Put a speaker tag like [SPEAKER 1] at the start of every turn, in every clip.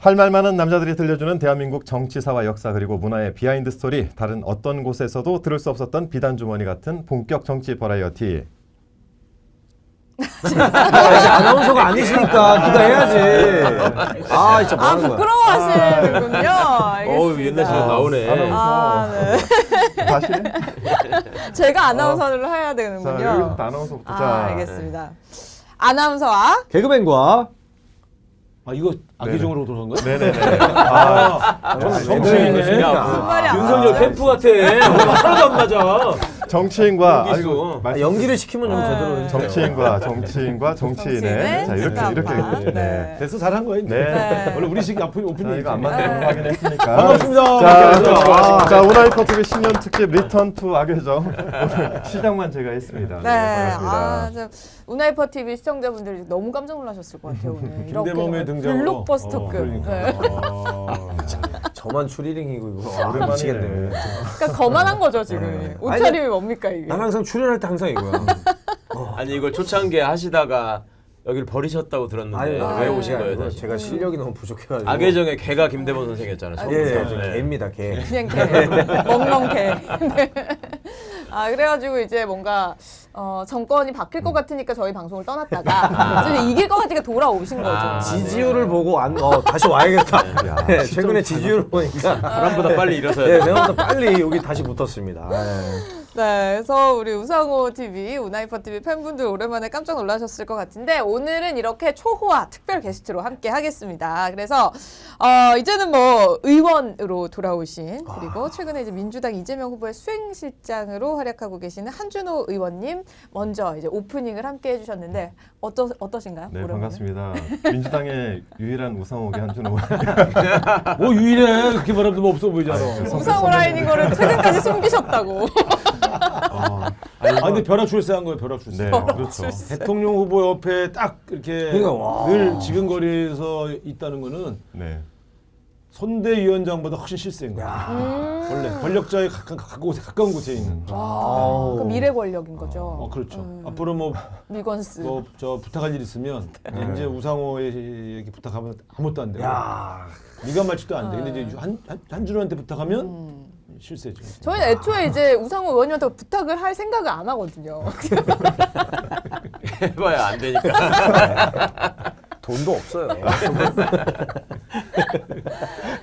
[SPEAKER 1] 할 말 많은 남자들이 들려주는 대한민국 정치사와 역사 그리고 문화의 비하인드 스토리, 다른 어떤 곳에서도 들을 수 없었던 비단주머니 같은 본격 정치 버라이어티.
[SPEAKER 2] 아나운서가 아니시니까 누가 해야지. 아 진짜 뭐 하는 거야.
[SPEAKER 3] 부끄러워하시는군요. 알겠습니다.
[SPEAKER 4] 옛날 시간 나오네.
[SPEAKER 1] 아나운서.
[SPEAKER 3] 네.
[SPEAKER 1] 다시?
[SPEAKER 3] 제가 아나운서를 해야
[SPEAKER 1] 자,
[SPEAKER 3] 되는군요.
[SPEAKER 1] 여기부터 아나운서부터. 자,
[SPEAKER 3] 알겠습니다. 아나운서와
[SPEAKER 2] 개그맨과
[SPEAKER 4] 이거 악의적으로 들어선 거야?
[SPEAKER 1] 네네네.
[SPEAKER 4] 정치인이네.
[SPEAKER 3] 무슨 말이 안
[SPEAKER 4] 윤석열
[SPEAKER 3] 나오죠?
[SPEAKER 4] 캠프 같아. 하나도 안 맞아.
[SPEAKER 1] 정치인과
[SPEAKER 4] 여기 있어.
[SPEAKER 2] 연기를 시키면 좀 제대로 해주세요.
[SPEAKER 1] 정치인과 정치인의
[SPEAKER 3] 정치인의
[SPEAKER 1] 자 이렇게
[SPEAKER 3] 네.
[SPEAKER 1] 네.
[SPEAKER 4] 됐어, 잘한 거야. 이제.
[SPEAKER 1] 네.
[SPEAKER 4] 원래 우리식
[SPEAKER 1] 자,
[SPEAKER 4] 오프닝.
[SPEAKER 1] 이거 안 맞는 거 확인했으니까.
[SPEAKER 4] 반갑습니다.
[SPEAKER 1] 자, 우나이퍼 TV 신년 특집 리턴 투 악의정. 오늘 시작만 제가 했습니다.
[SPEAKER 3] 네.
[SPEAKER 1] 반갑습니다.
[SPEAKER 3] 우나이퍼 TV 시청자분들이 너무 깜짝 놀라셨을 것 같아요 오늘.
[SPEAKER 4] 김대범의 등장으로.
[SPEAKER 3] 블록버스터급.
[SPEAKER 4] 그러니까.
[SPEAKER 3] 네.
[SPEAKER 2] 저만 추리링이고 이거
[SPEAKER 1] 오랜만이네.
[SPEAKER 2] 미치겠네.
[SPEAKER 3] 그러니까 거만한 거죠 지금. 옷차림이 뭡니까 이게?
[SPEAKER 2] 난 항상 출연할 때 항상 이거야.
[SPEAKER 4] 아니 이걸 초창기에 하시다가 여기를 버리셨다고 들었는데 왜 오신 거예요? 다시?
[SPEAKER 2] 제가 실력이 너무 부족해가지고.
[SPEAKER 4] 악의정의 개가 김대범 선생이었잖아요. 처음부터.
[SPEAKER 2] 예, 개입니다, 개.
[SPEAKER 3] 그냥 개. 멍멍 개. 네. 그래가지고 이제 뭔가 정권이 바뀔 것 같으니까 저희 방송을 떠났다가 이제 이길 것 같으니까 돌아오신 거죠.
[SPEAKER 2] 지지율을 보고 다시 와야겠다. 네, 최근에 지지율을 보니까
[SPEAKER 4] 바람보다 빨리 일어서야
[SPEAKER 2] 네,
[SPEAKER 4] 돼.
[SPEAKER 2] 생각보다 빨리 여기 다시 붙었습니다.
[SPEAKER 3] 네, 그래서 우리 우상호 TV, 우나이퍼 TV 팬분들 오랜만에 깜짝 놀라셨을 것 같은데 오늘은 이렇게 초호화 특별 게스트로 함께 하겠습니다. 그래서 이제는 뭐 의원으로 돌아오신 그리고 최근에 이제 민주당 이재명 후보의 수행실장으로 활약하고 계시는 한준호 의원님 먼저 이제 오프닝을 함께 해주셨는데 어떠신가요?
[SPEAKER 1] 네,
[SPEAKER 3] 오랜만에?
[SPEAKER 1] 반갑습니다. 민주당의 유일한 우상호기 한준호.
[SPEAKER 4] 뭐 유일해. 그렇게 말하면 뭐 없어 보이잖아.
[SPEAKER 3] 우상호 라인인 거를 최근까지 숨기셨다고.
[SPEAKER 4] 근데 벼락 출세한 거예요. 벼락 출세.
[SPEAKER 1] 네, 그렇죠.
[SPEAKER 4] 대통령 후보 옆에 딱 이렇게
[SPEAKER 2] 그러니까, 와.
[SPEAKER 4] 늘 지근거리에서 있다는 거는
[SPEAKER 1] 네.
[SPEAKER 4] 선대위원장보다 훨씬 실세인 거야. 원래 권력자에 가까운 곳에 있는.
[SPEAKER 3] 그 미래 권력인 거죠.
[SPEAKER 4] 그렇죠. 앞으로
[SPEAKER 3] 미건스.
[SPEAKER 4] 저 부탁할 일 있으면 이제 우상호에게 부탁하면 아무것도 안 돼요.
[SPEAKER 2] 야,
[SPEAKER 4] 네가 말지도 안 돼. 근데 이제 한준호한테 부탁하면 실세죠.
[SPEAKER 3] 저희는 애초에 이제 우상호 의원님한테 부탁을 할 생각을 안 하거든요.
[SPEAKER 4] 해봐야 안 되니까.
[SPEAKER 2] 돈도 없어요.
[SPEAKER 3] 네,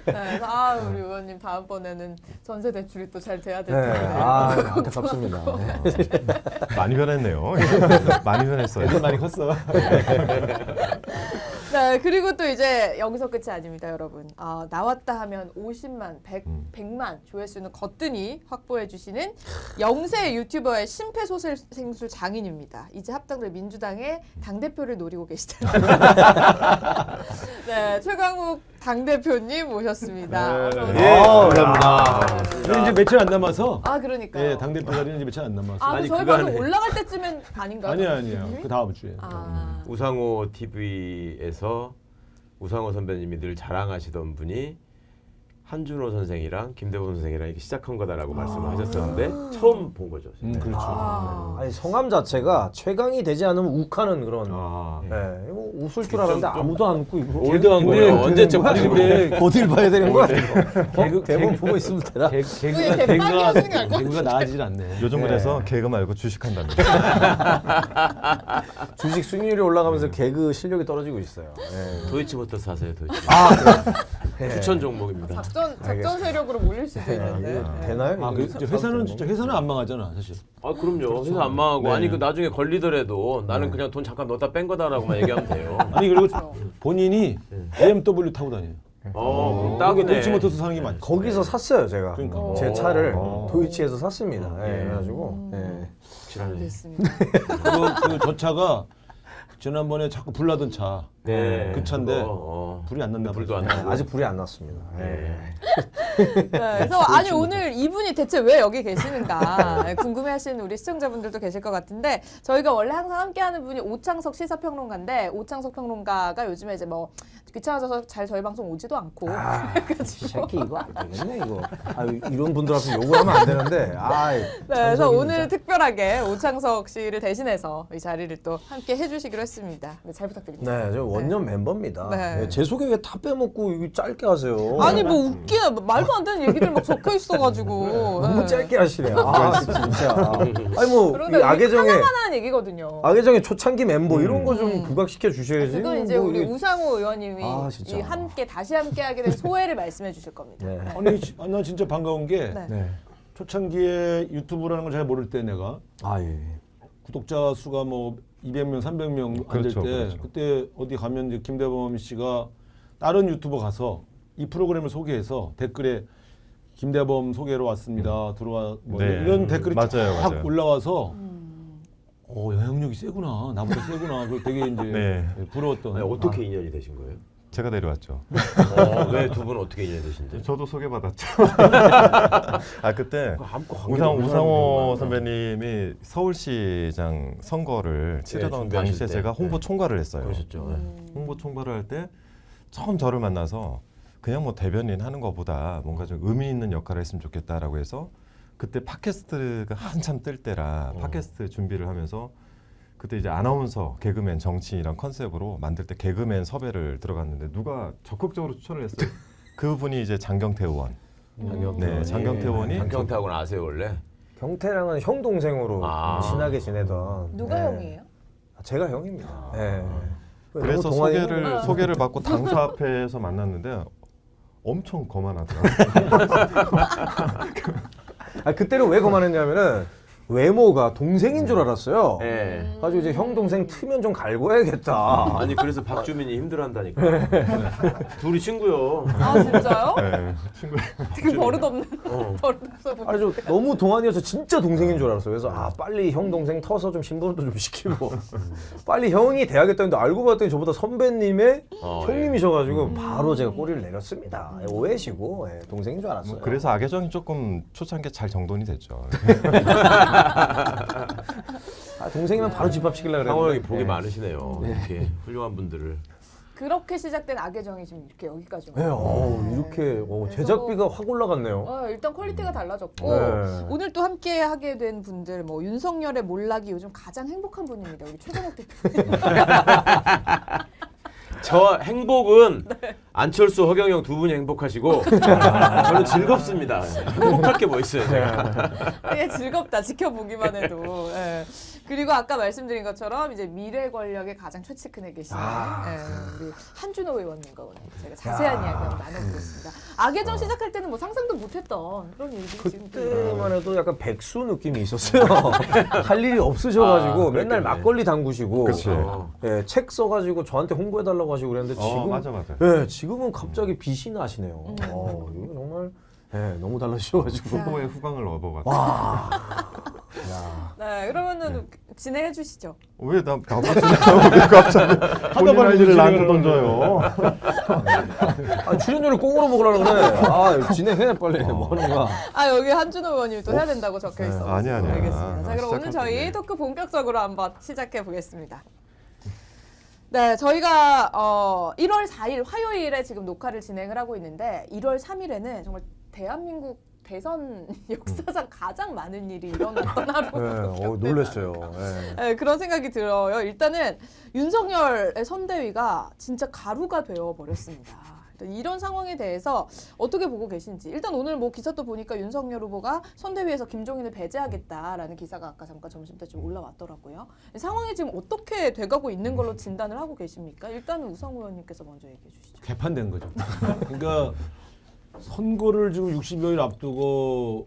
[SPEAKER 3] 그래서 우리 의원님 다음번에는 전세 대출이 또 잘 돼야 될
[SPEAKER 2] 네,
[SPEAKER 3] 텐데.
[SPEAKER 2] 안타깝습니다.
[SPEAKER 1] 많이 변했네요. 많이 변했어요.
[SPEAKER 4] 애들 많이 컸어.
[SPEAKER 3] 네, 그리고 또 이제 여기서 끝이 아닙니다, 여러분. 나왔다 하면 50만, 100만 조회수는 거뜬히 확보해 주시는 영세 유튜버의 심폐소생술 장인입니다. 이제 합당될 민주당의 당대표를 노리고 계시다는. 네, 최강욱 당대표님 모셨습니다.
[SPEAKER 4] 감사합니다. 우리 이제 며칠 안 남아서.
[SPEAKER 3] 그러니까요.
[SPEAKER 4] 예, 당대표 자리는 이제 며칠 안 남았어.
[SPEAKER 3] 그럼 저희 방송 올라갈 때쯤엔 아닌가요?
[SPEAKER 4] 아니에요. 그 다음 주에.
[SPEAKER 5] 우상호 TV에서 우상호 선배님이 늘 자랑하시던 분이 한준호 선생이랑 김대범 선생이랑 이렇게 시작한 거다라고 말씀을 하셨었는데 처음 본 거죠.
[SPEAKER 4] 그렇죠.
[SPEAKER 2] 아니 성함 자체가 최강이 되지 않으면 욱하는 그런. 네, 이거 웃을 줄 알았는데 아무도 안 웃고 이거.
[SPEAKER 5] 올드한 거예요. 언제쯤
[SPEAKER 4] 아니 근데
[SPEAKER 2] 어딜 봐야 되는 거야? 대본
[SPEAKER 4] 개그
[SPEAKER 2] 보고 있으면 되나?
[SPEAKER 3] 개빡이 하시는 게 아닐까?
[SPEAKER 4] 개그가 나아지질 않네.
[SPEAKER 1] 요즘 그래서 개그 말고 주식한답니다.
[SPEAKER 2] 주식 수익률이 올라가면서 개그 실력이 떨어지고 있어요.
[SPEAKER 5] 도이치모터스 하세요. 도이치.
[SPEAKER 2] 네.
[SPEAKER 5] 추천 종목입니다.
[SPEAKER 3] 작전 세력으로 몰릴 수도 있는데. 네.
[SPEAKER 2] 되나요?
[SPEAKER 4] 회사는 진짜 회사는 안 망하잖아 사실.
[SPEAKER 5] 그럼요. 회사 안 망하고
[SPEAKER 4] 네.
[SPEAKER 5] 아니 그 나중에 걸리더라도 나는 그냥 돈 잠깐 넣었다 뺀 거다라고만 얘기하면 돼요.
[SPEAKER 4] 아니 그리고 본인이 BMW 타고 다녀요.
[SPEAKER 5] 딱이네.
[SPEAKER 4] 도이치모터스 사는 게 많죠.
[SPEAKER 2] 거기서 샀어요 제가.
[SPEAKER 4] 그러니까.
[SPEAKER 2] 제 차를 도이치에서 샀습니다. 그래가지고.
[SPEAKER 3] 알겠습니다.
[SPEAKER 4] 저 차가 지난번에 자꾸 불나던 차.
[SPEAKER 5] 네.
[SPEAKER 4] 그 차인데
[SPEAKER 5] 그거,
[SPEAKER 4] 불이 안 났나
[SPEAKER 5] 불도 안
[SPEAKER 4] 보죠.
[SPEAKER 5] 나고.
[SPEAKER 2] 아직 불이 안 났습니다.
[SPEAKER 3] 네, 그래서 아니 오늘 이분이 대체 왜 여기 계시는가 궁금해하시는 우리 시청자분들도 계실 것 같은데 저희가 원래 항상 함께하는 분이 오창석 시사평론가인데 오창석 평론가가 요즘에 이제 뭐 귀찮아져서 잘 저희 방송 오지도 않고 그래가지고
[SPEAKER 2] 새끼 이거 안 되겠네 이거. 이런 분들 앞에 욕을 하면 안 되는데.
[SPEAKER 3] 네, 그래서 오늘 특별하게 오창석 씨를 대신해서 이 자리를 또 함께 해주시기로 했습니다. 네, 잘 부탁드립니다.
[SPEAKER 2] 네, 저 원년 멤버입니다.
[SPEAKER 3] 네.
[SPEAKER 2] 제 소개 왜 다 빼먹고 이거 짧게 하세요?
[SPEAKER 3] 아니 뭐 웃기나 말도 안 되는 얘기들 막 적혀 있어가지고
[SPEAKER 2] 너무
[SPEAKER 3] 네.
[SPEAKER 2] 짧게 하시네. 아 진짜. 아니 뭐
[SPEAKER 3] 그런데
[SPEAKER 2] 이
[SPEAKER 3] 우리
[SPEAKER 2] 악의정의
[SPEAKER 3] 하나하나한 얘기거든요.
[SPEAKER 2] 악의정의 초창기 멤버 이런 거 좀 부각시켜 주셔야지.
[SPEAKER 3] 그건 이제
[SPEAKER 2] 뭐
[SPEAKER 3] 우리
[SPEAKER 2] 이게-
[SPEAKER 3] 우상호 의원님이
[SPEAKER 2] 아, 진짜.
[SPEAKER 3] 이 다시 함께 하게 된 소회를 말씀해 주실 겁니다.
[SPEAKER 2] 네.
[SPEAKER 4] 아니 나 진짜 반가운 게
[SPEAKER 3] 네.
[SPEAKER 2] 네.
[SPEAKER 4] 초창기에 유튜브라는 걸 잘 모를 때 내가
[SPEAKER 2] 아 예.
[SPEAKER 4] 구독자 수가 뭐 200명, 300명 안 될 때
[SPEAKER 1] 그렇죠, 그렇죠.
[SPEAKER 4] 그때 어디 가면 이제 김대범 씨가 다른 유튜버 가서 이 프로그램을 소개해서 댓글에 김대범 소개로 왔습니다. 들어와 뭐
[SPEAKER 1] 네.
[SPEAKER 4] 이런 댓글이
[SPEAKER 1] 맞아요,
[SPEAKER 4] 쫙
[SPEAKER 1] 맞아요.
[SPEAKER 4] 올라와서 영향력이 세구나. 나보다 세구나. 그걸 되게 이제
[SPEAKER 1] 네.
[SPEAKER 4] 부러웠던.
[SPEAKER 5] 아니, 어떻게 인연이 되신 거예요?
[SPEAKER 1] 제가 내려왔죠.
[SPEAKER 5] 왜 두 분 어떻게 인연이 되신지?
[SPEAKER 1] 저도 소개받았죠. 아 그때
[SPEAKER 5] 아무것도 관계도 없는
[SPEAKER 1] 우상호
[SPEAKER 5] 사람들만.
[SPEAKER 1] 선배님이 서울시장 선거를 치르던
[SPEAKER 5] 준비하실
[SPEAKER 1] 당시에
[SPEAKER 5] 때.
[SPEAKER 1] 제가 홍보 총괄을 했어요.
[SPEAKER 5] 그러셨죠.
[SPEAKER 1] 홍보 총괄을 할 때 처음 저를 만나서 그냥 뭐 대변인 하는 것보다 뭔가 좀 의미 있는 역할을 했으면 좋겠다라고 해서 그때 팟캐스트가 한참 뜰 때라 팟캐스트 준비를 하면서 그때 이제 아나운서, 개그맨, 정치인이란 컨셉으로 만들 때 개그맨 섭외를 들어갔는데 누가 적극적으로 추천을 했어요. 그분이 이제 장경태 의원. 네, 장경태 의원이
[SPEAKER 5] 장경태하고는 아세요 원래?
[SPEAKER 2] 경태랑은 형 동생으로
[SPEAKER 5] 아.
[SPEAKER 2] 친하게 지내던.
[SPEAKER 3] 누가
[SPEAKER 2] 네.
[SPEAKER 3] 형이에요?
[SPEAKER 2] 제가 형입니다. 네.
[SPEAKER 1] 그래서
[SPEAKER 2] 너무 동안이구나.
[SPEAKER 1] 소개를 받고 당사 앞에서 만났는데 엄청 거만하더라고요.
[SPEAKER 2] 아 그때는 왜 그만했냐면은 외모가 동생인 줄 알았어요.
[SPEAKER 5] 네.
[SPEAKER 2] 가지고 이제 형 동생 트면 좀 갈고야겠다.
[SPEAKER 5] 아니 그래서 박주민이 힘들어한다니까. 둘이 친구요.
[SPEAKER 3] 아 진짜요?
[SPEAKER 1] 네, 친구.
[SPEAKER 3] 되게 버릇없는 버릇없어 보여.
[SPEAKER 2] 아니 저 너무 동안이어서 진짜 동생인 줄 알았어요. 그래서 빨리 형 동생 터서 좀 신분도 좀 시키고 빨리 형이 돼야겠다는데 알고 봤더니 저보다 선배님의 형님이셔가지고 바로 제가 꼬리를 내렸습니다. 오해시고 동생인 줄 알았어요.
[SPEAKER 1] 뭐 그래서 악의정이 조금 초창기에 잘 정돈이 됐죠.
[SPEAKER 2] 동생이면 바로 집합시키려고 그랬는데.
[SPEAKER 5] 상호 형이 복이
[SPEAKER 2] 네.
[SPEAKER 5] 많으시네요. 이렇게 훌륭한 분들을.
[SPEAKER 3] 그렇게 시작된 악의정이 지금 이렇게 여기까지
[SPEAKER 2] 네,
[SPEAKER 3] 온
[SPEAKER 2] 이렇게 제작비가 확 올라갔네요.
[SPEAKER 3] 일단 퀄리티가 달라졌고
[SPEAKER 2] 네.
[SPEAKER 3] 오늘 또 함께 하게 된 분들 뭐 윤석열의 몰락이 요즘 가장 행복한 분입니다. 우리 최정욱 대표.
[SPEAKER 5] 저 행복은 안철수, 허경영 두 분이 행복하시고 저는 즐겁습니다. 행복할 게 뭐 있어요, 제가.
[SPEAKER 3] 되게 즐겁다 지켜보기만 해도. 예. 그리고 아까 말씀드린 것처럼 이제 미래 권력의 가장 최측근에 계시는 우리 한준호 의원님과 오늘 제가 자세한 이야기 한번 나눠보겠습니다. 악의정 시작할 때는 뭐 상상도 못했던 그런 일들이 지금
[SPEAKER 2] 그때만 해도 약간 백수 느낌이 있었어요. 할 일이 없으셔가지고 맨날
[SPEAKER 5] 그랬겠네.
[SPEAKER 2] 막걸리 담그시고
[SPEAKER 1] 그치.
[SPEAKER 2] 예, 책 써가지고 저한테 홍보해달라고 하시고 그랬는데 지금
[SPEAKER 1] 맞아.
[SPEAKER 2] 예, 지금은 갑자기 빛이 나시네요. 이거 정말 너무 달라지셔가지고
[SPEAKER 1] 후보의 후광을 얻어가지고.
[SPEAKER 2] 와.
[SPEAKER 3] 네, 그러면은 진행해 주시죠.
[SPEAKER 1] 왜 나도 진행하고 왜 갑자기 본인 할 일을 나한테 던져요.
[SPEAKER 2] 출연료를 꽁으로 먹으려고 그래. 진행해 빨리. 뭐 하는 거야.
[SPEAKER 3] 여기 한준호 의원님이 또 해야 된다고 적혀 있어요.
[SPEAKER 1] 아니야.
[SPEAKER 3] 알겠습니다. 자, 그럼 오늘
[SPEAKER 1] 시작할게요.
[SPEAKER 3] 저희 토크 본격적으로 한번 시작해 보겠습니다. 네, 저희가 1월 4일 화요일에 지금 녹화를 진행을 하고 있는데 1월 3일에는 정말 대한민국 대선 역사상 가장 많은 일이 일어났던 하루.
[SPEAKER 2] 놀랐어요.
[SPEAKER 3] 네, 그런 생각이 들어요. 일단은 윤석열의 선대위가 진짜 가루가 되어 버렸습니다. 이런 상황에 대해서 어떻게 보고 계신지. 일단 오늘 뭐 기사 또 보니까 윤석열 후보가 선대위에서 김종인을 배제하겠다라는 기사가 아까 잠깐 점심때쯤 올라왔더라고요. 상황이 지금 어떻게 돼가고 있는 걸로 진단을 하고 계십니까? 일단은 우상호 의원님께서 먼저 얘기해 주시죠.
[SPEAKER 4] 개판된 거죠. 그러니까 선거를 지금 60여일 앞두고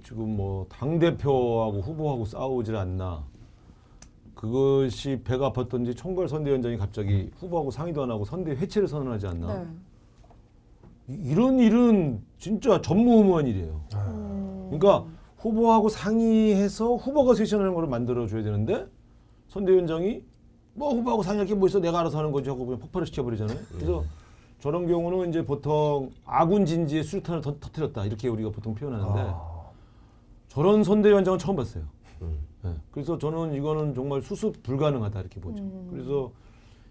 [SPEAKER 4] 지금 뭐 당 대표하고 후보하고 싸우질 않나. 그것이 배가 아팠던지 총괄 선대위원장이 갑자기 후보하고 상의도 안 하고 선대위 해체를 선언하지 않나.
[SPEAKER 3] 네.
[SPEAKER 4] 이런 일은 진짜 전무후무한 일이에요. 그러니까 후보하고 상의해서 후보가 쇄신하는 걸 만들어줘야 되는데 선대위원장이 뭐 후보하고 상의할 게 뭐 있어 내가 알아서 하는 거지 하고 그냥 폭발을 시켜버리잖아요. 그래서 저런 경우는 이제 보통 아군 진지에 수류탄을 터뜨렸다 이렇게 우리가 보통 표현하는데 저런 선대위원장은 처음 봤어요. 네. 그래서 저는 이거는 정말 수습 불가능하다 이렇게 보죠. 그래서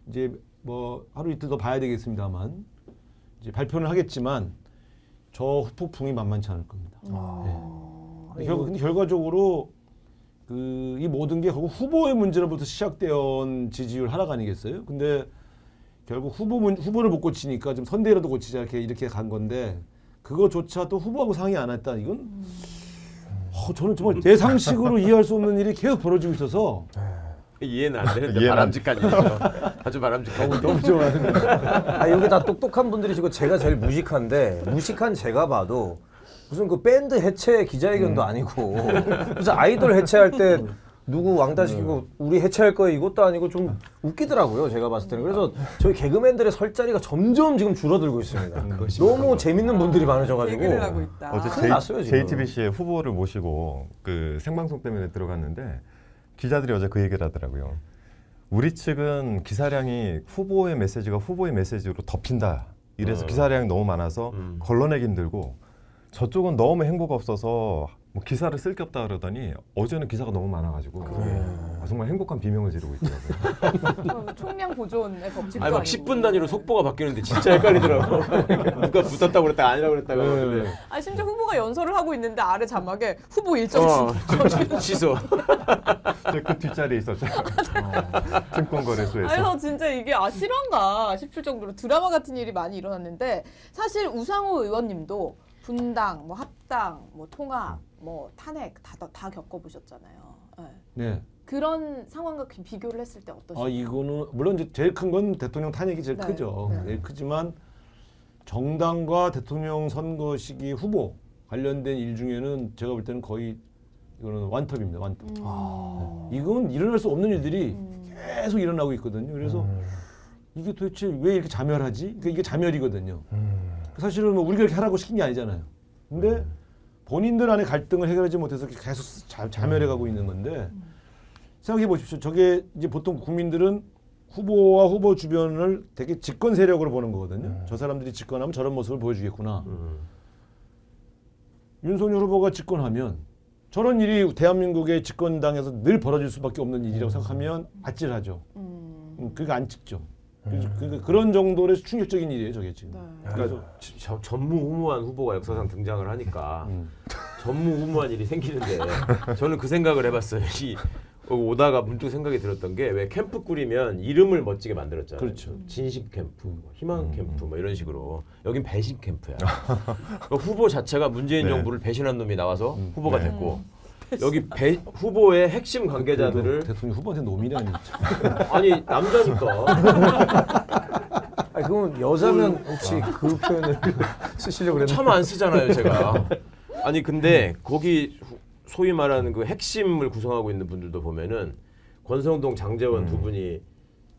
[SPEAKER 4] 이제 뭐 하루 이틀 더 봐야 되겠습니다만 이제 발표는 하겠지만 저 후폭풍이 만만치 않을 겁니다. 네. 근데 결과적으로 이 모든 게 결국 후보의 문제로부터 시작되어 온 지지율 하락 아니겠어요? 근데 결국 후보를 못 고치니까 좀 선대위라도 고치자 이렇게 간 건데 그거조차도 후보하고 상의 안 했다. 이건 저는 정말 내 상식으로 이해할 수 없는 일이 계속 벌어지고 있어서
[SPEAKER 5] 이해는 안 되는데
[SPEAKER 1] 이해는 안
[SPEAKER 5] 바람직한 일이죠. 아주 바람직한 일.
[SPEAKER 4] 너무 좋아요.
[SPEAKER 2] 아, 여기 다 똑똑한 분들이시고 제가 제일 무식한데 무식한 제가 봐도 무슨 그 밴드 해체 기자회견도 아니고 무슨 아이돌 해체할 때 누구 왕따시키고 우리 해체할 거예요 이것도 아니고 좀 웃기더라고요 제가 봤을 때는. 그래서 저희 개그맨들의 설 자리가 점점 지금 줄어들고 있습니다. 너무 재밌는 분들이 많으셔가지고
[SPEAKER 3] 얘기를 하고 있다.
[SPEAKER 1] 어제
[SPEAKER 2] 큰일 났어요, 지금.
[SPEAKER 1] JTBC의 후보를 모시고 그 생방송 때문에 들어갔는데 기자들이 어제 그 얘기를 하더라고요. 우리 측은 기사량이 후보의 메시지가 후보의 메시지로 덮인다. 이래서 기사량이 너무 많아서 걸러내기 힘들고 저쪽은 너무 행보가 없어서 뭐 기사를 쓸 게 없다 그러더니 어제는 기사가 너무 많아가지고 정말 행복한 비명을 지르고 있더라고요.
[SPEAKER 3] 총량 보존의 법칙도
[SPEAKER 5] 아니 막
[SPEAKER 3] 아니고.
[SPEAKER 5] 10분 단위로 속보가 바뀌는데 진짜 헷갈리더라고. 누가 붙었다고 그랬다가 아니라고 그랬다가. 그러는데.
[SPEAKER 3] 아니 심지어 후보가 연설을 하고 있는데 아래 자막에 후보 일정
[SPEAKER 5] 취소.
[SPEAKER 1] 그 뒷자리에 있었죠. 증권거래소에서.
[SPEAKER 3] 그래서 진짜 이게 실화인가 싶을 정도로 드라마 같은 일이 많이 일어났는데 사실 우상호 의원님도 분당, 뭐 합당, 뭐 통합, 뭐 탄핵 다 겪어보셨잖아요. 네.
[SPEAKER 4] 네.
[SPEAKER 3] 그런 상황과 비교를 했을 때 어떠신가요?
[SPEAKER 4] 이거는 물론 이제 제일 큰 건 대통령 탄핵이 제일
[SPEAKER 3] 네.
[SPEAKER 4] 크죠.
[SPEAKER 3] 네.
[SPEAKER 4] 제일 크지만 정당과 대통령 선거 시기 후보 관련된 일 중에는 제가 볼 때는 거의 이거는 완톱입니다. 완톱. 이건 일어날 수 없는 일들이 계속 일어나고 있거든요. 그래서 이게 도대체 왜 이렇게 자멸하지? 그러니까 이게 자멸이거든요. 사실은 뭐 우리가 이렇게 하라고 시킨 게 아니잖아요. 근데 본인들 안에 갈등을 해결하지 못해서 계속 자멸해가고 있는 건데 생각해 보십시오. 저게 이제 보통 국민들은 후보와 후보 주변을 되게 집권 세력으로 보는 거거든요. 저 사람들이 집권하면 저런 모습을 보여주겠구나. 윤석열 후보가 집권하면 저런 일이 대한민국의 집권당에서 늘 벌어질 수밖에 없는 일이라고 생각하면 아찔하죠. 그게 안 찍죠. 그러니까 그런 정도의 충격적인 일이에요, 저게 지금.
[SPEAKER 3] 네.
[SPEAKER 5] 그러니까 전무후무한 후보가 역사상 등장을 하니까 전무후무한 일이 생기는데 저는 그 생각을 해봤어요. 오다가 문득 생각이 들었던 게 왜 캠프 꾸리면 이름을 멋지게 만들었잖아요.
[SPEAKER 4] 그렇죠.
[SPEAKER 5] 진심 캠프, 뭐 희망 캠프 뭐 이런 식으로 여긴 배신 캠프야. 그러니까 후보 자체가 문재인
[SPEAKER 1] 네.
[SPEAKER 5] 정부를 배신한 놈이 나와서 후보가
[SPEAKER 1] 네.
[SPEAKER 5] 됐고 여기 후보의 핵심 관계자들을
[SPEAKER 4] 대통령 후보한테 노미라니.
[SPEAKER 5] 아니 남자니까
[SPEAKER 2] 아니, 그럼 여자면 혹시 그 표현을 쓰시려고 그랬나요?
[SPEAKER 5] 참 안 쓰잖아요, 제가. 아니 근데 거기 소위 말하는 그 핵심을 구성하고 있는 분들도 보면은 권성동, 장제원 두 분이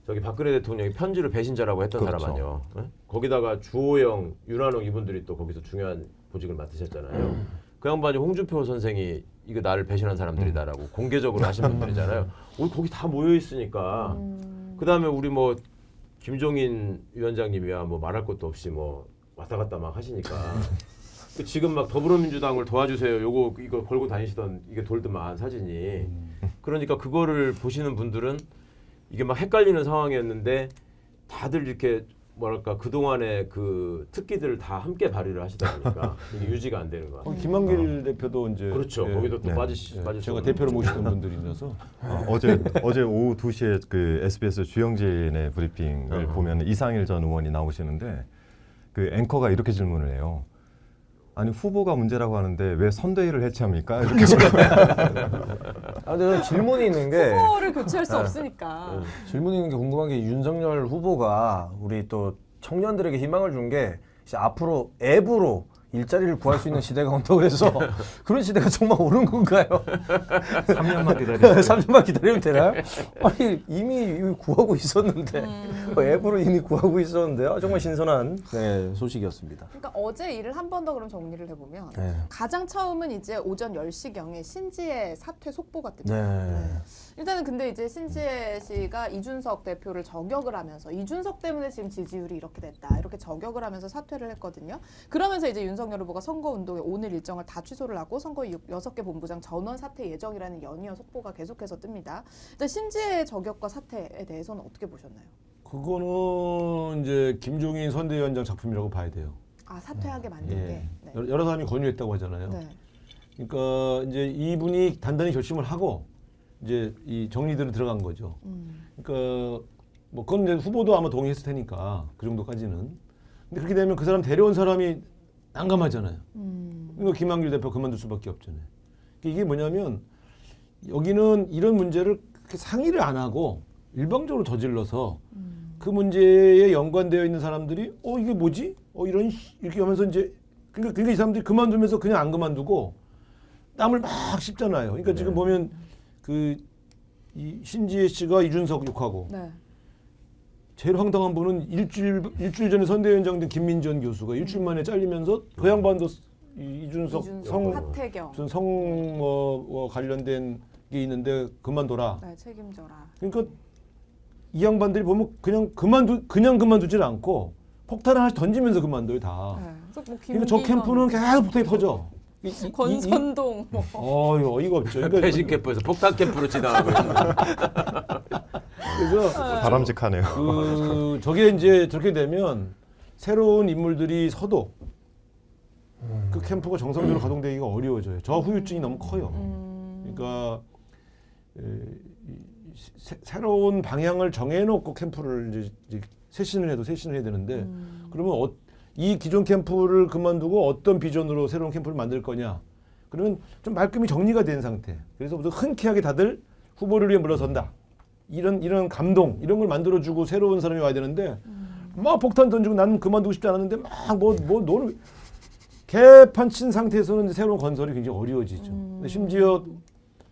[SPEAKER 5] 저기 박근혜 대통령이 편지를 배신자라고 했던
[SPEAKER 1] 그렇죠.
[SPEAKER 5] 사람 아니에요. 네? 거기다가 주호영, 윤한홍 이분들이 또 거기서 중요한 보직을 맡으셨잖아요. 그 양반이 홍준표 선생이 이거 나를 배신한 사람들이다라고 공개적으로 하신 분들이잖아요. 거기 다 모여 있으니까. 그 다음에 우리 뭐 김종인 위원장님이야 뭐 말할 것도 없이 뭐 왔다 갔다 막 하시니까. 지금 막 더불어민주당을 도와주세요. 이거 걸고 다니시던 이게 돌더만 사진이. 그러니까 그거를 보시는 분들은 이게 막 헷갈리는 상황이었는데 다들 이렇게 뭐랄까 그동안의 그 특기들을 다 함께 발휘를 하시다 보니까 이게 유지가 안 되는 것 같아요.
[SPEAKER 4] 김한길 대표도 이제
[SPEAKER 5] 그렇죠. 거기도 또
[SPEAKER 1] 네.
[SPEAKER 5] 빠질
[SPEAKER 4] 제가
[SPEAKER 5] 수
[SPEAKER 4] 대표로 모시던 분들이라서
[SPEAKER 1] 어제 오후 2시에 그 SBS 주영진의 브리핑을 보면 이상일 전 의원이 나오시는데 그 앵커가 이렇게 질문을 해요. 아니 후보가 문제라고 하는데 왜 선대위를 해체합니까? 이렇게
[SPEAKER 2] 아, 근데 저는 질문이 있는 게
[SPEAKER 3] 후보를 교체할 수 없으니까.
[SPEAKER 2] 질문이 있는 게 궁금한 게 윤석열 후보가 우리 또 청년들에게 희망을 준 게 이제 앞으로 앱으로 일자리를 구할 수 있는 시대가 온다고 그래서 그런 시대가 정말 오는 건가요?
[SPEAKER 1] 3년만 기다려.
[SPEAKER 2] 3년만 기다리면 되나요? 아니 이미 구하고 있었는데 앱으로 이미 구하고 있었는데 정말 신선한 소식이었습니다.
[SPEAKER 3] 그러니까 어제 일을 한 번 더 그럼 정리를 해보면
[SPEAKER 2] 네.
[SPEAKER 3] 가장 처음은 이제 오전 10시경에 신지혜 사퇴 속보가 뜹니다.
[SPEAKER 2] 네.
[SPEAKER 3] 일단은 근데 이제 신지혜 씨가 이준석 대표를 저격을 하면서 이준석 때문에 지금 지지율이 이렇게 됐다 이렇게 저격을 하면서 사퇴를 했거든요. 그러면서 이제 윤석열 후보가 선거운동의 오늘 일정을 다 취소를 하고 선거 6개 본부장 전원 사퇴 예정이라는 연이어 속보가 계속해서 뜹니다. 일단 신지혜 저격과 사퇴에 대해서는 어떻게 보셨나요?
[SPEAKER 4] 그거는 이제 김종인 선대위원장 작품이라고 봐야 돼요.
[SPEAKER 3] 아 사퇴하게 만든
[SPEAKER 4] 예.
[SPEAKER 3] 게. 네.
[SPEAKER 4] 여러 사람이 권유했다고 하잖아요.
[SPEAKER 3] 네.
[SPEAKER 4] 그러니까 이제 이분이 단단히 결심을 하고 이제 이 정리대로 들어간 거죠. 그러니까 뭐 그건 이제 후보도 아마 동의했을 테니까 그 정도까지는. 근데 그렇게 되면 그 사람 데려온 사람이 난감하잖아요. 그러니까 김한길 대표 그만둘 수밖에 없잖아요. 이게 뭐냐면 여기는 이런 문제를 그렇게 상의를 안 하고 일방적으로 저질러서 그 문제에 연관되어 있는 사람들이 이게 뭐지? 이렇게 하면서 이제 그러니까 이 사람들이 그만두면서 그냥 안 그만두고 땀을 막 씹잖아요. 그러니까 지금 보면 이 신지혜 씨가 이준석 욕하고
[SPEAKER 3] 네.
[SPEAKER 4] 제일 황당한 분은 일주일 전에 선대위원장 된 김민전 교수가 일주일 만에 잘리면서 그 양반도 이준석
[SPEAKER 3] 하태경
[SPEAKER 4] 무슨 성 관련된 게 있는데 그만둬라.
[SPEAKER 3] 네, 책임져라.
[SPEAKER 4] 그러니까 이 양반들이 보면 그냥 그만두질 않고 폭탄을 하나씩 던지면서 그만둬요 다.
[SPEAKER 3] 네. 그래서 뭐
[SPEAKER 4] 그러니까 저 캠프는 계속 폭탄이 터져.
[SPEAKER 3] 권선동 뭐.
[SPEAKER 4] 어이가 없죠. 그러니까
[SPEAKER 5] 패신 캠프에서 폭탄 캠프로 지나가고 있는.
[SPEAKER 4] 그래서
[SPEAKER 1] 바람직하네요.
[SPEAKER 4] 저게 이제 저렇게 되면 새로운 인물들이 서도 그 캠프가 정상적으로 가동되기가 어려워져요. 저 후유증이 너무 커요. 그러니까 새로운 방향을 정해놓고 캠프를 이제 쇄신을 해야 되는데 그러면 이 기존 캠프를 그만두고 어떤 비전으로 새로운 캠프를 만들 거냐? 그러면 좀 말끔히 정리가 된 상태. 그래서 흔쾌하게 다들 후보를 위해 물러선다. 이런 감동 이런 걸 만들어주고 새로운 사람이 와야 되는데 막 폭탄 던지고 나는 그만두고 싶지 않았는데 막 너는 개판 친 상태에서는 새로운 건설이 굉장히 어려워지죠. 근데 심지어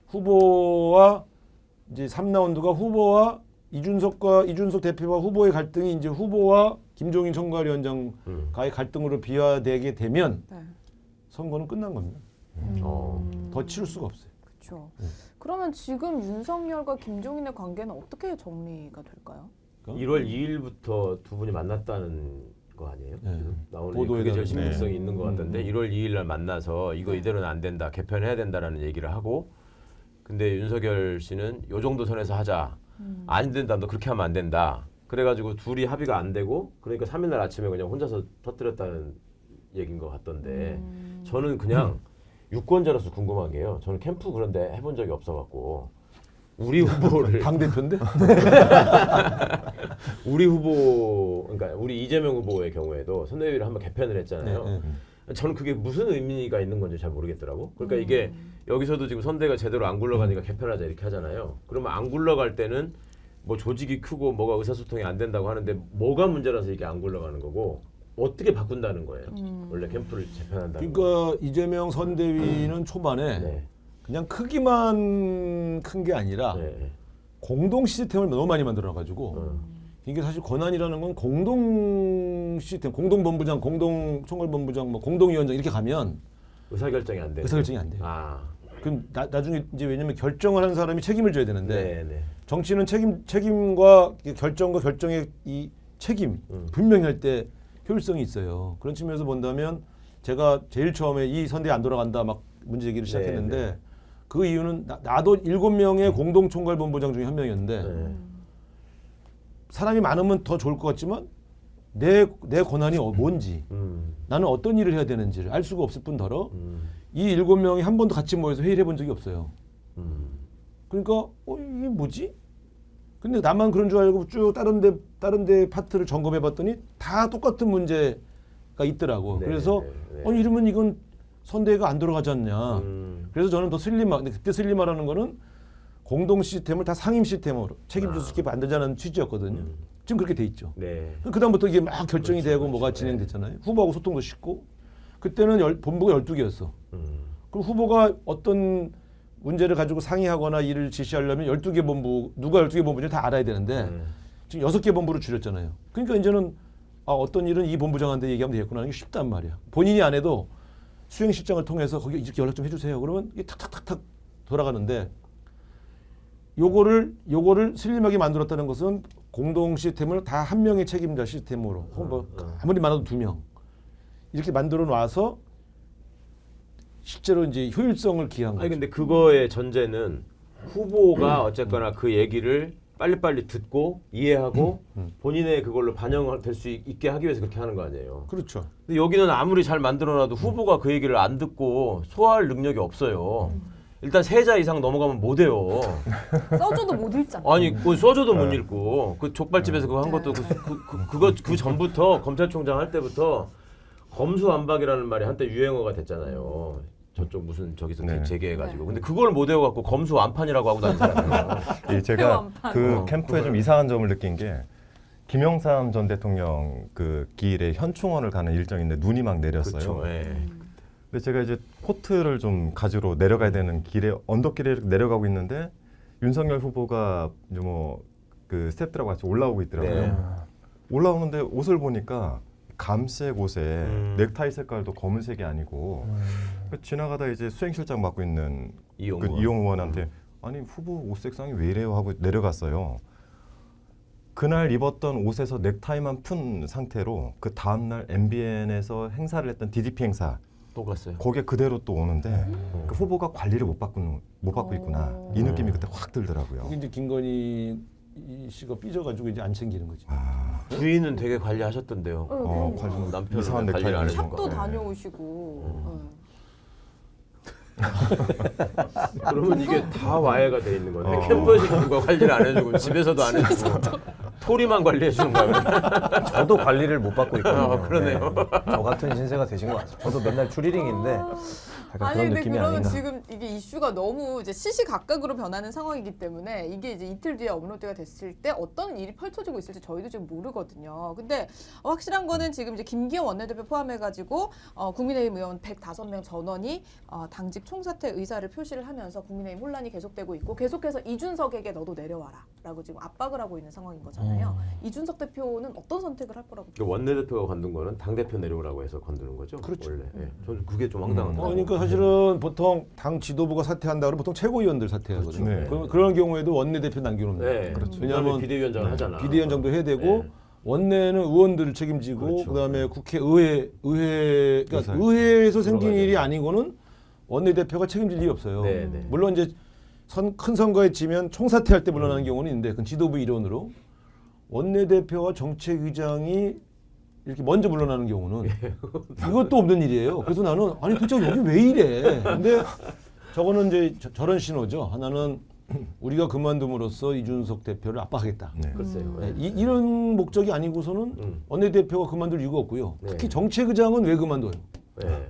[SPEAKER 4] 후보와 이제 3라운드가 후보와 이준석 대표와 후보의 갈등이 이제 후보와 김종인 총괄위원장과의 갈등으로 비화되게 되면
[SPEAKER 3] 네.
[SPEAKER 4] 선거는 끝난 겁니다. 더 치를 수가 없어요.
[SPEAKER 3] 그렇죠. 그러면 지금 윤석열과 김종인의 관계는 어떻게 정리가 될까요?
[SPEAKER 5] 1월 2일부터 두 분이 만났다는 거 아니에요?
[SPEAKER 4] 네.
[SPEAKER 5] 지금 나오는
[SPEAKER 4] 보도에
[SPEAKER 5] 그게 제일
[SPEAKER 4] 나오는,
[SPEAKER 5] 신빙성이
[SPEAKER 1] 네.
[SPEAKER 5] 있는 것 같던데 1월 2일 날 만나서 이거 이대로는 안 된다, 개편해야 된다라는 얘기를 하고 근데 윤석열 씨는 요 정도 선에서 하자. 안 된다, 너 그렇게 하면 안 된다. 그래가지고 둘이 합의가 안 되고 그러니까 3일 날 아침에 그냥 혼자서 터뜨렸다는 얘기인 것 같던데 저는 그냥 유권자로서 궁금한 게요. 저는 캠프 그런데 해본 적이 없어갖고 우리 후보를
[SPEAKER 4] 당 대표인데
[SPEAKER 5] 우리 후보 그러니까 우리 이재명 후보의 경우에도 선대위를 한번 개편을 했잖아요. 저는 그게 무슨 의미가 있는 건지 잘 모르겠더라고. 그러니까 이게 여기서도 지금 선대가 제대로 안 굴러가니까 개편하자 이렇게 하잖아요. 그러면 안 굴러갈 때는 뭐 조직이 크고 뭐가 의사소통이 안 된다고 하는데 뭐가 문제라서 이게 안 굴러가는 거고 어떻게 바꾼다는 거예요. 원래 캠프를 재편한다는 거.
[SPEAKER 4] 그러니까 이재명 선대위는 초반에
[SPEAKER 5] 네.
[SPEAKER 4] 그냥 크기만 큰 게 아니라
[SPEAKER 5] 네.
[SPEAKER 4] 공동 시스템을 너무 많이 만들어가지고 이게 사실 권한이라는 건 공동 시스템, 공동본부장, 공동총괄본부장, 뭐 공동위원장 이렇게 가면
[SPEAKER 5] 의사결정이 안 돼.
[SPEAKER 4] 의사결정이 안 돼요.
[SPEAKER 5] 아.
[SPEAKER 4] 그럼 나중에 이제 왜냐면 결정을 한 사람이 책임을 져야 되는데
[SPEAKER 5] 네.
[SPEAKER 4] 정치는 책임과 결정과 결정의 이 책임 분명히 할 때 효율성이 있어요. 그런 측면에서 본다면 제가 제일 처음에 이 선대위 안 돌아간다 막 문제 제기를 시작했는데 그 이유는 나도 7명의 공동총괄본부장 중에 한 명이었는데 사람이 많으면 더 좋을 것 같지만 내 권한이 뭔지 나는 어떤 일을 해야 되는지를 알 수가 없을 뿐더러 이 7명이 한 번도 같이 모여서 회의를 해본 적이 없어요. 그러니까 이게 뭐지? 근데 나만 그런 줄 알고 쭉 다른 데 파트를 점검해봤더니 다 똑같은 문제가 있더라고. 그래서 이러면 이건 선대위가 안 돌아가지 않냐. 그래서 저는 더 근데 그때 슬림화라는 거는 공동 시스템을 다 상임 시스템으로 책임질 수 있게 만들자는 취지였거든요. 지금 그렇게 돼 있죠.
[SPEAKER 5] 네.
[SPEAKER 4] 그다음부터 이게 막 결정이 되고 뭐가 진행됐잖아요. 후보하고 소통도 쉽고 그때는 본부가 12개였어. 그럼 후보가 어떤 문제를 가지고 상의하거나 일을 지시하려면 12개 본부, 누가 12개 본부인지 다 알아야 되는데 지금 6개 본부로 줄였잖아요. 그러니까 이제는 어떤 일은 이 본부장한테 얘기하면 되겠구나 하는 게 쉽단 말이야. 본인이 안 해도 수행실장을 통해서 거기 이렇게 연락 좀 해주세요. 그러면 이게 탁탁탁탁 돌아가는데 요거를 슬림하게 만들었다는 것은 공동 시스템을 다 한 명의 책임자 시스템으로 뭐 아무리 많아도 2명 이렇게 만들어 놔서 실제로 이제 효율성을 기한 거죠.
[SPEAKER 5] 아니 근데 그거의 전제는 후보가 어쨌거나 그 얘기를 빨리빨리 듣고 이해하고 본인의 그걸로 반영될 수 있게 하기 위해서 그렇게 하는 거 아니에요.
[SPEAKER 4] 그렇죠.
[SPEAKER 5] 근데 여기는 아무리 잘 만들어놔도 후보가 그 얘기를 안 듣고 소화할 능력이 없어요. 일단 3자 이상 넘어가면 못 해요.
[SPEAKER 3] 써줘도 못 읽잖아.
[SPEAKER 5] 아니 그 써줘도 못 읽고 그 족발집에서 그거 한 것도 그 전부터 검찰총장 할 때부터 검수완박이라는 말이 한때 유행어가 됐잖아요. 저쪽 무슨 저기서
[SPEAKER 1] 네.
[SPEAKER 5] 재개해가지고 근데 그걸 못 외워갖고 검수완판이라고 하고 다니잖아요.
[SPEAKER 1] 제가
[SPEAKER 3] 완판.
[SPEAKER 1] 그 캠프에 좀 이상한 점을 느낀 게 김영삼 전 대통령 그 길에 현충원을 가는 일정인데 눈이 막 내렸어요.
[SPEAKER 5] 그렇죠. 예.
[SPEAKER 1] 근데 제가 이제 코트를 좀 가지러 내려가야 되는 길에 언덕길에 내려가고 있는데 윤석열 후보가 이제 뭐 그 스태프들하고 같이 올라오고 있더라고요.
[SPEAKER 5] 네.
[SPEAKER 1] 올라오는데 옷을 보니까 감색 옷에 넥타이 색깔도 검은색이 아니고 그 지나가다 이제 수행실장 맡고 있는
[SPEAKER 5] 이용
[SPEAKER 1] 그 이용 의원한테 아니 후보 옷 색상이 왜 이래요 하고 내려갔어요. 그날 입었던 옷에서 넥타이만 푼 상태로 그 다음날 MBN에서 행사를 했던 DDP 행사
[SPEAKER 5] 또 갔어요.
[SPEAKER 1] 거기에 그대로 또 오는데 그 후보가 관리를 못 받고 있구나 이 느낌이 그때 확 들더라고요.
[SPEAKER 4] 거기 이제 김건희 씨가 삐져가지고 이제 안 챙기는 거지.
[SPEAKER 5] 부인은 되게 관리하셨던데요.
[SPEAKER 1] 관리
[SPEAKER 5] 남편은
[SPEAKER 1] 이상한
[SPEAKER 5] 관리를 안
[SPEAKER 1] 넥타이
[SPEAKER 5] 해준
[SPEAKER 3] 샵도
[SPEAKER 5] 거.
[SPEAKER 3] 다녀오시고.
[SPEAKER 5] 그러면 이게 다 와해가 돼 있는 건데
[SPEAKER 1] 어.
[SPEAKER 5] 캠프에서 누가 관리를 안 해주고 집에서도 안 해주고 토리만 관리해 주는 거야.
[SPEAKER 2] 저도 관리를 못 받고 있거든요.
[SPEAKER 5] 그러네요.
[SPEAKER 2] 네. 저 같은 신세가 되신 것 같아요. 저도 맨날 추리링인데 약간
[SPEAKER 3] 아니
[SPEAKER 2] 그런
[SPEAKER 3] 근데
[SPEAKER 2] 느낌이
[SPEAKER 3] 그러면
[SPEAKER 2] 아닌가.
[SPEAKER 3] 지금 이게 이슈가 너무 이제 시시각각으로 변하는 상황이기 때문에 이게 이제 이틀 뒤에 업로드가 됐을 때 어떤 일이 펼쳐지고 있을지 저희도 지금 모르거든요. 근데 확실한 거는 지금 이제 김기현 원내대표 포함해가지고 국민의힘 의원 105명 전원이 당직 총사퇴 의사를 표시를 하면서 국민의힘 혼란이 계속되고 있고 계속해서 이준석에게 너도 내려와라라고 지금 압박을 하고 있는 상황인 거잖아요. 이준석 대표는 어떤 선택을 할 거라고
[SPEAKER 5] 그 원내대표가 관둔 거는 당 대표 내려오라고 해서 관두는 거죠.
[SPEAKER 4] 그렇죠.
[SPEAKER 5] 원래. 예. 저는 그게 좀 황당한 거.
[SPEAKER 4] 그러니까 사실은 보통 당 지도부가 사퇴한다 그러면 보통 최고위원들 사퇴하거든요.
[SPEAKER 1] 그렇죠. 네.
[SPEAKER 4] 그런 경우에도 원내대표 남겨놓는 거예요.
[SPEAKER 5] 네.
[SPEAKER 1] 그렇죠.
[SPEAKER 5] 왜냐하면 비대위원장을 하잖아.
[SPEAKER 4] 비대위원장도 해야 되고
[SPEAKER 5] 네.
[SPEAKER 4] 원내는 의원들을 책임지고
[SPEAKER 1] 그렇죠.
[SPEAKER 4] 그다음에 국회의회 그러니까
[SPEAKER 1] 의사.
[SPEAKER 4] 의회에서 생긴
[SPEAKER 5] 들어가야
[SPEAKER 4] 일이
[SPEAKER 5] 돼요.
[SPEAKER 4] 아니고는 원내대표가 책임질 일이 없어요.
[SPEAKER 5] 네, 네.
[SPEAKER 4] 물론 이제 큰 선거에 지면 총사퇴할 때 물러나는 경우는 있는데 그건 지도부 일원으로 원내대표와 정책위장이 이렇게 먼저 물러나는 경우는 이것도 없는 일이에요. 그래서 나는 아니 도대체 여기 왜 이래? 근데 저거는 이제 저런 신호죠. 하나는 우리가 그만둠으로써 이준석 대표를 압박하겠다.
[SPEAKER 1] 네.
[SPEAKER 5] 글쎄요.
[SPEAKER 4] 네, 이런 목적이 아니고서는 원내대표가 그만둘 이유가 없고요.
[SPEAKER 5] 네.
[SPEAKER 4] 특히 정책의장은 왜 그만둬요?
[SPEAKER 5] 예.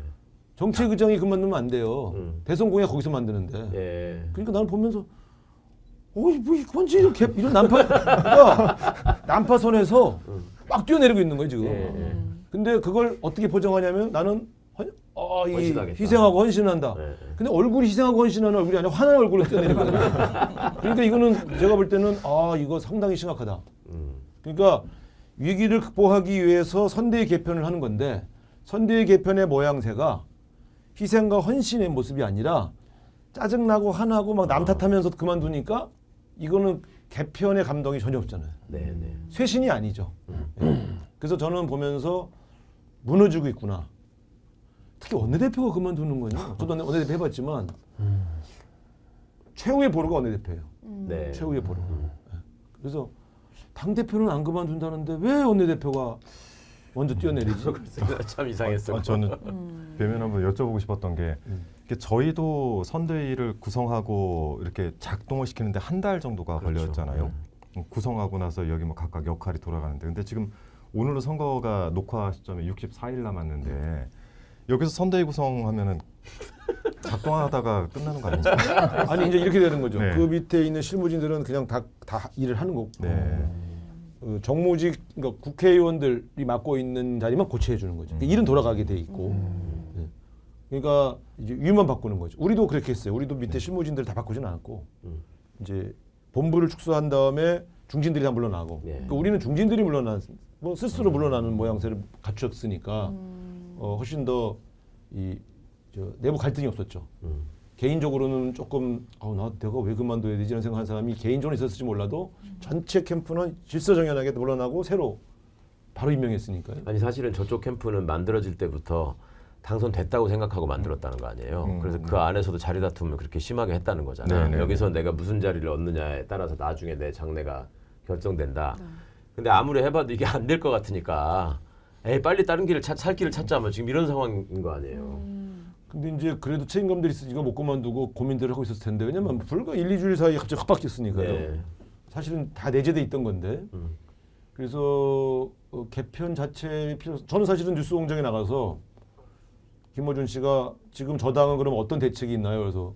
[SPEAKER 4] 정책의장이 그만두면 안 돼요. 대선 공약 거기서 만드는데.
[SPEAKER 5] 예.
[SPEAKER 4] 그러니까 나는 보면서 뭐 그만지 이런 난파선에서 막 뛰어내리고 있는 거예요 지금.
[SPEAKER 5] 예.
[SPEAKER 4] 근데 그걸 어떻게 보정하냐면 나는 이
[SPEAKER 5] 헌신하겠다.
[SPEAKER 4] 희생하고 헌신한다.
[SPEAKER 5] 예.
[SPEAKER 4] 근데 얼굴이 희생하고 헌신하는 얼굴이 아니라 화난 얼굴로 뛰어내리거든요. 그러니까 이거는 제가 볼 때는 이거 상당히 심각하다. 그러니까 위기를 극복하기 위해서 선대위 개편을 하는 건데 선대위 개편의 모양새가 희생과 헌신의 모습이 아니라 짜증나고 화나고 막 남 탓하면서 그만두니까 이거는 개편의 감동이 전혀 없잖아요.
[SPEAKER 5] 네, 네.
[SPEAKER 4] 쇄신이 아니죠. 예. 그래서 저는 보면서 무너지고 있구나. 특히 원내대표가 그만두는 거냐. 저도 원내대표 해봤지만 최후의 보루가 원내대표예요.
[SPEAKER 5] 네.
[SPEAKER 4] 최후의 보루. 예. 그래서 당대표는 안 그만둔다는데 왜 원내대표가 먼저 뛰어내리지?
[SPEAKER 5] 참 이상했어요.
[SPEAKER 1] 저는 배면 한번 여쭤보고 싶었던 게 이게 저희도 선대위를 구성하고 이렇게 작동을 시키는데 한 달 정도가
[SPEAKER 5] 그렇죠.
[SPEAKER 1] 걸렸잖아요. 구성하고 나서 여기 뭐 각각 역할이 돌아가는데 근데 지금 오늘로 선거가 녹화 시점에 64일 남았는데 여기서 선대위 구성하면은 작동하다가 끝나는 거 아닙니까?
[SPEAKER 4] 아니 이제 이렇게 되는 거죠.
[SPEAKER 1] 네.
[SPEAKER 4] 그 밑에 있는 실무진들은 그냥 다 일을 하는 거고.
[SPEAKER 1] 네.
[SPEAKER 4] 정무직 그러니까 국회의원들이 맡고 있는 자리만 고치해 주는 거죠. 그러니까 일은 돌아가게 돼 있고. 네. 그러니까 이제 위만 바꾸는 거죠. 우리도 그렇게 했어요. 우리도 밑에 실무진들 다 바꾸지는 않았고 이제 본부를 축소한 다음에 중진들이 다 물러나고.
[SPEAKER 5] 네.
[SPEAKER 4] 그러니까 우리는 중진들이 뭐 스스로 물러나는 모양새를 갖췄으니까 훨씬 더 내부 갈등이 없었죠. 개인적으로는 조금 내가 왜 그만둬야 되지 이런 생각하는 사람이 개인적으로 있었을지 몰라도 전체 캠프는 질서정연하게 물러나고 새로 바로 임명했으니까요.
[SPEAKER 5] 아니 사실은 저쪽 캠프는 만들어질 때부터 당선됐다고 생각하고 만들었다는 거 아니에요. 그래서 그 안에서도 자리 다툼을 그렇게 심하게 했다는 거잖아요.
[SPEAKER 1] 네네.
[SPEAKER 5] 여기서 내가 무슨 자리를 얻느냐에 따라서 나중에 내 장래가 결정된다. 근데 아무리 해봐도 이게 안 될 것 같으니까 빨리 다른 길을 살 길을 찾자면 지금 이런 상황인 거 아니에요.
[SPEAKER 4] 근데 이제 그래도 책임감들이 있으니까 못 그만두고 고민들을 하고 있었을 텐데 왜냐면 불과 1, 2주일 사이에 갑자기 확 바뀌었으니까요.
[SPEAKER 5] 네.
[SPEAKER 4] 사실은 다 내재돼 있던 건데 그래서 개편 자체의 필요 저는 사실은 뉴스공장에 나가서 김어준 씨가 지금 저 당은 그럼 어떤 대책이 있나요? 그래서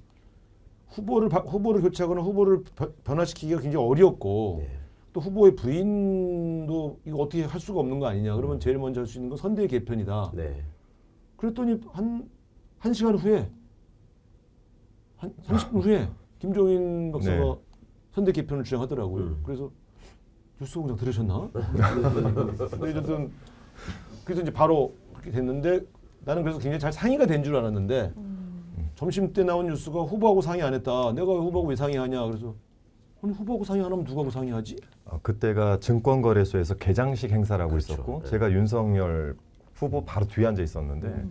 [SPEAKER 4] 후보를 교체하거나 후보를 변화시키기가 굉장히 어렵고
[SPEAKER 5] 네.
[SPEAKER 4] 또 후보의 부인도 이거 어떻게 할 수가 없는 거 아니냐. 그러면 제일 먼저 할 수 있는 건 선대위 개편이다.
[SPEAKER 5] 네.
[SPEAKER 4] 그랬더니 한 시간 후에 한 30분 후에 김종인 박사가
[SPEAKER 1] 네.
[SPEAKER 4] 선대 개편을 주장하더라고요. 그래서 뉴스공장 들으셨나? 근데 어쨌든 그래서 이제 바로 그렇게 됐는데 나는 그래서 굉장히 잘 상의가 된 줄 알았는데 점심 때 나온 뉴스가 후보하고 상의 안 했다. 내가 후보하고 왜 상의하냐? 그래서 아니 후보하고 상의 안 하면 누구하고 상의하지?
[SPEAKER 1] 그때가 증권거래소에서 개장식 행사라고
[SPEAKER 5] 그렇죠.
[SPEAKER 1] 있었고
[SPEAKER 5] 네.
[SPEAKER 1] 제가 윤석열 후보 바로 뒤에 앉아 있었는데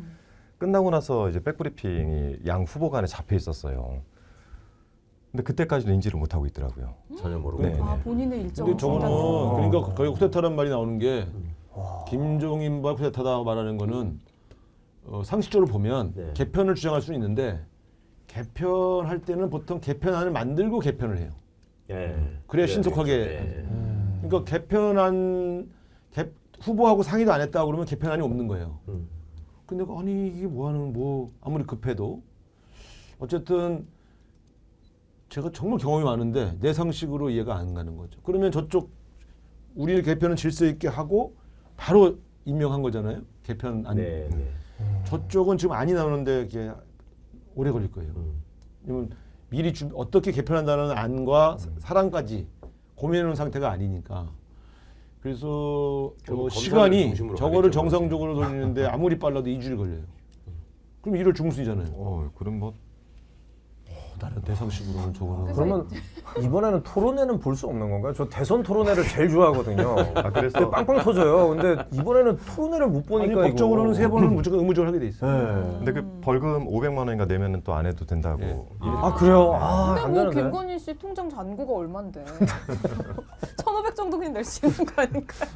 [SPEAKER 1] 끝나고 나서 이제 백브리핑이 양 후보 간에 잡혀 있었어요. 근데 그때까지도 인지를 못하고 있더라고요.
[SPEAKER 5] 전혀 모르고.
[SPEAKER 1] 네.
[SPEAKER 3] 아, 본인의 일정.
[SPEAKER 4] 근데 저거는 그러니까 거의 쿠데타라는 말이 나오는 게 김종인과 쿠데타다 말하는 거는 상식적으로 보면
[SPEAKER 5] 네.
[SPEAKER 4] 개편을 주장할 수는 있는데 개편할 때는 보통 개편안을 만들고 개편을 해요.
[SPEAKER 5] 예.
[SPEAKER 4] 그래야
[SPEAKER 5] 그래야
[SPEAKER 4] 신속하게
[SPEAKER 5] 되겠죠. 예.
[SPEAKER 4] 그러니까 후보하고 상의도 안 했다 그러면 개편안이 없는 거예요. 근데 아니 이게 뭐 아무리 급해도 어쨌든 제가 정말 경험이 많은데 내 상식으로 이해가 안 가는 거죠. 그러면 저쪽 우리의 개편은 질서 있게 하고 바로 임명한 거잖아요. 개편안.
[SPEAKER 5] 네. 네.
[SPEAKER 4] 저쪽은 지금 안이 나오는데 이게 오래 걸릴 거예요. 왜냐면 미리 어떻게 개편한다는 안과 사랑까지 고민해놓은 상태가 아니니까. 그래서
[SPEAKER 5] 결국
[SPEAKER 4] 시간이
[SPEAKER 5] 중심으로
[SPEAKER 4] 저거를
[SPEAKER 5] 가겠죠,
[SPEAKER 4] 정상적으로 돌리는데 아무리 빨라도 2주일 걸려요. 그럼 1월 중순이잖아요.
[SPEAKER 1] 그럼 뭐
[SPEAKER 4] 나는 내 상식으로는 저거는.
[SPEAKER 2] 그러면 이번에는 토론회는 볼 수 없는 건가요? 저 대선 토론회를 제일 좋아하거든요.
[SPEAKER 1] 그래서
[SPEAKER 2] 근데 빵빵 터져요. 근데 이번에는 토론회를 못 보니까
[SPEAKER 4] 아니
[SPEAKER 2] 이거.
[SPEAKER 4] 법적으로는 3번은 무조건 의무적으로 하게 돼 있어요.
[SPEAKER 2] 네.
[SPEAKER 1] 근데 그 벌금 500만 원인가 내면은 또 안 해도 된다고.
[SPEAKER 4] 예.
[SPEAKER 2] 아 그래요? 아,
[SPEAKER 3] 근데
[SPEAKER 2] 안
[SPEAKER 3] 뭐
[SPEAKER 2] 되는데.
[SPEAKER 3] 김건희 씨 통장 잔고가 얼만데? 1,500 정도 그냥 낼 수 있는 거 아닐까요?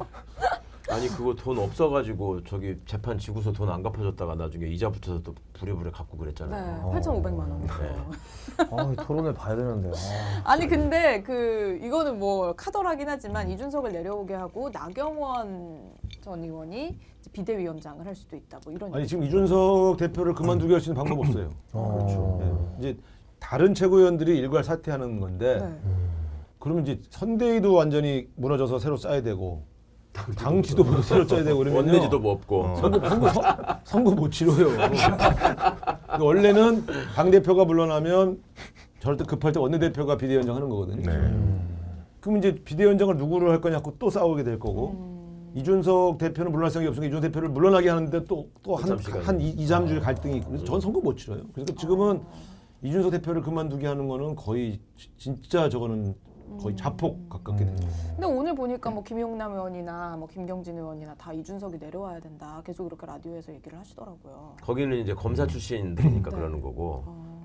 [SPEAKER 5] 아니 그거 돈 없어가지고 저기 재판 지고서 돈 안 갚아줬다가 나중에 이자 붙여서 또 부랴부랴 갚고
[SPEAKER 3] 네,
[SPEAKER 5] 그랬잖아요.
[SPEAKER 3] 8,500만 원.
[SPEAKER 5] 네.
[SPEAKER 2] 아, 토론회 봐야 되는데. 아.
[SPEAKER 3] 아니 근데 이거는 뭐 카더라긴 하지만 이준석을 내려오게 하고 나경원 전 의원이 이제 비대위원장을 할 수도 있다. 뭐 이런.
[SPEAKER 4] 아니 지금 이준석 대표를 그만두게 할 수 있는 방법 없어요.
[SPEAKER 2] 그렇죠.
[SPEAKER 4] 예. 이제 다른 최고위원들이 일괄 사퇴하는 건데
[SPEAKER 3] 네.
[SPEAKER 4] 그러면 이제 선대위도 완전히 무너져서 새로 짜야 되고 당 지도부도 새로 짜야 되고 그러면
[SPEAKER 5] 원내 지도뭐 없고.
[SPEAKER 4] 선거 못 치러요. 원래는 당 대표가 물러나면 저럴 때 급할 때 원내 대표가 비대위원장 하는 거거든요.
[SPEAKER 1] 네.
[SPEAKER 4] 그럼 이제 비대위원장을 누구를 할 거냐고 또 싸우게 될 거고 이준석 대표는 물러날 생각이 없으니까 이준석 대표를 물러나게 하는데 또 한 2, 3주의 갈등이 있고 그래서 전 선거 못 치러요. 그래서 지금은 이준석 대표를 그만두게 하는 거는 거의 진짜 저거는 거의 자폭 가깝게 됩니다.
[SPEAKER 3] 근데 오늘 보니까 뭐 김용남 의원이나 뭐 김경진 의원이나 다 이준석이 내려와야 된다. 계속 그렇게 라디오에서 얘기를 하시더라고요.
[SPEAKER 5] 거기는 이제 검사 출신들이니까
[SPEAKER 3] 네.
[SPEAKER 5] 그러는 거고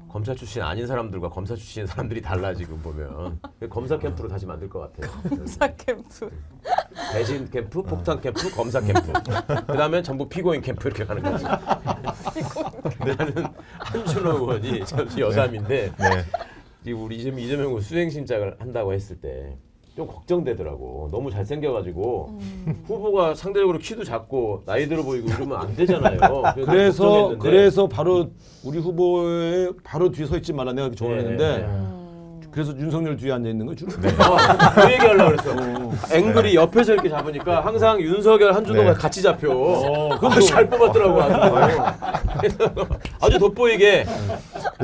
[SPEAKER 5] 검사 출신 아닌 사람들과 검사 출신 사람들이 달라 지금 보면 검사 캠프로 다시 만들 것 같아요.
[SPEAKER 3] 검사 캠프.
[SPEAKER 5] 배신 캠프, 폭탄 캠프, 검사 캠프. 그다음에 전부 피고인 캠프 이렇게 가는 거지. 나는 한준호 의원이 잠시 여담인데 지금 우리 이재명 의원 수행신작을 한다고 했을 때 좀 걱정되더라고. 너무 잘생겨가지고 후보가 상대적으로 키도 작고 나이 들어 보이고 이러면 안 되잖아요.
[SPEAKER 4] 그래서 바로 우리 후보의 바로 뒤에 서 있지 말라 내가 그렇게 조언을 했는데 그래서 윤석열 뒤에 앉아 있는 거예요 주로.
[SPEAKER 5] 그 얘기 하려고 그랬어. 앵글이 옆에서 이렇게 잡으니까 항상 윤석열 한준호가 같이 잡혀. 그거 잘 뽑았더라고. 아주 돋보이게.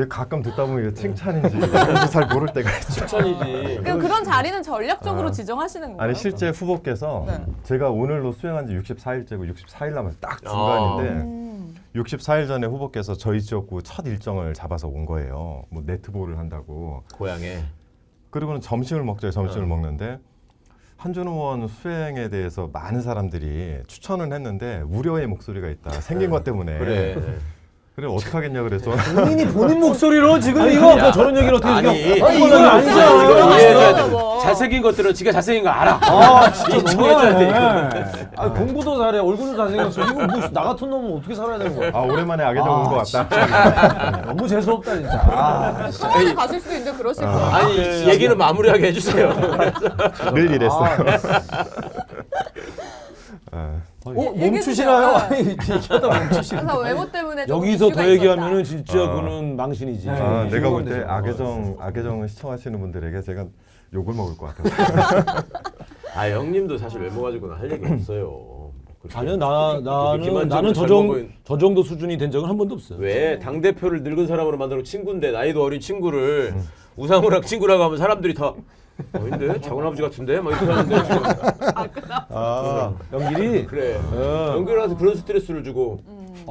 [SPEAKER 1] 가끔 듣다 보면 이게 칭찬인지 뭔지 잘 모를 때가 있죠.
[SPEAKER 5] 칭찬이지.
[SPEAKER 3] 그런 자리는 전략적으로 지정하시는 거예요?
[SPEAKER 1] 아니 실제 후보께서
[SPEAKER 3] 네.
[SPEAKER 1] 제가 오늘로 수행한 지 64일째고 64일 남아서 딱 중간인데 64일 전에 후보께서 저희 지역구 첫 일정을 잡아서 온 거예요. 뭐 네트볼을 한다고.
[SPEAKER 5] 고향에.
[SPEAKER 1] 그리고는 점심을 먹는데 한준호 의원 수행에 대해서 많은 사람들이 추천을 했는데 우려의 목소리가 있다. 생긴 것 때문에.
[SPEAKER 5] 그래.
[SPEAKER 1] 그래 어떻게 하겠냐 그래서
[SPEAKER 2] 본인이 본인 목소리로 지금
[SPEAKER 4] 아니,
[SPEAKER 2] 이거
[SPEAKER 4] 이거 저런 얘기를 어떻게
[SPEAKER 5] 아니,
[SPEAKER 4] 해요?
[SPEAKER 2] 아니, 이건 아니죠.
[SPEAKER 5] 이거 이해해줘야 돼.
[SPEAKER 3] 뭐.
[SPEAKER 5] 잘생긴 것들은 지가 잘생긴 거 알아.
[SPEAKER 2] 아 진짜
[SPEAKER 5] 인정해줘야 돼,
[SPEAKER 2] 너무하네. 아 공부도 잘해 얼굴도 잘생겼어. 이거 뭐나 같은 놈은 어떻게 살아야 되는 거야?
[SPEAKER 1] 아 오랜만에 악의정 온 것 같다.
[SPEAKER 2] 너무 재수 없다 진짜. 아,
[SPEAKER 3] 처음에 가실 수도 있는데 그러실 거예요.
[SPEAKER 5] 아니 얘기는 마무리하게 해주세요.
[SPEAKER 1] 늘 이랬어요.
[SPEAKER 2] 멈추시나요? 아니 얘기하다 멈추시나요?
[SPEAKER 3] 그래서 외모 때문에 조금
[SPEAKER 4] 여기서
[SPEAKER 3] 이슈가
[SPEAKER 4] 더 얘기하면은
[SPEAKER 3] 있었다.
[SPEAKER 4] 진짜 그거는 망신이지.
[SPEAKER 1] 아, 내가 볼 때
[SPEAKER 2] 되죠.
[SPEAKER 1] 악의정을 시청하시는 분들에게 제가 욕을 먹을 것 같아요.
[SPEAKER 5] 아 형님도 사실 외모 가지고는 할 얘기 없어요.
[SPEAKER 4] 아니요,
[SPEAKER 5] 기만적으로
[SPEAKER 4] 나는
[SPEAKER 5] 잘 먹은-
[SPEAKER 4] 저 정도 수준이 된 적은 한 번도 없어요.
[SPEAKER 5] 왜 당 대표를 늙은 사람으로 만들어 친구인데 나이도 어린 친구를 우상호랑 친구라고 하면 사람들이 다 아닌데 작은 아버지 같은데 막 이렇게 하는데 지금
[SPEAKER 4] 아, 연길이
[SPEAKER 5] 그래
[SPEAKER 4] 어.
[SPEAKER 5] 연결해서 그런 스트레스를 주고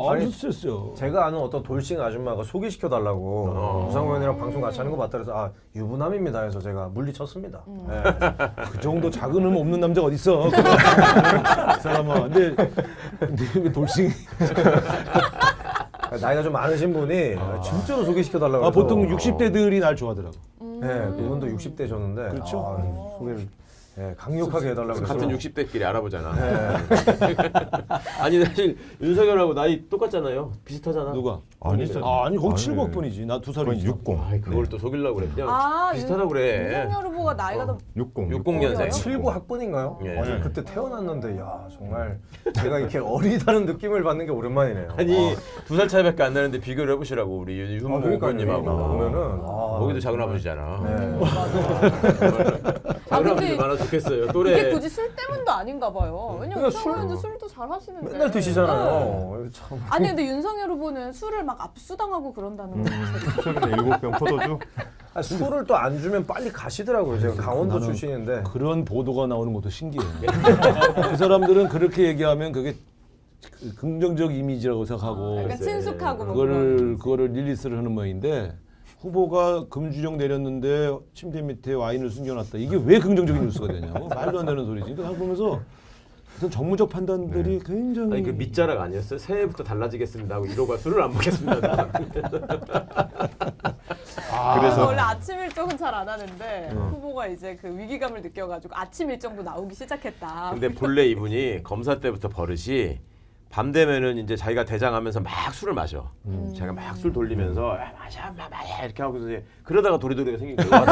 [SPEAKER 4] 아주 스트레스요.
[SPEAKER 2] 제가 아는 어떤 돌싱 아줌마가 소개시켜 달라고 우상호 형이랑 방송 같이 하는 거 봤다 그래서 아 유부남입니다 해서 제가 물리쳤습니다. 네.
[SPEAKER 4] 그 정도 작은 음 없는 남자가 어디 있어? 그 사람아. 근데 왜 돌싱?
[SPEAKER 2] 나이가 좀 많으신 분이 진짜로 소개시켜 달라고.
[SPEAKER 4] 아, 보통 60대들이 날 좋아하더라고.
[SPEAKER 2] 네, 그분도 60대셨는데
[SPEAKER 4] 그렇죠.
[SPEAKER 2] 소개를 강력하게 해달라고 그래서
[SPEAKER 5] 같은 60대끼리 알아보잖아. 아니 사실 윤석열하고 나이 똑같잖아요. 비슷하잖아.
[SPEAKER 4] 누가?
[SPEAKER 1] 아니죠.
[SPEAKER 4] 아니 거기
[SPEAKER 1] 아니,
[SPEAKER 4] 70번이지. 나 2살
[SPEAKER 1] 거의
[SPEAKER 4] 이지.
[SPEAKER 1] 60.
[SPEAKER 5] 아이 그걸 또 속이려고 그래. 그냥
[SPEAKER 3] 아,
[SPEAKER 5] 비슷하다고 그래.
[SPEAKER 3] 윤석열 후보가 나이가 더
[SPEAKER 1] 60.
[SPEAKER 5] 60년생.
[SPEAKER 2] 79 학번인가요?
[SPEAKER 5] 예.
[SPEAKER 2] 아니, 그때 태어났는데 야 정말 제가 이렇게 어리다는 느낌을 받는 게 오랜만이네요.
[SPEAKER 5] 아니 2살 차이밖에 안 나는데 비교를 해보시라고 우리 윤
[SPEAKER 2] 그러니까
[SPEAKER 5] 후보님하고
[SPEAKER 2] 보면은
[SPEAKER 5] 거기도 작은 아버지잖아.
[SPEAKER 2] 네.
[SPEAKER 3] 아,
[SPEAKER 5] 작은
[SPEAKER 3] 근데
[SPEAKER 5] 아버지 많아 좋겠어요.
[SPEAKER 3] 이게
[SPEAKER 5] 또래.
[SPEAKER 3] 굳이 술 때문도 아닌가 봐요. 왜냐면
[SPEAKER 2] 그러니까 술-
[SPEAKER 3] 윤석열 술도 잘 하시는데.
[SPEAKER 2] 맨날 드시잖아요. 이거 참.
[SPEAKER 3] 아니 근데 윤석열 후보는 술을 막 압수당하고 그런다는 거.
[SPEAKER 1] 최근에 7병 포도주.
[SPEAKER 2] 아, 술을 또 안 주면 빨리 가시더라고요. 제가 강원도
[SPEAKER 4] 나는
[SPEAKER 2] 출신인데.
[SPEAKER 4] 그런 보도가 나오는 것도 신기해. 그 사람들은 그렇게 얘기하면 그게 긍정적 이미지라고 생각하고
[SPEAKER 3] 약간 친숙하고 뭐 그런.
[SPEAKER 4] 그거를 릴리스를 하는 모양인데 후보가 금주령 내렸는데 침대 밑에 와인을 숨겨놨다. 이게 왜 긍정적인 뉴스가 되냐고 말도 안 되는 소리지. 그러니까 보면서 어떤 정무적 판단들이 굉장히
[SPEAKER 5] 아니 그 밑자락 아니었어요? 새해부터 달라지겠습니다 하고 1호가 술을 안 먹겠습니다.
[SPEAKER 1] 그래서
[SPEAKER 3] 원래 아침 일정은 잘 안 하는데 후보가 이제 그 위기감을 느껴가지고 아침 일정도 나오기 시작했다.
[SPEAKER 5] 근데 본래 이분이 검사 때부터 버릇이 밤 되면은 이제 자기가 대장하면서 막 술을 마셔. 자기가 막 술 돌리면서 야, 마셔, 마셔 이렇게 하고 이제 그러다가 도리도리가 생긴 거예요.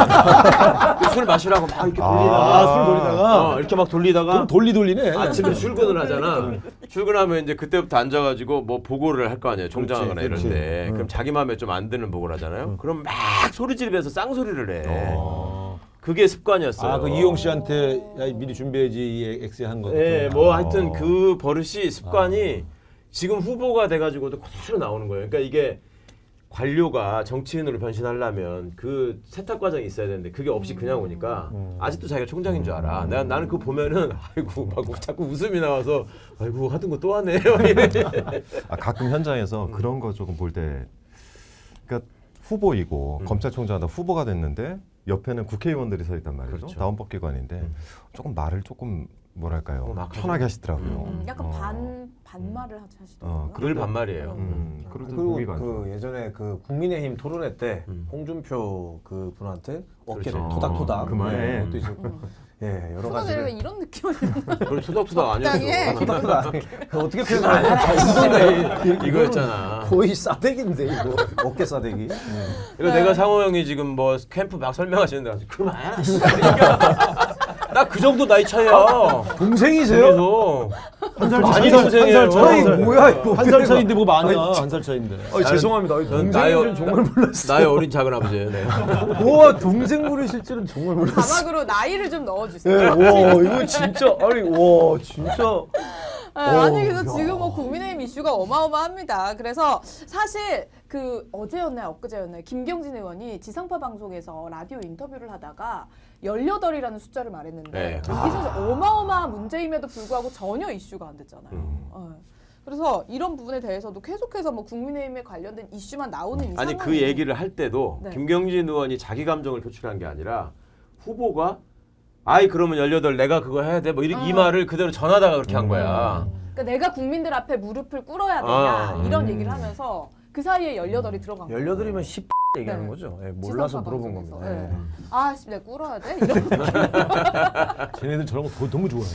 [SPEAKER 5] 술 마시라고 막 이렇게 돌리다가
[SPEAKER 4] 술 돌리다가
[SPEAKER 5] 이렇게 막 돌리다가
[SPEAKER 4] 돌리네.
[SPEAKER 5] 아침에 출근을 하잖아. 출근하면 이제 그때부터 앉아가지고 뭐 보고를 할 거 아니에요. 총장하거나 이럴
[SPEAKER 4] 그렇지.
[SPEAKER 5] 때. 그럼 자기 마음에 좀 안 드는 보고를 하잖아요. 그럼 막 소리 지르면서 쌍소리를 해. 그게 습관이었어요.
[SPEAKER 4] 아, 그 이용 씨한테 야, 미리 준비해야지 이 엑스에 한 거.
[SPEAKER 5] 네, 뭐 하여튼 그 버릇이 습관이 지금 후보가 돼가지고도 그대로 나오는 거예요. 그러니까 이게 관료가 정치인으로 변신하려면 그 세탁 과정이 있어야 되는데 그게 없이 그냥 오니까 아직도 자기가 총장인 줄 알아. 나는 그거 보면은 아이고 막 자꾸 웃음이 나와서 아이고 하던 거 또 하네. 막 이래.
[SPEAKER 1] 가끔 현장에서 그런 거 조금 볼 때 그러니까 후보이고 검찰총장하다 후보가 됐는데 옆에는 국회의원들이 서 있단 말이죠.
[SPEAKER 5] 그렇죠.
[SPEAKER 1] 다원법기관인데 조금 말을 조금 뭐랄까요
[SPEAKER 5] 막
[SPEAKER 1] 편하게 하시더라고요.
[SPEAKER 3] 약간 반말을 하시더라고요.
[SPEAKER 5] 늘 반말이에요.
[SPEAKER 1] 그럴 때
[SPEAKER 2] 그리고
[SPEAKER 1] 보기가 안 좋아요.
[SPEAKER 2] 그 예전에 그 국민의힘 토론회 때 홍준표 그 분한테 어깨를
[SPEAKER 5] 그렇죠.
[SPEAKER 2] 토닥토닥
[SPEAKER 1] 그만해.
[SPEAKER 2] 그것도 있었고 예 여러
[SPEAKER 3] 후보가 내가
[SPEAKER 2] 가지를
[SPEAKER 3] 이런 느낌을
[SPEAKER 5] 그걸 투닥투닥
[SPEAKER 3] 적당히 해.
[SPEAKER 5] 아니었어.
[SPEAKER 2] 토닥토닥 어떻게 표현하냐
[SPEAKER 5] 이거였잖아.
[SPEAKER 2] 거의 싸대기인데 이거 어깨 싸대기.
[SPEAKER 5] 이거 내가 상호 형이 지금 뭐 캠프 막 설명하시는데 가서 그만. 나 그 정도 나이 차이야.
[SPEAKER 2] 동생이세요?
[SPEAKER 5] 그래서
[SPEAKER 4] 한살
[SPEAKER 5] 많이 동생이에요.
[SPEAKER 2] 아니 뭐야 이거
[SPEAKER 4] 한살 차이인데 뭐 많아. 한 살 차이인데.
[SPEAKER 2] 죄송합니다.
[SPEAKER 5] 전
[SPEAKER 2] 동생인 줄 정말 몰랐어요.
[SPEAKER 5] 나의 어린 작은 아버지예요. 네.
[SPEAKER 2] 와 동생 부르실 줄은 정말 몰랐어요.
[SPEAKER 3] 자막으로 나이를 좀
[SPEAKER 2] 네,
[SPEAKER 3] 넣어주세요.
[SPEAKER 2] 와 이거 진짜 아니 와 진짜
[SPEAKER 3] 아니 그래서 지금 뭐 국민의힘 이슈가 어마어마합니다. 그래서 사실 그 어제였나요 엊그제였나요 김경진 의원이 지상파 방송에서 라디오 인터뷰를 하다가 18이라는 숫자를 말했는데
[SPEAKER 5] 네.
[SPEAKER 3] 여기서 어마어마한 문제임에도 불구하고 전혀 이슈가 안 됐잖아요. 그래서 이런 부분에 대해서도 계속해서 뭐 국민의힘에 관련된 이슈만 나오는 이
[SPEAKER 5] 아니 그
[SPEAKER 3] 상황이에요.
[SPEAKER 5] 얘기를 할 때도
[SPEAKER 3] 네.
[SPEAKER 5] 김경진 의원이 자기 감정을 표출한 게 아니라 후보가 아이 그러면 18 내가 그거 해야 돼 뭐 이 말을 그대로 전하다가 그렇게 한 거야.
[SPEAKER 3] 그러니까 내가 국민들 앞에 무릎을 꿇어야 되냐
[SPEAKER 5] 아.
[SPEAKER 3] 이런 얘기를 하면서 그 사이에 18이 들어간 거예요.
[SPEAKER 2] 18이면 10 얘기하는
[SPEAKER 3] 네.
[SPEAKER 2] 거죠. 예, 몰라서
[SPEAKER 3] 지상파
[SPEAKER 2] 물어본
[SPEAKER 3] 방송에서.
[SPEAKER 2] 겁니다.
[SPEAKER 3] 네.
[SPEAKER 2] 예.
[SPEAKER 3] 아, 씨, 내가 꿀어야 돼? 이런.
[SPEAKER 4] 쟤네들 저런 거 너무 좋아해.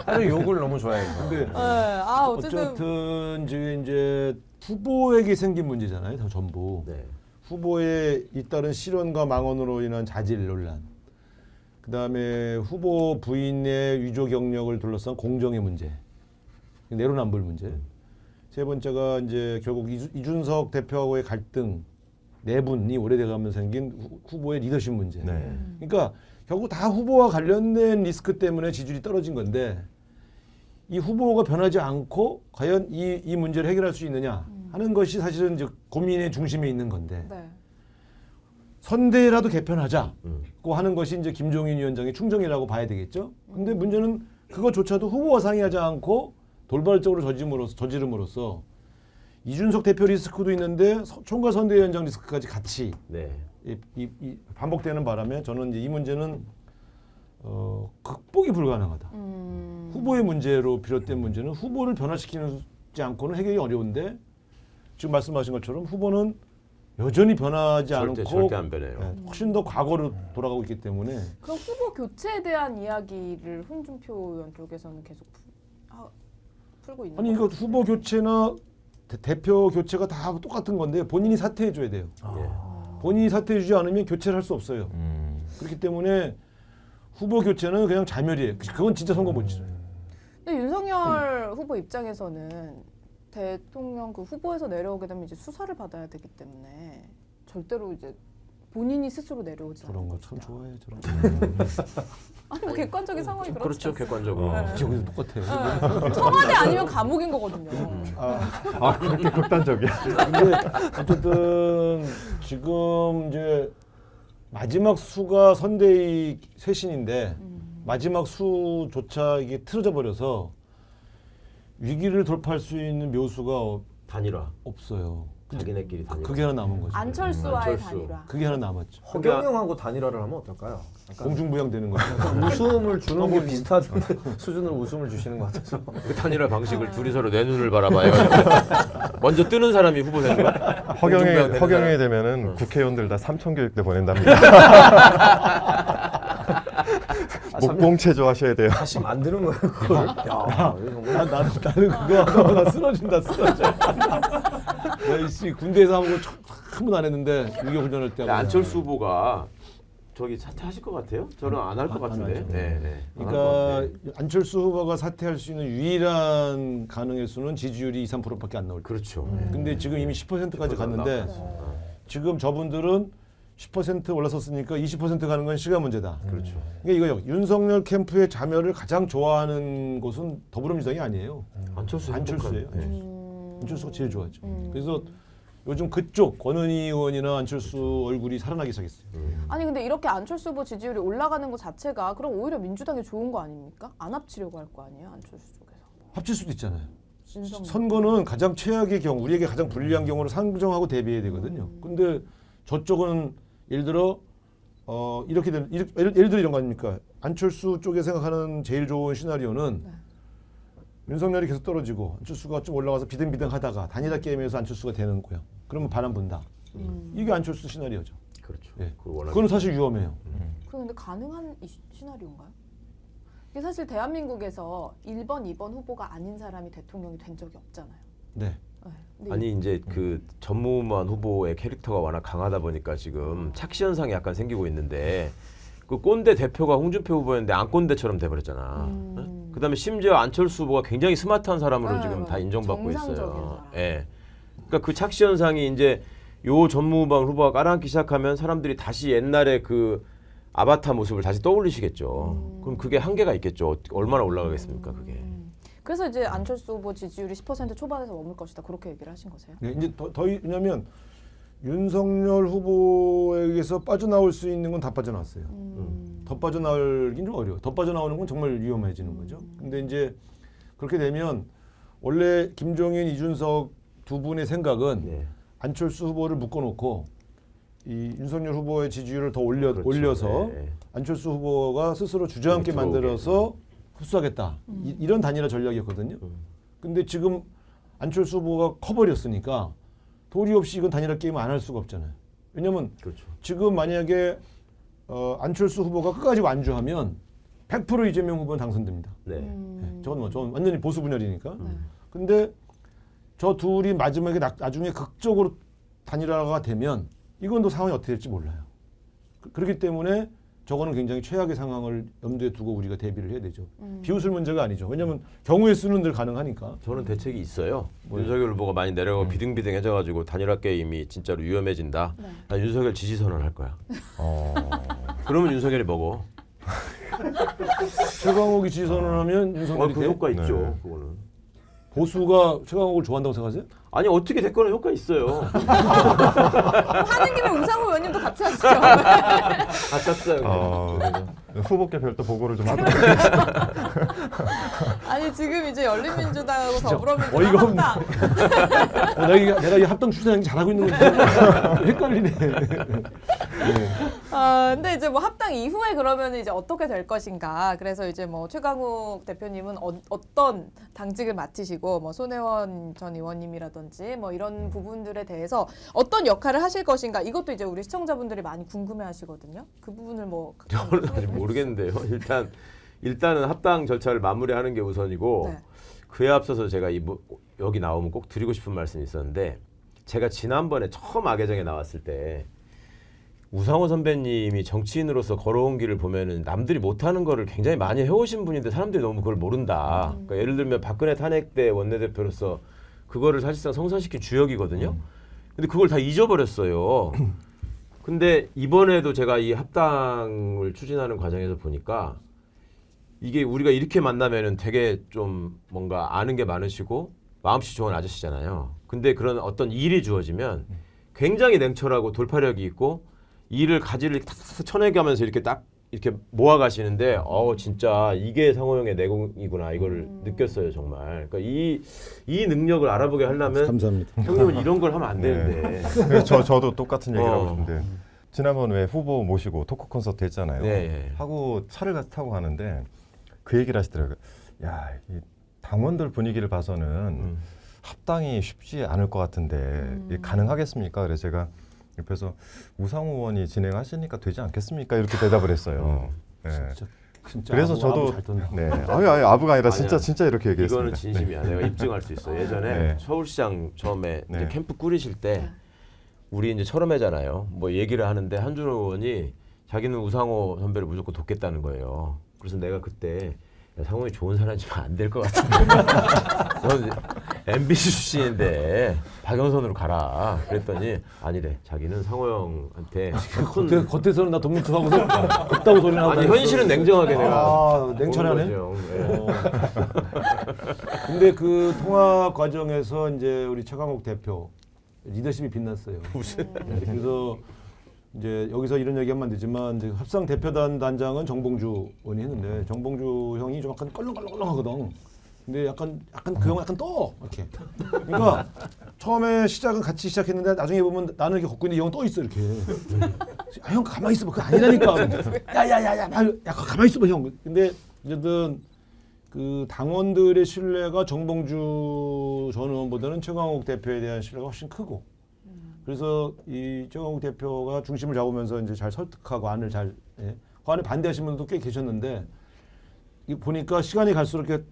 [SPEAKER 2] 아니 욕을 너무 좋아해요.
[SPEAKER 4] 근데
[SPEAKER 3] 네. 아, 어쨌든.
[SPEAKER 4] 어쨌든 이제 후보에게 생긴 문제잖아요. 다 전부.
[SPEAKER 5] 네.
[SPEAKER 4] 후보에 잇따른 실언과 망언으로 인한 자질 논란. 그다음에 후보 부인의 위조 경력을 둘러싼 공정의 문제. 내로남불 문제. 세 번째가 이제 결국 이준석 대표하고의 갈등 내분이 오래돼가면서 생긴 후보의 리더십 문제.
[SPEAKER 1] 네.
[SPEAKER 4] 그러니까 결국 다 후보와 관련된 리스크 때문에 지지율이 떨어진 건데 이 후보가 변하지 않고 과연 이 문제를 해결할 수 있느냐 하는 것이 사실은 이제 고민의 중심에 있는 건데
[SPEAKER 3] 네.
[SPEAKER 4] 선대라도 개편하자고 하는 것이 이제 김종인 위원장의 충정이라고 봐야 되겠죠. 근데 문제는 그것조차도 후보와 상의하지 않고 돌발적으로 저지름으로써 이준석 대표 리스크도 있는데 총괄 선대위원장 리스크까지 같이
[SPEAKER 5] 네.
[SPEAKER 4] 이 반복되는 바람에 저는 이제 이 문제는 극복이 불가능하다. 후보의 문제로 비롯된 문제는 후보를 변화시키지 않고는 해결이 어려운데 지금 말씀하신 것처럼 후보는 여전히 변하지 않고
[SPEAKER 5] 절대 안 변해요.
[SPEAKER 4] 훨씬 더 과거로 돌아가고 있기 때문에
[SPEAKER 3] 그럼 후보 교체에 대한 이야기를 홍준표 의원 쪽에서는 계속 풀고 있는
[SPEAKER 4] 아니 이거 후보 교체나 대표 교체가 다 똑같은 건데 본인이 사퇴해 줘야 돼요. 본인이 사퇴해 주지 않으면 교체를 할 수 없어요. 그렇기 때문에 후보 교체는 그냥 자멸이에요. 그건 진짜 선거 못 치러요.
[SPEAKER 3] 근데 윤석열 후보 입장에서는 대통령 그 후보에서 내려오게 되면 이제 수사를 받아야 되기 때문에 절대로 이제 본인이 스스로 내려오지
[SPEAKER 4] 저런
[SPEAKER 3] 않을
[SPEAKER 4] 거 참
[SPEAKER 3] 것이다.
[SPEAKER 4] 좋아해. 저런 거.
[SPEAKER 3] 아니 뭐 객관적인 상황이 그렇지
[SPEAKER 5] 그렇죠,
[SPEAKER 3] 않습니까?
[SPEAKER 5] 객관적으로.
[SPEAKER 3] 네.
[SPEAKER 4] 저기도 똑같아요.
[SPEAKER 3] 청와대 아니면 감옥인 거거든요.
[SPEAKER 1] 아 그렇게 극단적이야.
[SPEAKER 4] 근데 어쨌든 지금 이제 마지막 수가 선대위 쇄신인데 마지막 수조차 이게 틀어져 버려서 위기를 돌파할 수 있는 묘수가
[SPEAKER 5] 단일화.
[SPEAKER 4] 없어요.
[SPEAKER 5] 자기네끼리 단일화.
[SPEAKER 4] 그게 하나 남은 거죠.
[SPEAKER 3] 안철수와의
[SPEAKER 5] 안철수.
[SPEAKER 3] 단일화.
[SPEAKER 4] 그게 하나 남았죠.
[SPEAKER 2] 허경영하고 단일화를 하면 어떨까요? 약간
[SPEAKER 4] 공중부양 되는 거죠.
[SPEAKER 2] 웃음을 주는 게 비슷한 수준으로 웃음을 주시는 것 같아서.
[SPEAKER 5] 그 단일화 방식을 둘이 서로 내 눈을 바라봐요. 먼저 뜨는 사람이 후보 되는 거야?
[SPEAKER 1] 허경영이 되면은 국회의원들 다 삼천교육대 보낸답니다. 목공체조 하셔야 돼요.
[SPEAKER 2] 다시 만드는 거예요, 그걸. 야, 이거 정말.
[SPEAKER 4] 나는 그거 하다가 쓰러진다. 나이씨 군대에서 하고 한 번 안 했는데 유교 훈련할 때.
[SPEAKER 5] 안철수 후보가 저기 사퇴하실 것 같아요? 저는 안 할 것
[SPEAKER 4] 안
[SPEAKER 5] 같은데.
[SPEAKER 4] 하죠.
[SPEAKER 5] 네, 네. 안할 것
[SPEAKER 4] 그러니까
[SPEAKER 5] 같아.
[SPEAKER 4] 안철수 후보가 사퇴할 수 있는 유일한 가능의 수는 지지율이 2, 3%밖에 안 나올 거예요.
[SPEAKER 5] 그렇죠.
[SPEAKER 4] 근데 지금 이미 10%까지 갔는데 지금 저분들은 10% 올라섰으니까 20% 가는 건 시간 문제다.
[SPEAKER 5] 그렇죠.
[SPEAKER 4] 그러니까 이거요. 윤석열 캠프의 자멸을 가장 좋아하는 곳은 더불어민주당이 아니에요.
[SPEAKER 5] 안철수예요.
[SPEAKER 4] 안철수예요.
[SPEAKER 5] 네.
[SPEAKER 4] 안철수가 제일 좋아하죠. 그래서 요즘 그쪽 권은희 의원이나 안철수 얼굴이 살아나기 시작했어요.
[SPEAKER 3] 아니 근데 이렇게 안철수 후보 지지율이 올라가는 것 자체가 그럼 오히려 민주당이 좋은 거 아닙니까? 안 합치려고 할 거 아니에요, 안철수 쪽에서.
[SPEAKER 4] 합칠 수도 있잖아요.
[SPEAKER 3] 윤석열.
[SPEAKER 4] 선거는 가장 최악의 경우, 우리에게 가장 불리한 경우를 상정하고 대비해야 되거든요. 근데 저쪽은 예를 들어 이렇게 되는 예를 들어 이런 거 아닙니까? 안철수 쪽에 생각하는 제일 좋은 시나리오는 윤석열이 계속 떨어지고 안철수가 좀 올라가서 비등비등하다가 단일화 게임에서 안철수가 되는 거야. 그러면 바람 분다. 이게 안철수 시나리오죠.
[SPEAKER 5] 그렇죠.
[SPEAKER 4] 예.
[SPEAKER 5] 그걸 워낙
[SPEAKER 4] 그건 사실 위험해요.
[SPEAKER 3] 그런데 가능한 시나리오인가요? 이게 사실 대한민국에서 1번, 2번 후보가 아닌 사람이 대통령이 된 적이 없잖아요.
[SPEAKER 4] 네.
[SPEAKER 3] 네. 근데
[SPEAKER 5] 아니 이제 그 전무후무한 후보의 캐릭터가 워낙 강하다 보니까 지금 착시 현상이 약간 생기고 있는데 그 꼰대 대표가 홍준표 후보였는데 안 꼰대처럼 돼버렸잖아. 응? 그다음에 심지어 안철수 후보가 굉장히 스마트한 사람으로
[SPEAKER 3] 네,
[SPEAKER 5] 지금
[SPEAKER 3] 네.
[SPEAKER 5] 다 인정받고
[SPEAKER 3] 정상적인
[SPEAKER 5] 있어요.
[SPEAKER 3] 사람.
[SPEAKER 5] 예. 그러니까 그 착시 현상이 이제 요 전무후무한 후보가 깔아앉기 시작하면 사람들이 다시 옛날의 그 아바타 모습을 다시 떠올리시겠죠. 그럼 그게 한계가 있겠죠. 얼마나 올라가겠습니까, 그게.
[SPEAKER 3] 그래서 이제 안철수 후보 지지율이 10% 초반에서 머물 것이다 그렇게 얘기를 하신 거세요?
[SPEAKER 4] 네, 이제 왜냐면 윤석열 후보에게서 빠져나올 수 있는 건 다 빠져나왔어요. 더 빠져나오긴 좀 어려워. 더 빠져나오는 건 정말 위험해지는 거죠. 근데 이제 그렇게 되면 원래 김종인, 이준석 두 분의 생각은
[SPEAKER 5] 네.
[SPEAKER 4] 안철수 후보를 묶어놓고 이 윤석열 후보의 지지율을 더
[SPEAKER 5] 그렇죠.
[SPEAKER 4] 올려서
[SPEAKER 5] 네.
[SPEAKER 4] 안철수 후보가 스스로 주저앉게
[SPEAKER 5] 들어오게.
[SPEAKER 4] 만들어서 흡수하겠다. 이런 단일화 전략이었거든요. 근데 지금 안철수 후보가 커버렸으니까 도리 없이 이건 단일화 게임 안 할 수가 없잖아요. 왜냐면
[SPEAKER 5] 그렇죠.
[SPEAKER 4] 지금 만약에 안철수 후보가 끝까지 완주하면 100% 이재명 후보는 당선됩니다.
[SPEAKER 5] 네.
[SPEAKER 4] 네, 저건 완전히 보수 분열이니까. 근데 저 둘이 마지막에 나중에 극적으로 단일화가 되면 이건 또 상황이 어떻게 될지 몰라요. 그렇기 때문에 저거는 굉장히 최악의 상황을 염두에 두고 우리가 대비를 해야 되죠. 비웃을 문제가 아니죠. 왜냐하면 경우의 수는 늘 가능하니까.
[SPEAKER 5] 저는 대책이 있어요. 윤석열 후보가 많이 내려가고 비등비등해져가지고 단일화 게임이 진짜로 위험해진다. 난 윤석열 지지 선언할 거야. 그러면 윤석열이 먹어.
[SPEAKER 4] 최강욱이 지지 선언하면 윤석열이
[SPEAKER 5] 그
[SPEAKER 4] 돼?
[SPEAKER 5] 효과 있죠.
[SPEAKER 1] 네.
[SPEAKER 5] 그거는.
[SPEAKER 4] 보수가 최강욱을 좋아한다고 생각하세요?
[SPEAKER 5] 아니 어떻게 됐거나 효과 있어요.
[SPEAKER 3] 하는 김에 우상호 의원님도 같이 하시죠.
[SPEAKER 5] 아 짰어요.
[SPEAKER 1] 후보께 별도 보고를 좀 하도록
[SPEAKER 3] 아니 지금 이제 열린민주당하고 더불어민주당
[SPEAKER 4] 어이가 없네.
[SPEAKER 3] 합당.
[SPEAKER 4] 내가 이 합당 추진하는 게 잘하고 있는 건데 헷갈리네.
[SPEAKER 3] 근데 이제 뭐 합당 이후에 그러면 이제 어떻게 될 것인가. 그래서 이제 뭐 최강욱 대표님은 어떤 당직을 맡으시고 뭐 손혜원 전 의원님이라든지 뭐 이런 부분들에 대해서 어떤 역할을 하실 것인가. 이것도 이제 우리 시청자분들이 많이 궁금해하시거든요. 그 부분을 뭐
[SPEAKER 5] 저는 아직 모르겠는데요. 일단은 합당 절차를 마무리하는 게 우선이고
[SPEAKER 3] 네.
[SPEAKER 5] 그에 앞서서 제가 여기 나오면 꼭 드리고 싶은 말씀이 있었는데 제가 지난번에 처음 악의정에 나왔을 때 우상호 선배님이 정치인으로서 걸어온 길을 보면은 남들이 못하는 거를 굉장히 많이 해오신 분인데 사람들이 너무 그걸 모른다. 그러니까 예를 들면 박근혜 탄핵 때 원내대표로서 그거를 사실상 성사시킨 주역이거든요. 근데 그걸 다 잊어버렸어요. 근데 이번에도 제가 이 합당을 추진하는 과정에서 보니까 이게 우리가 이렇게 만나면은 되게 좀 뭔가 아는 게 많으시고 마음씨 좋은 아저씨잖아요. 근데 그런 어떤 일이 주어지면 굉장히 냉철하고 돌파력이 있고 일을 가지를 탁탁 쳐내가면서 이렇게 딱 이렇게 모아가시는데 진짜 이게 상호 형의 내공이구나 이거를 느꼈어요 정말. 그러니까 이 능력을 알아보게 하려면
[SPEAKER 4] 감사합니다.
[SPEAKER 5] 형님은 이런 걸 하면 안 되는데.
[SPEAKER 1] 저도 똑같은 얘기를 하고 싶은데 지난번 왜 후보 모시고 토크 콘서트 했잖아요.
[SPEAKER 5] 네.
[SPEAKER 1] 하고 차를 같이 타고 가는데 그 얘기를 하시더라고요. 야, 이 당원들 분위기를 봐서는 합당이 쉽지 않을 것 같은데 이게 가능하겠습니까? 그래서 제가 옆에서 우상호 의원이 진행하시니까 되지 않겠습니까? 이렇게 대답을 했어요. 네.
[SPEAKER 4] 진짜
[SPEAKER 1] 그래서
[SPEAKER 4] 아부
[SPEAKER 1] 저도
[SPEAKER 4] 잘 떴네.
[SPEAKER 1] 네, 아니 아부가 아니라
[SPEAKER 5] 아니야.
[SPEAKER 1] 진짜 이렇게 얘기했습니다.
[SPEAKER 5] 이거는 진심이야. 내가 입증할 수 있어. 예전에
[SPEAKER 1] 네.
[SPEAKER 5] 서울시장 처음에 이제
[SPEAKER 1] 네.
[SPEAKER 5] 캠프 꾸리실 때 우리 이제 철험회잖아요. 뭐 얘기를 하는데 한준호 의원이 자기는 우상호 선배를 무조건 돕겠다는 거예요. 그래서 내가 그때 상호이 좋은 사람이지만 안 될 것 같은데. 넌 MBC 출신인데 박영선으로 가라. 그랬더니 아니래. 자기는 상호 형한테
[SPEAKER 4] 겉에서는 나 독립투하고서 없다고 소리 나고.
[SPEAKER 5] 아니 현실은 냉정하게 내가
[SPEAKER 4] 냉철하네.
[SPEAKER 5] 보는 거죠.
[SPEAKER 4] 근데 그 통화 과정에서 이제 우리 최강욱 대표 리더십이 빛났어요. 그래서 이제 여기서 이런 얘기하면 안 되지만 이제 합상 대표단 단장은 정봉주 의원이 했는데 정봉주 형이 좀 약간 껄렁껄렁하거든. 근데 약간 그 형은 약간 떠 이렇게. 그러니까 처음에 시작은 같이 시작했는데 나중에 보면 나는 이렇게 걷고 있는데 이 형은 떠 있어 이렇게. 아, 형 가만히 있어봐. 그거 아니라니까. 야야야야, 가만히 있어봐 형. 근데 어쨌든 그 당원들의 신뢰가 정봉주 전 의원보다는 최강욱 대표에 대한 신뢰가 훨씬 크고. 그래서 이 최강욱 대표가 중심을 잡으면서 이제 잘 설득하고 안을 잘 그 안에 반대하시는 분들도 꽤 계셨는데 이 보니까 시간이 갈수록 이렇게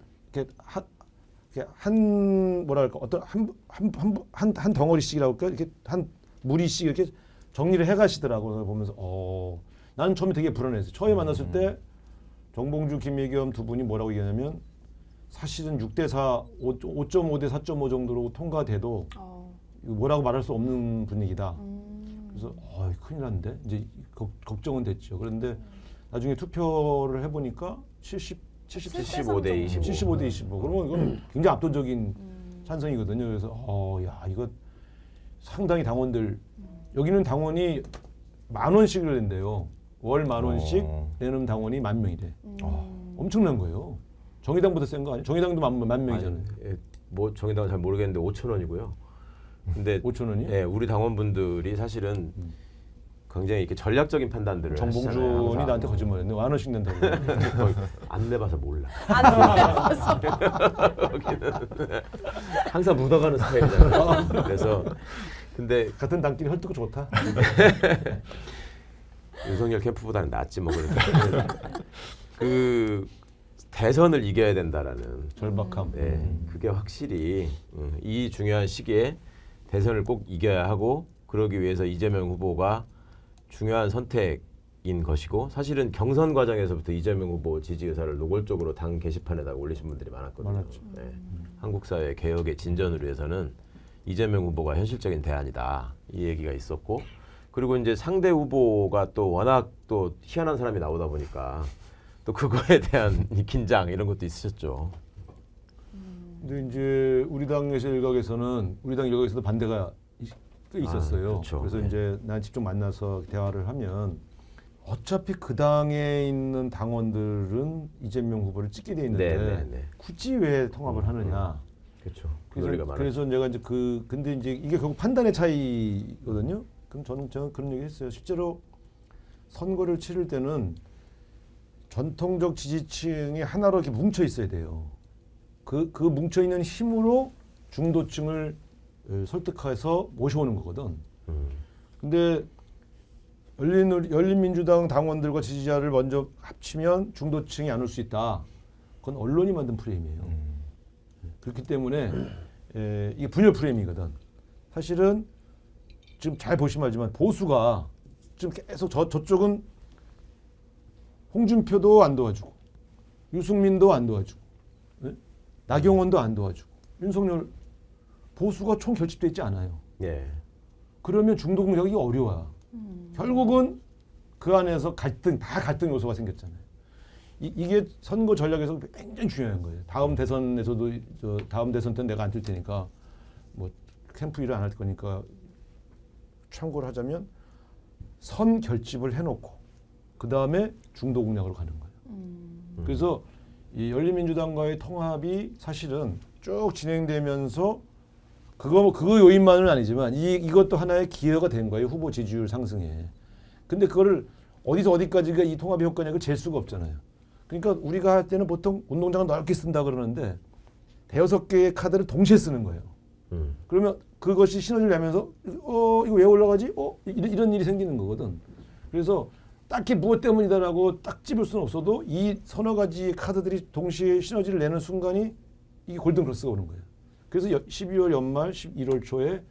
[SPEAKER 4] 한 뭐랄까 어떤 한 덩어리씩이라고 할까 이렇게 한 무리씩 이렇게 정리를 해가시더라고요. 보면서 나는 처음에 되게 불안했어요. 처음에 만났을 때 정봉주, 김의겸 두 분이 뭐라고 얘기하냐면 사실은 6대4, 5.5대 4.5 정도로 통과돼도 뭐라고 말할 수 없는 분위기다. 그래서 큰일 났는데 이제 걱정은 됐죠. 그런데 나중에 투표를 해보니까
[SPEAKER 5] 75대 25.
[SPEAKER 4] 75대 25. 그러면 이건 굉장히 압도적인 찬성이거든요. 그래서 야 이거 상당히 당원들 여기는 당원이 10,000원씩을 낸대요. 월 10,000원씩 내는 당원이 10,000명이래. 엄청난 거예요. 정의당보다 센 거 아니에요? 정의당도 10,000명이잖아요.
[SPEAKER 5] 뭐 정의당은 잘 모르겠는데 5,000원이고요. 근데
[SPEAKER 4] 5,000원이?
[SPEAKER 5] 예, 우리 당원분들이 사실은 굉장히 이렇게 전략적인 판단들을
[SPEAKER 4] 정봉준이
[SPEAKER 5] 하시잖아요,
[SPEAKER 4] 나한테 거짓말했네. 10,000원씩 낸다고.
[SPEAKER 5] 거의 안 내봐서 몰라. 여기는 항상 묻어가는 스타일이잖아요. 그래서 근데
[SPEAKER 4] 같은 당끼리 헐뜯고 좋다.
[SPEAKER 5] 윤석열 캠프보다는 낫지 뭐 그러니까 그 대선을 이겨야 된다라는
[SPEAKER 4] 절박함.
[SPEAKER 5] 네, 그게 확실히 이 중요한 시기에 대선을 꼭 이겨야 하고 그러기 위해서 이재명 후보가 중요한 선택인 것이고 사실은 경선 과정에서부터 이재명 후보 지지 의사를 노골적으로 당 게시판에다가 올리신 분들이 많았거든요.
[SPEAKER 4] 많았죠.
[SPEAKER 5] 네, 한국 사회 개혁의 진전을 위해서는 이재명 후보가 현실적인 대안이다 이 얘기가 있었고 그리고 이제 상대 후보가 또 워낙 또 희한한 사람이 나오다 보니까 또 그거에 대한 이 긴장 이런 것도 있으셨죠.
[SPEAKER 4] 근데 이제 우리 당에서 일각에서는 우리 당 일각에서도 반대가 꽤 있었어요.
[SPEAKER 5] 그렇죠.
[SPEAKER 4] 그래서
[SPEAKER 5] 네.
[SPEAKER 4] 이제 난 직접 만나서 대화를 하면 어차피 그 당에 있는 당원들은 이재명 후보를 찍게 돼 있는데
[SPEAKER 5] 네.
[SPEAKER 4] 굳이 왜 통합을 하느냐.
[SPEAKER 5] 그렇죠. 그 논리가 많아요.
[SPEAKER 4] 그래서 내가 이제 근데 이제 이게 결국 판단의 차이거든요. 그럼 저는 그런 얘기 했어요. 실제로 선거를 치를 때는 전통적 지지층이 하나로 이렇게 뭉쳐 있어야 돼요. 그 뭉쳐 있는 힘으로 중도층을 설득해서 모셔오는 거거든. 근데 열린민주당 당원들과 지지자를 먼저 합치면 중도층이 안 올 수 있다. 그건 언론이 만든 프레임이에요. 그렇기 때문에 이게 분열 프레임이거든. 사실은 지금 잘 보시면 알지만 보수가 지금 계속 저쪽은 홍준표도 안 도와주고 유승민도 안 도와주고 네? 나경원도 안 도와주고 윤석열 보수가 총 결집돼 있지 않아요.
[SPEAKER 5] 예.
[SPEAKER 4] 그러면 중도 공략이 어려워요. 결국은 그 안에서 갈등 요소가 생겼잖아요. 이게 선거 전략에서 굉장히 중요한 거예요. 다음 대선에서도 다음 대선 때는 내가 안 뛸 테니까 뭐 캠프 일을 안 할 거니까 참고를 하자면 선 결집을 해놓고 그 다음에 중도 공략으로 가는 거예요. 그래서 이 열린민주당과의 통합이 사실은 쭉 진행되면서 그거 요인만은 아니지만 이것도 하나의 기여가 된 거예요. 후보 지지율 상승에. 근데 그거를 어디서 어디까지가 이 통합의 효과냐 그걸 잴 수가 없잖아요. 그러니까 우리가 할 때는 보통 운동장을 넓게 쓴다 그러는데 대여섯 개의 카드를 동시에 쓰는 거예요. 그러면 그것이 시너지를 내면서 이거 왜 올라가지? 이런 일이 생기는 거거든. 그래서 딱히 무엇 때문이다라고 딱 집을 수는 없어도 이 서너 가지 카드들이 동시에 시너지를 내는 순간이 이게 골든크로스가 오는 거예요. 그래서 12월 연말 11월 초에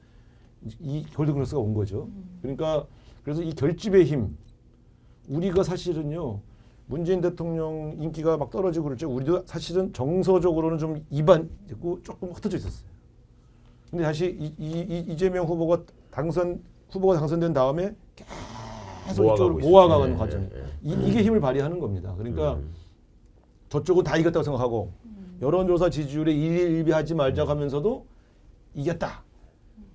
[SPEAKER 4] 이 골든크로스가 온 거죠. 그러니까 그래서 이 결집의 힘 우리가 사실은요 문재인 대통령 인기가 막 떨어지고 그랬죠. 우리도 사실은 정서적으로는 좀 이반됐고 조금 흩어져 있었어요. 근데 다시 이재명 후보가 당선된 다음에 계속 이쪽으로 모아가는 과정. 이게 힘을 발휘하는 겁니다. 그러니까 저쪽은 다 이겼다고 생각하고 여론조사 지지율에 일비하지 말자 하면서도 이겼다.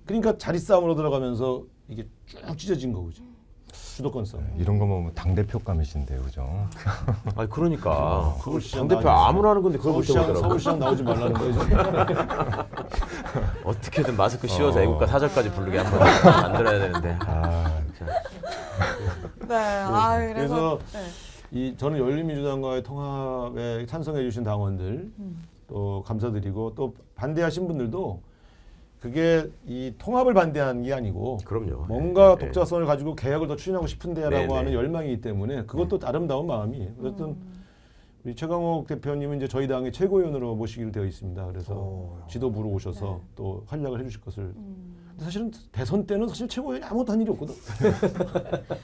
[SPEAKER 4] 그러니까 자리 싸움으로 들어가면서 이게 쭉 찢어진 거죠. 주도권 싸움.
[SPEAKER 1] 이런 거 보면 당 대표감이신데요, 그죠?
[SPEAKER 5] 아니 그러니까
[SPEAKER 4] 서울시장
[SPEAKER 5] 당 대표
[SPEAKER 4] 나와주세요.
[SPEAKER 5] 아무나 하는 건데 그걸 못 해보더라고.
[SPEAKER 4] 서울시장 나오지 말라는 거죠.
[SPEAKER 5] 어떻게든 마스크 씌워서 애국가 사절까지 부르게 한번 만들어야 되는데.
[SPEAKER 3] 네.
[SPEAKER 4] 그래서
[SPEAKER 3] 네.
[SPEAKER 4] 저는 열린민주당과의 통합에 찬성해 주신 당원들 또 감사드리고 또 반대하신 분들도 그게 이 통합을 반대하는 게 아니고
[SPEAKER 5] 그럼요.
[SPEAKER 4] 뭔가
[SPEAKER 5] 네.
[SPEAKER 4] 독자성을 가지고 개혁을 더 추진하고 싶은데라고
[SPEAKER 5] 네, 네.
[SPEAKER 4] 하는 열망이기 때문에 그것도 아름다운 마음이에요. 어쨌든 우리 최강욱 대표님은 이제 저희 당의 최고위원으로 모시기로 되어 있습니다. 그래서 지도부로 오셔서 또 활약을 해주실 것을. 근데 사실은 대선 때는 사실 최고위원이 아무것도 한 일이 없거든.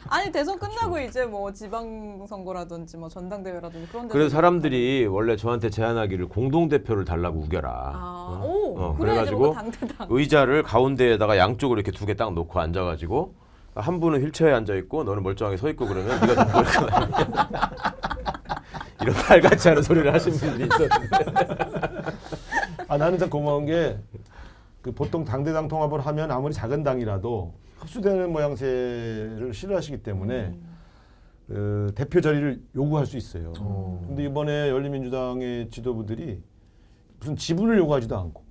[SPEAKER 3] 아니 대선 끝나고 이제 뭐 지방선거라든지 뭐 전당대회라든지 그런 데
[SPEAKER 5] 그래서 사람들이 원래 저한테 제안하기를 공동 대표를 달라고 우겨라.
[SPEAKER 3] 그래가지고
[SPEAKER 5] 그래가지고
[SPEAKER 3] 당대당.
[SPEAKER 5] 의자를 가운데에다가 양쪽으로 이렇게 두 개 딱 놓고 앉아가지고 한 분은 휠체어에 앉아 있고 너는 멀쩡하게 서 있고 그러면 네가 좀 보일까 이런 팔같이 하는 소리를 하신 분들이 있었는데.
[SPEAKER 4] 나는 참 고마운 게 그 보통 당대당 통합을 하면 아무리 작은 당이라도 흡수되는 모양새를 싫어하시기 때문에 대표 자리를 요구할 수 있어요. 근데 이번에 열린민주당의 지도부들이 무슨 지분을 요구하지도 않고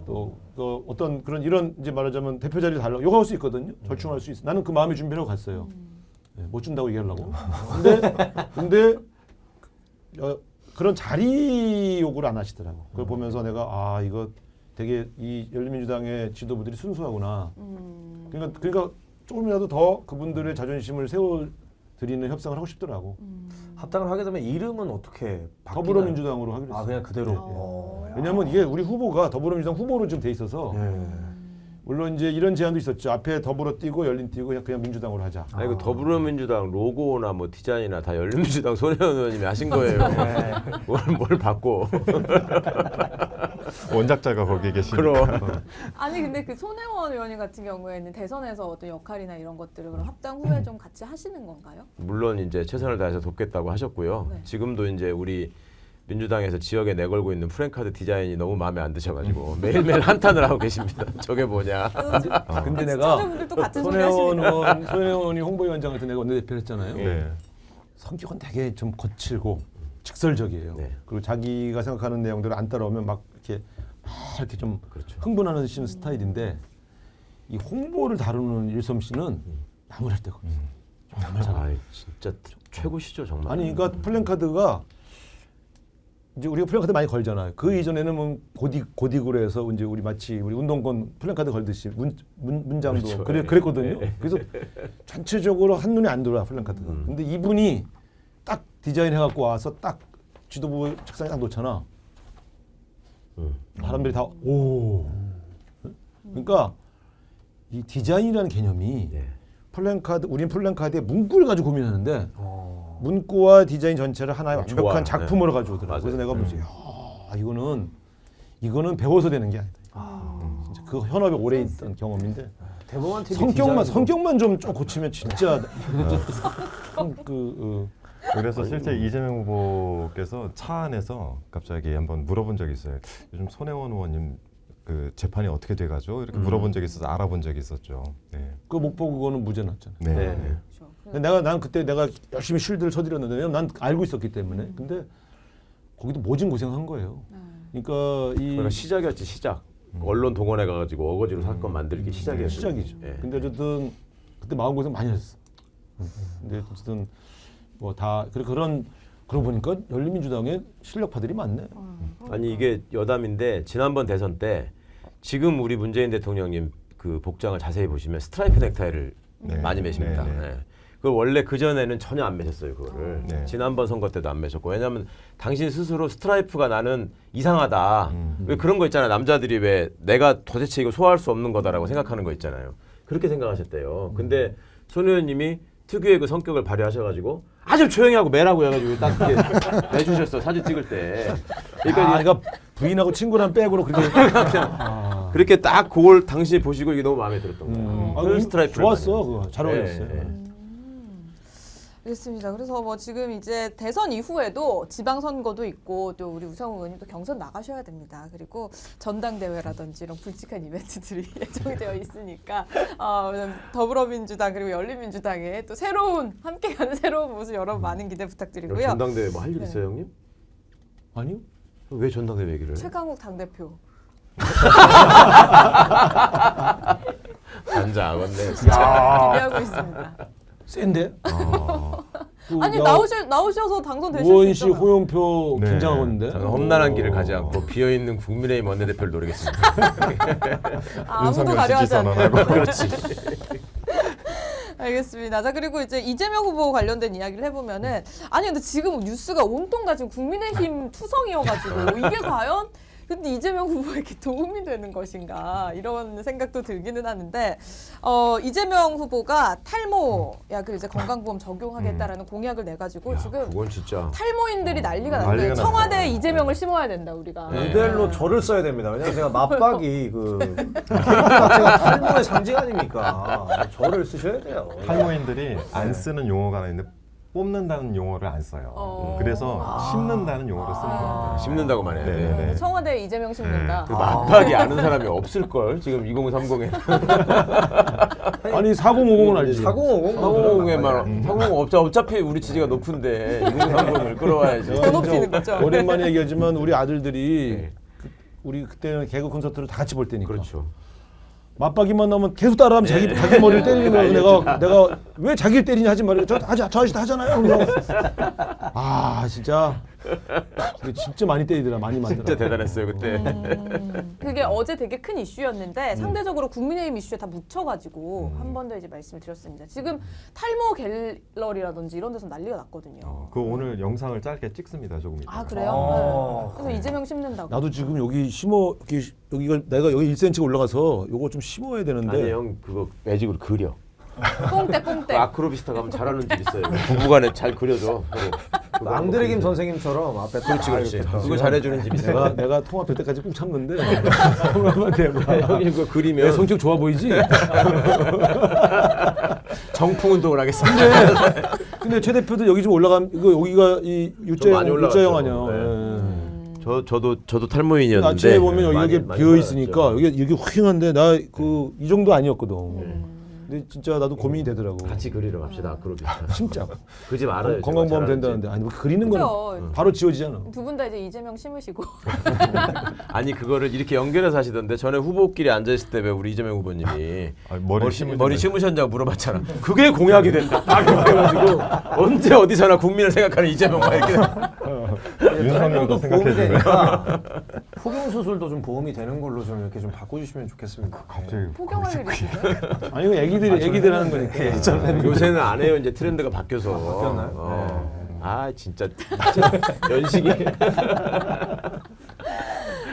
[SPEAKER 4] 또 어떤 그런 이런 이제 말하자면 대표 자리를 달라고 요구할 수 있거든요. 절충할 수 있어. 나는 그 마음의 준비를 하고 갔어요. 네, 못 준다고 얘기하려고. 근데 그런 자리 요구를 안 하시더라고. 그걸 보면서 내가 이거 되게 이 열린민주당의 지도부들이 순수하구나. 그러니까 조금이라도 더 그분들의 자존심을 세워드리는 협상을 하고 싶더라고.
[SPEAKER 2] 합당을 하게 되면 이름은 어떻게 바뀌나요?
[SPEAKER 4] 더불어민주당으로 하기로 했어.
[SPEAKER 2] 아 그냥 그대로.
[SPEAKER 4] 왜냐면 이게 우리 후보가 더불어민주당 후보로 좀 돼 있어서 물론 이제 이런 제안도 있었죠. 앞에 더불어 띄고 열린 띄고 그냥 민주당으로 하자.
[SPEAKER 5] 아니 그 더불어민주당 로고나 뭐 디자인이나 다 열린민주당 손혜원 의원님이 하신 거예요. 뭘 바꿔?
[SPEAKER 1] 원작자가 거기에 계시니까.
[SPEAKER 5] 그럼.
[SPEAKER 3] 아니 근데 그 손혜원 의원님 같은 경우에는 대선에서 어떤 역할이나 이런 것들을 그럼 합당 후에 좀 같이 하시는 건가요?
[SPEAKER 5] 물론 이제 최선을 다해서 돕겠다고 하셨고요.
[SPEAKER 3] 네.
[SPEAKER 5] 지금도 이제 우리 민주당에서 지역에 내걸고 있는 프랭카드 디자인이 너무 마음에 안 드셔가지고 매일매일 한탄을 하고 계십니다. 저게 뭐냐?
[SPEAKER 4] 근데 내가
[SPEAKER 3] 시청자분들도 같은 소리
[SPEAKER 4] 손혜원
[SPEAKER 3] 하시니까.
[SPEAKER 4] 의원이 홍보위원장을 때 내가 원내대표를 했잖아요.
[SPEAKER 1] 네.
[SPEAKER 4] 성격은 되게 좀 거칠고 직설적이에요.
[SPEAKER 5] 네.
[SPEAKER 4] 그리고 자기가 생각하는 내용들을 안 따라오면 막 이렇게 좀
[SPEAKER 5] 그렇죠.
[SPEAKER 4] 흥분하는 스타일인데 이 홍보를 다루는 일섬 씨는 나무랄 데가 없어. 정말 잘해.
[SPEAKER 5] 아, 진짜 최고시죠 정말.
[SPEAKER 4] 아니 그러니까 플랜카드가 이제 우리가 플랜카드 많이 걸잖아요. 그 이전에는 뭐 고딕으로 해서 이제 우리 마치 우리 운동권 플랜카드 걸듯이 문장도
[SPEAKER 5] 그렇죠.
[SPEAKER 4] 그랬거든요. 그래서 전체적으로 한눈에 안 들어와 플랜카드가. 근데 이분이 딱 디자인 해갖고 와서 딱 지도부 책상에 딱 놓잖아. 사람들이 다 오. 그러니까 이 디자인이라는 개념이
[SPEAKER 5] 네.
[SPEAKER 4] 플랜카드 우리는 플랜카드에 문구를 가지고 고민하는데 문구와 디자인 전체를 하나의 완벽한
[SPEAKER 5] 좋아.
[SPEAKER 4] 작품으로
[SPEAKER 5] 네.
[SPEAKER 4] 가져오더라고요.
[SPEAKER 5] 맞아요.
[SPEAKER 4] 그래서 내가 보면서 야, 이거는 배워서 되는 게 아니다. 진짜 그 현업에 오래 있던 경험인데
[SPEAKER 2] 대법원 TV
[SPEAKER 4] 성격만 좀 고치면 진짜
[SPEAKER 1] 그래서 실제 이재명 후보께서 차 안에서 갑자기 한번 물어본 적이 있어요. 요즘 손혜원 의원님 그 재판이 어떻게 돼가죠? 이렇게 물어본 적이 있어서 알아본 적이 있었죠. 네.
[SPEAKER 4] 그 못 보고 그거는 무죄 났잖아요.
[SPEAKER 1] 네.
[SPEAKER 5] 네.
[SPEAKER 1] 네.
[SPEAKER 3] 그렇죠.
[SPEAKER 4] 난 그때 내가 열심히 쉴드를 쳐드렸는데 왜냐면 난 알고 있었기 때문에. 근데 거기도 모진 고생한 거예요. 그러니까
[SPEAKER 5] 그러니까 시작이었지 시작. 언론 동원해 가지고 어거지로 사건 만들기 시작이었죠.
[SPEAKER 4] 시작이죠.
[SPEAKER 5] 예.
[SPEAKER 4] 근데 어쨌든 그때 마음고생 많이 했어. 근데 어쨌든 뭐 다 그러고 보니까 열린민주당에 실력파들이 많네.
[SPEAKER 5] 아니 이게 여담인데 지난번 대선 때 지금 우리 문재인 대통령님 그 복장을 자세히 보시면 스트라이프 넥타이를
[SPEAKER 1] 네.
[SPEAKER 5] 많이 매십니다.
[SPEAKER 1] 네, 네.
[SPEAKER 5] 네. 그 원래 그 전에는 전혀 안 매셨어요 그거를.
[SPEAKER 1] 네.
[SPEAKER 5] 지난번 선거 때도 안 매셨고 왜냐하면 당신 스스로 스트라이프가 나는 이상하다. 왜 그런 거 있잖아요. 남자들이 왜 내가 도대체 이거 소화할 수 없는 거다라고 생각하는 거 있잖아요. 그렇게 생각하셨대요. 근데 손 의원님이 특유의 그 성격을 발휘하셔가지고 아주 조용히 하고 매라고 해가지고 딱 이렇게 내주셨어 사진 찍을 때. 그러니까
[SPEAKER 4] 그러니까 부인하고 친구랑 백으로 그렇게
[SPEAKER 5] 그렇게 딱 그걸 당신이 보시고 이게 너무 마음에 들었던 거예요.
[SPEAKER 4] 그
[SPEAKER 5] 스트라이프를
[SPEAKER 4] 좋았어.
[SPEAKER 5] 많이
[SPEAKER 4] 그거 잘
[SPEAKER 5] 네,
[SPEAKER 4] 어울렸어요.
[SPEAKER 5] 네.
[SPEAKER 3] 알겠습니다. 그래서 뭐 지금 이제 대선 이후에도 지방선거도 있고 또 우리 우상호 의원님도 경선 나가셔야 됩니다. 그리고 전당대회라든지 이런 굵직한 이벤트들이 예정이 되어 있으니까 더불어민주당 그리고 열린민주당의 또 함께가는 새로운 모습 여러분 많은 기대 부탁드리고요.
[SPEAKER 5] 전당대회 뭐 할 일 있어요 형님?
[SPEAKER 4] 아니요?
[SPEAKER 5] 왜 전당대회 얘기를 해?
[SPEAKER 3] 최강욱 당대표.
[SPEAKER 5] 앉아 아건데
[SPEAKER 3] 기대하고 있습니다.
[SPEAKER 4] 센데?
[SPEAKER 3] 아니 나오셔서 당선되실 수
[SPEAKER 4] 우원씨
[SPEAKER 3] 있잖아요.
[SPEAKER 4] 호용표
[SPEAKER 1] 네.
[SPEAKER 4] 긴장하고
[SPEAKER 5] 저는 험난한 길을 가지 않고 비어있는 국민의힘 원내대표를 노리겠습니다.
[SPEAKER 3] 아무도
[SPEAKER 1] 윤석열
[SPEAKER 3] 가려하지
[SPEAKER 1] 지지
[SPEAKER 3] 않는.
[SPEAKER 1] 선언하고.
[SPEAKER 5] 그렇지.
[SPEAKER 3] 알겠습니다. 자 그리고 이제 이재명 후보 관련된 이야기를 해보면은 아니 근데 지금 뉴스가 온통 다 지금 국민의힘 투성이어가지고 이게 과연 근데 이재명 후보에게 도움이 되는 것인가 이런 생각도 들기는 하는데 이재명 후보가 탈모 약을 이제 건강보험 적용하겠다라는 공약을 내가지고 지금
[SPEAKER 5] 그건 진짜
[SPEAKER 3] 탈모인들이 난리가
[SPEAKER 1] 난리가
[SPEAKER 3] 났어요. 청와대에
[SPEAKER 1] 났어요.
[SPEAKER 3] 이재명을 심어야 된다 우리가.
[SPEAKER 2] 모델로 저를 써야 됩니다. 왜냐면 제가 맞박이 그 제가 탈모의 상징 아닙니까? 저를 쓰셔야 돼요.
[SPEAKER 1] 탈모인들이 안 쓰는 용어가 있는데 뽑는다는 용어를 안 써요. 그래서 심는다는 용어를 쓰는 겁니다.
[SPEAKER 5] 씹는다고만 해야 돼.
[SPEAKER 1] 네.
[SPEAKER 3] 청와대에 이재명 심는다.
[SPEAKER 5] 그 맞박이 아는 사람이 없을걸 지금 2030에
[SPEAKER 4] 아니 4050은 알지.
[SPEAKER 2] 4050
[SPEAKER 5] 4050에만 어차피 우리 지지가 높은데 2030을 끌어와야지.
[SPEAKER 3] 더 높이는 거죠.
[SPEAKER 4] 오랜만에 얘기하지만 우리 아들들이 우리 그때는 개그 콘서트를 다 같이 볼 때니까.
[SPEAKER 5] 그렇죠.
[SPEAKER 4] 맞박이만 나오면 계속 따라하면 자기 머리를 때리는 거야. 내가 왜 자기를 때리냐 하지 말고 저 아저씨도 하잖아요. 그러면서 아 진짜 근데 진짜 많이 때리더라. 많이 만들어.
[SPEAKER 5] 진짜 대단했어요 그때.
[SPEAKER 3] 그게 어제 되게 큰 이슈였는데 상대적으로 국민의힘 이슈에 다 묻혀가지고 한 번 더 이제 말씀을 드렸습니다. 지금 탈모 갤러리라든지 이런 데서 난리가 났거든요.
[SPEAKER 1] 그 오늘 영상을 짧게 찍습니다. 조금 이따.
[SPEAKER 3] 아 그래요?
[SPEAKER 2] 아,
[SPEAKER 3] 네. 그래서 이재명 심는다고.
[SPEAKER 4] 나도 지금 여기 심어 여기가 내가 여기 1cm 올라가서 요거 좀 심어야 되는데.
[SPEAKER 5] 아니 형 그거 매직으로 그려.
[SPEAKER 3] 뽕대
[SPEAKER 5] 그
[SPEAKER 3] 뽕대.
[SPEAKER 5] 아크로비스타 가면 잘하는 집 있어요. 부부간에 잘 그려줘. 서로.
[SPEAKER 2] 앙드레김 선생님처럼 앞에
[SPEAKER 5] 그렇지 그렇지.
[SPEAKER 2] 이렇게
[SPEAKER 5] 그거 잘해주는 집 있어요.
[SPEAKER 4] 내가 통합될 때까지 꾹 참는데 통합만 되고.
[SPEAKER 5] 형님 그거
[SPEAKER 4] 내
[SPEAKER 5] 그리면
[SPEAKER 4] 성격 좋아 보이지?
[SPEAKER 5] 정풍 운동을 하겠습니다.
[SPEAKER 4] 근데 최 대표도 여기 좀 올라감 이거 여기가 이
[SPEAKER 5] 좀 많이
[SPEAKER 4] U자형
[SPEAKER 5] 올라갔죠.
[SPEAKER 4] 아니야.
[SPEAKER 5] 네.
[SPEAKER 4] 예.
[SPEAKER 5] 저도 탈모인이었는데
[SPEAKER 4] 아침에 보면 여기
[SPEAKER 5] 많이
[SPEAKER 4] 이게 비어 있으니까
[SPEAKER 5] 올라갔죠.
[SPEAKER 4] 이게 휑한데 나 그 이 정도 아니었거든. 근데 진짜 나도 고민이 되더라고.
[SPEAKER 5] 같이 그리러 갑시다 아크로비스타.
[SPEAKER 4] 심자.
[SPEAKER 5] 그 집 알아요.
[SPEAKER 4] 건강보험
[SPEAKER 5] 제가 잘하는
[SPEAKER 4] 된다는데 아니 뭐 그리는
[SPEAKER 3] 그죠?
[SPEAKER 4] 거는 바로 지워지잖아.
[SPEAKER 3] 두 분 다 이제 이재명 심으시고.
[SPEAKER 5] 아니 그거를 이렇게 연결해서 하시던데 전에 후보끼리 앉아 있을 때 왜 우리 이재명 후보님이 머리 심으셨냐고 물어봤잖아. 그게 공약이 된다. 딱 그래가지고 언제 어디서나 국민을 생각하는 이재명과 이렇게.
[SPEAKER 1] 윤석열도
[SPEAKER 2] 도움이
[SPEAKER 1] 생각해 주네.
[SPEAKER 2] 되니까 폭용 수술도 좀 보험이 되는 걸로 좀 이렇게 좀 바꿔주시면 좋겠습니다.
[SPEAKER 1] 갑자기
[SPEAKER 3] 포경할 일이 있어요?
[SPEAKER 4] 아니 이거 애기들 하는 거니까.
[SPEAKER 5] 요새는 안 해요. 이제 트렌드가 바뀌어서.
[SPEAKER 2] 바뀌었나요?
[SPEAKER 5] 아 진짜 연식이.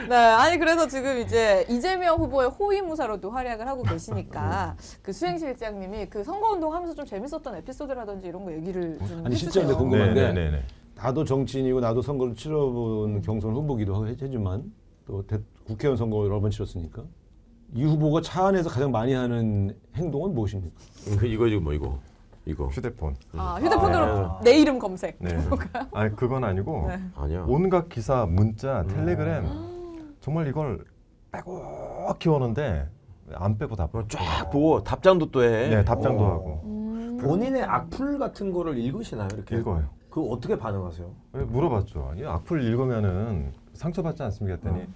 [SPEAKER 3] 네, 아니 그래서 지금 이제 이재명 후보의 호위무사로도 활약을 하고 계시니까 그 수행실장님이 그 선거운동 하면서 좀 재밌었던 에피소드라든지 이런 거 얘기를 좀
[SPEAKER 4] 아니
[SPEAKER 3] 해주세요.
[SPEAKER 4] 실제 근데 궁금한 게
[SPEAKER 1] 네네네.
[SPEAKER 4] 나도 정치인이고 나도 선거를 치러본 경선 후보기도 하지만 또 국회의원 선거 여러 번 치렀으니까 이 후보가 차 안에서 가장 많이 하는 행동은 무엇입니까?
[SPEAKER 5] 이거 지금 뭐 이거.
[SPEAKER 1] 휴대폰.
[SPEAKER 3] 아, 휴대폰으로 내 이름 검색.
[SPEAKER 1] 네. 아니 그건 아니고
[SPEAKER 3] 네.
[SPEAKER 5] 아니야.
[SPEAKER 1] 온갖 기사, 문자, 텔레그램 정말 이걸 빼곡히 오는데 안 빼고 다
[SPEAKER 5] 쫙 보고 답장도 또 해.
[SPEAKER 1] 네, 답장도 하고
[SPEAKER 2] 본인의 악플 같은 거를 읽으시나요? 이렇게
[SPEAKER 1] 읽어요.
[SPEAKER 2] 그 어떻게 반응하세요?
[SPEAKER 1] 물어봤죠. 이 악플 읽으면은 상처받지 않습니까? 했더니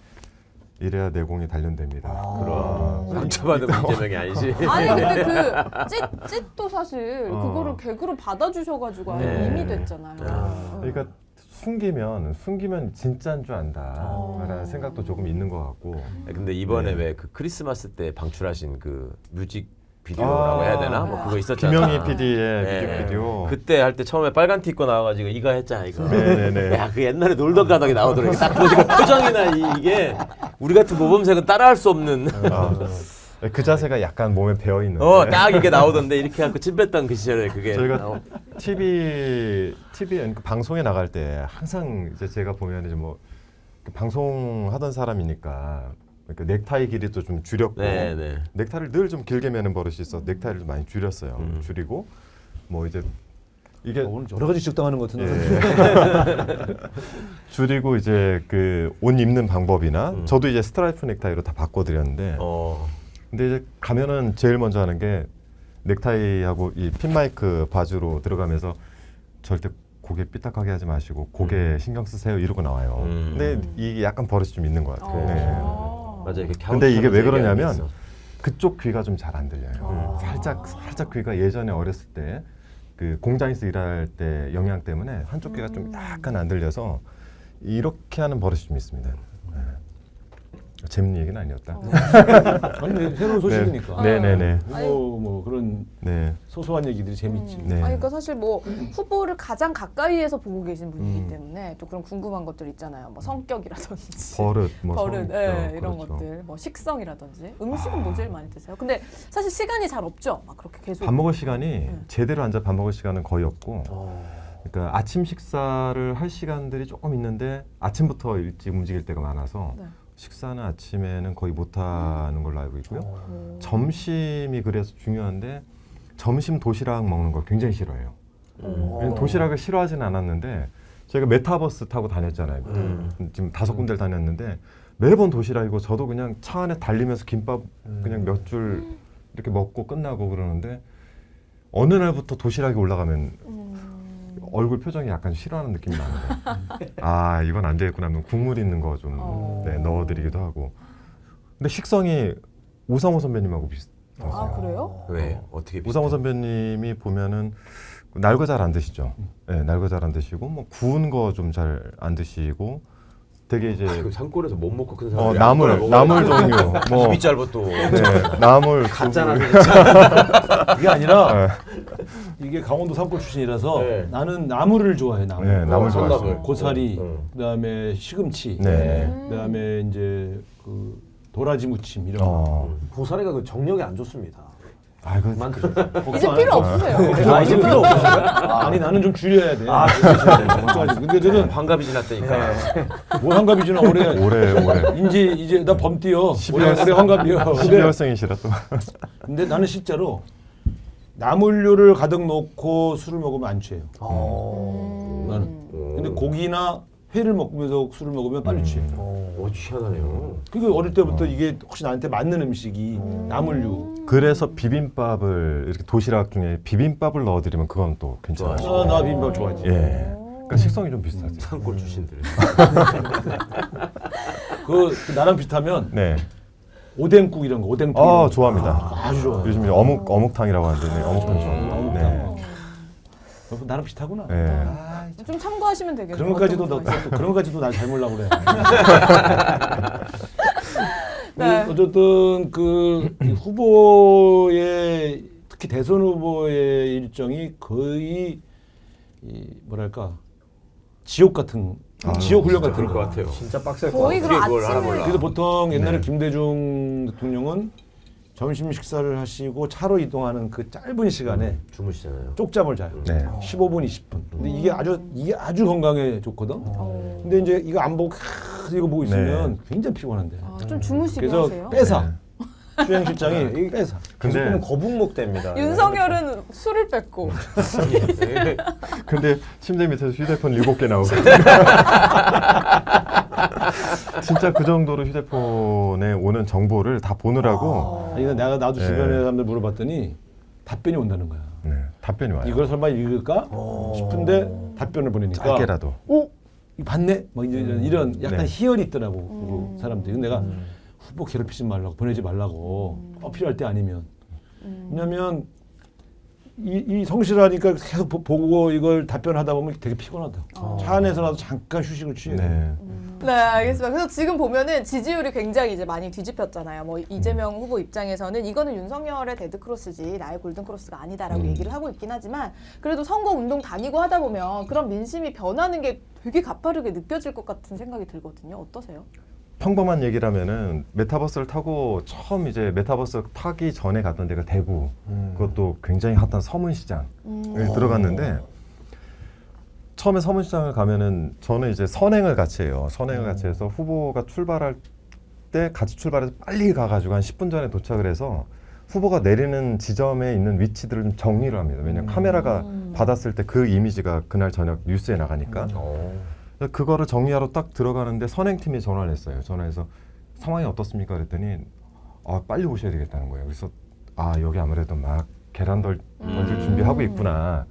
[SPEAKER 1] 이래야 내공이 단련됩니다.
[SPEAKER 2] 그럼.
[SPEAKER 5] 상처받으면 이재명이 아니지.
[SPEAKER 3] 아니 근데 그 찢도 사실 그거를 개그로 받아주셔가지고
[SPEAKER 5] 네.
[SPEAKER 3] 이미 됐잖아요.
[SPEAKER 1] 그러니까 숨기면 진짜인 줄 안다라는 생각도 조금 있는 것 같고.
[SPEAKER 5] 근데 이번에
[SPEAKER 1] 네.
[SPEAKER 5] 왜 그 크리스마스 때 방출하신 그 뮤직 비디오라고 해야 되나? 뭐 그거 있었잖아.
[SPEAKER 1] 김영희 PD의
[SPEAKER 5] 네.
[SPEAKER 1] 뮤직비디오.
[SPEAKER 5] 그때 할 때 처음에 빨간 티 입고 나와가지고 이거 했잖아 이거.
[SPEAKER 1] 네네네.
[SPEAKER 5] 야 그 옛날에 놀던 가닥이 나오더라고. 딱 보니까 표정이나 이게 우리 같은 모범생은 따라할 수 없는.
[SPEAKER 1] 그 자세가 약간 몸에 배어 있는.
[SPEAKER 5] 딱 이게 나오던데 이렇게 하고 침 뱉던 그 시절에 그게.
[SPEAKER 1] 저희가 TV 그러니까 방송에 나갈 때 항상 이제 제가 보면 이제 뭐 방송하던 사람이니까 그러니까 넥타이 길이도 좀 줄였고
[SPEAKER 5] 네네.
[SPEAKER 1] 넥타이를 늘 좀 길게 매는 버릇이 있어 넥타이를 좀 많이 줄였어요. 줄이고 뭐 이제 이게
[SPEAKER 4] 오늘 여러 가지 지적당하는 것 같은데.
[SPEAKER 1] 예. 줄이고 이제 그 옷 입는 방법이나 저도 이제 스트라이프 넥타이로 다 바꿔드렸는데 근데 이제 가면은 제일 먼저 하는 게 넥타이하고 이 핀마이크 바주로 들어가면서 절대 고개 삐딱하게 하지 마시고 고개 신경 쓰세요 이러고 나와요. 근데 이게 약간 버릇이 좀 있는 것 같아요. 네.
[SPEAKER 5] 맞아 이렇게.
[SPEAKER 1] 근데 이게 왜
[SPEAKER 5] 얘기하는 게
[SPEAKER 1] 그러냐면
[SPEAKER 5] 있어.
[SPEAKER 1] 그쪽 귀가 좀 잘 안 들려요. 살짝 귀가 예전에 어렸을 때 그 공장에서 일할 때 영향 때문에 한쪽 귀가 좀 약간 안 들려서 이렇게 하는 버릇이 좀 있습니다. 네. 재밌는 얘기는 아니었다.
[SPEAKER 4] 아니 새로운 소식이니까.
[SPEAKER 1] 네네네.
[SPEAKER 4] 뭐 그런
[SPEAKER 1] 네.
[SPEAKER 4] 소소한 얘기들이 재밌지.
[SPEAKER 1] 네.
[SPEAKER 3] 아니, 그러니까 사실 뭐 후보를 가장 가까이에서 보고 계신 분이기 때문에 또 그런 궁금한 것들 있잖아요. 뭐 성격이라든지
[SPEAKER 1] 버릇, 뭐
[SPEAKER 3] 버릇,
[SPEAKER 1] 성격,
[SPEAKER 3] 예, 이런
[SPEAKER 1] 그렇죠.
[SPEAKER 3] 것들, 뭐 식성이라든지 음식은 뭐 제일 많이 드세요? 근데 사실 시간이 잘 없죠. 막 그렇게 계속
[SPEAKER 1] 밥 먹을 시간이 제대로 앉아 밥 먹을 시간은 거의 없고. 그러니까 아침 식사를 할 시간들이 조금 있는데 아침부터 일찍 움직일 때가 많아서
[SPEAKER 3] 네.
[SPEAKER 1] 식사는 아침에는 거의 못 하는 걸로 알고 있고요. 점심이 그래서 중요한데 점심 도시락 먹는 걸 굉장히 싫어해요. 왜냐면 도시락을 싫어하지는 않았는데 저희가 메타버스 타고 다녔잖아요. 지금 5군데를 다녔는데 매번 도시락이고 저도 그냥 차 안에 달리면서 김밥 그냥 몇 줄 이렇게 먹고 끝나고 그러는데 어느 날부터 도시락이 올라가면 얼굴 표정이 약간 싫어하는 느낌이 나는데 아 이건 안 되겠구나 하면 국물 있는 거 좀 넣어드리기도 하고 근데 식성이 우상호 선배님하고 비슷하세요.
[SPEAKER 3] 아 그래요?
[SPEAKER 5] 왜 어떻게
[SPEAKER 1] 우상호 선배님이 보면은 날 거 잘 안 드시죠. 네, 날 거 잘 안 드시고 뭐 구운 거 좀 잘 안 드시고 되게 이제
[SPEAKER 5] 그 산골에서 못 먹고 큰 사람들이
[SPEAKER 1] 나물 종류 뭐
[SPEAKER 5] 입이 짧아 또.
[SPEAKER 1] 네, 나물
[SPEAKER 5] 갔잖아.
[SPEAKER 1] 두부.
[SPEAKER 4] 이게 아니라
[SPEAKER 1] 네.
[SPEAKER 4] 이게 강원도 산골 출신이라서
[SPEAKER 5] 네.
[SPEAKER 4] 나는 나물을 좋아해. 나물.
[SPEAKER 1] 네, 나물
[SPEAKER 5] 산나물.
[SPEAKER 1] 좋아하시고.
[SPEAKER 4] 고사리,
[SPEAKER 5] 응.
[SPEAKER 4] 그다음에 시금치,
[SPEAKER 1] 네.
[SPEAKER 4] 그다음에 이제 그 도라지 무침 이런 거.
[SPEAKER 2] 고사리가 그 정력에 안 좋습니다.
[SPEAKER 1] 아 이거
[SPEAKER 3] 이제 필요 없으세요.
[SPEAKER 2] 아, 이제 필요 없어요?
[SPEAKER 4] 아니 나는 좀 줄여야 돼.
[SPEAKER 2] 아,
[SPEAKER 4] 걱정하지. 근데 저는
[SPEAKER 5] 환갑이 지났다니까.
[SPEAKER 4] 뭘 환갑이지나 올해
[SPEAKER 1] 올해
[SPEAKER 4] 이제 나 범띠요. 올해
[SPEAKER 1] 12월
[SPEAKER 4] 환갑이요.
[SPEAKER 1] 12월생이시라 또.
[SPEAKER 4] 근데 나는 실제로 나물류를 가득 넣고 술을 먹으면 안 취해요. 나는. 근데 고기나 회를 먹으면서 술을 먹으면 빨리 취해.
[SPEAKER 5] 희한하네요.
[SPEAKER 4] 그게 어릴 때부터 이게 혹시 나한테 맞는 음식이 나물류.
[SPEAKER 1] 그래서 비빔밥을 이렇게 도시락 중에 비빔밥을 넣어드리면 그건 또 괜찮아요.
[SPEAKER 4] 나 비빔밥 좋아하지.
[SPEAKER 1] 예. 그러니까 식성이 좀 비슷하죠.
[SPEAKER 5] 산골 출신들.
[SPEAKER 4] 그 나랑 비슷하면
[SPEAKER 1] 네.
[SPEAKER 4] 오뎅국 이런 거, 오뎅탕.
[SPEAKER 1] 좋아합니다.
[SPEAKER 4] 아주 좋아요.
[SPEAKER 1] 요즘 어묵탕이라고 하는데 어묵탕 좋아합니다. 네.
[SPEAKER 4] 나랑 비슷하구나.
[SPEAKER 1] 네.
[SPEAKER 3] 좀 참고하시면 되겠네요.
[SPEAKER 4] 그런 것까지도
[SPEAKER 3] 어떤 거 좋아하시는지.
[SPEAKER 4] 그런 것까지도 날 잘 몰라 그래.
[SPEAKER 3] 네.
[SPEAKER 4] 어쨌든 그 후보의 특히 대선 후보의 일정이 거의 뭐랄까 지옥 같은 지옥 훈련 같은
[SPEAKER 5] 그럴 것
[SPEAKER 4] 거.
[SPEAKER 5] 같아요.
[SPEAKER 2] 진짜 빡셀 것
[SPEAKER 3] 거의
[SPEAKER 2] 같아요.
[SPEAKER 3] 그럼
[SPEAKER 5] 그걸 하나
[SPEAKER 3] 아침을
[SPEAKER 5] 몰라.
[SPEAKER 4] 그래서 보통 옛날에
[SPEAKER 1] 네.
[SPEAKER 4] 김대중 대통령은 점심 식사를 하시고 차로 이동하는 그 짧은 시간에
[SPEAKER 5] 주무시잖아요.
[SPEAKER 4] 쪽잠을 자요.
[SPEAKER 1] 네.
[SPEAKER 4] 15분, 20분. 근데 이게 아주 건강에 좋거든. 근데 이제 이거 안 보고 이거 보고 있으면 굉장히 피곤한데.
[SPEAKER 3] 좀 주무시게
[SPEAKER 4] 그래서
[SPEAKER 3] 하세요.
[SPEAKER 4] 빼사. 수행실장이 빼사.
[SPEAKER 2] 계속
[SPEAKER 1] 근데
[SPEAKER 2] 보면 거북목 됩니다.
[SPEAKER 3] 윤석열은 술을 뺐고
[SPEAKER 1] 근데 침대 밑에서 휴대폰 7개 나오고. 진짜 그 정도로 휴대폰에 오는 정보를 다 보느라고
[SPEAKER 4] 아니 나도
[SPEAKER 1] 네.
[SPEAKER 4] 주변에 사람들 물어봤더니 답변이 온다는 거야.
[SPEAKER 1] 네, 답변이 와요.
[SPEAKER 4] 이걸 설마 읽을까 싶은데 답변을 보내니까
[SPEAKER 1] 짧게라도.
[SPEAKER 4] 오, 이거 봤네. 막 이제 이런 약간
[SPEAKER 1] 네.
[SPEAKER 4] 희열이 있더라고 그 사람들이. 근데 내가 후보 괴롭히지 말라고 보내지 말라고 필요할 때 아니면. 왜냐면 이 성실하니까 계속 보고 이걸 답변하다 보면 되게 피곤하다. 차 안에서라도 잠깐 휴식을 취해.
[SPEAKER 1] 네.
[SPEAKER 3] 네, 알겠습니다. 그래서 지금 보면은 지지율이 굉장히 이제 많이 뒤집혔잖아요. 뭐 이재명 후보 입장에서는 이거는 윤석열의 데드크로스지 나의 골든크로스가 아니다라고 얘기를 하고 있긴 하지만 그래도 선거운동 다니고 하다 보면 그런 민심이 변하는 게 되게 가파르게 느껴질 것 같은 생각이 들거든요. 어떠세요?
[SPEAKER 1] 평범한 얘기라면은 메타버스를 타고 처음 이제 메타버스 타기 전에 갔던 데가 대구. 그것도 굉장히 핫한 서문시장을 들어갔는데 처음에 서문시장을 가면은 저는 이제 선행을 같이 해요. 선행을 같이 해서 후보가 출발할 때 같이 출발해서 빨리 가가지고 한 10분 전에 도착을 해서 후보가 내리는 지점에 있는 위치들을 좀 정리를 합니다. 왜냐면 카메라가 받았을 때 그 이미지가 그날 저녁 뉴스에 나가니까. 그거를 정리하러 딱 들어가는데 선행팀이 전화를 했어요. 전화해서 상황이 어떻습니까? 그랬더니 빨리 오셔야 되겠다는 거예요. 그래서 여기 아무래도 막 계란 던질 준비하고 있구나.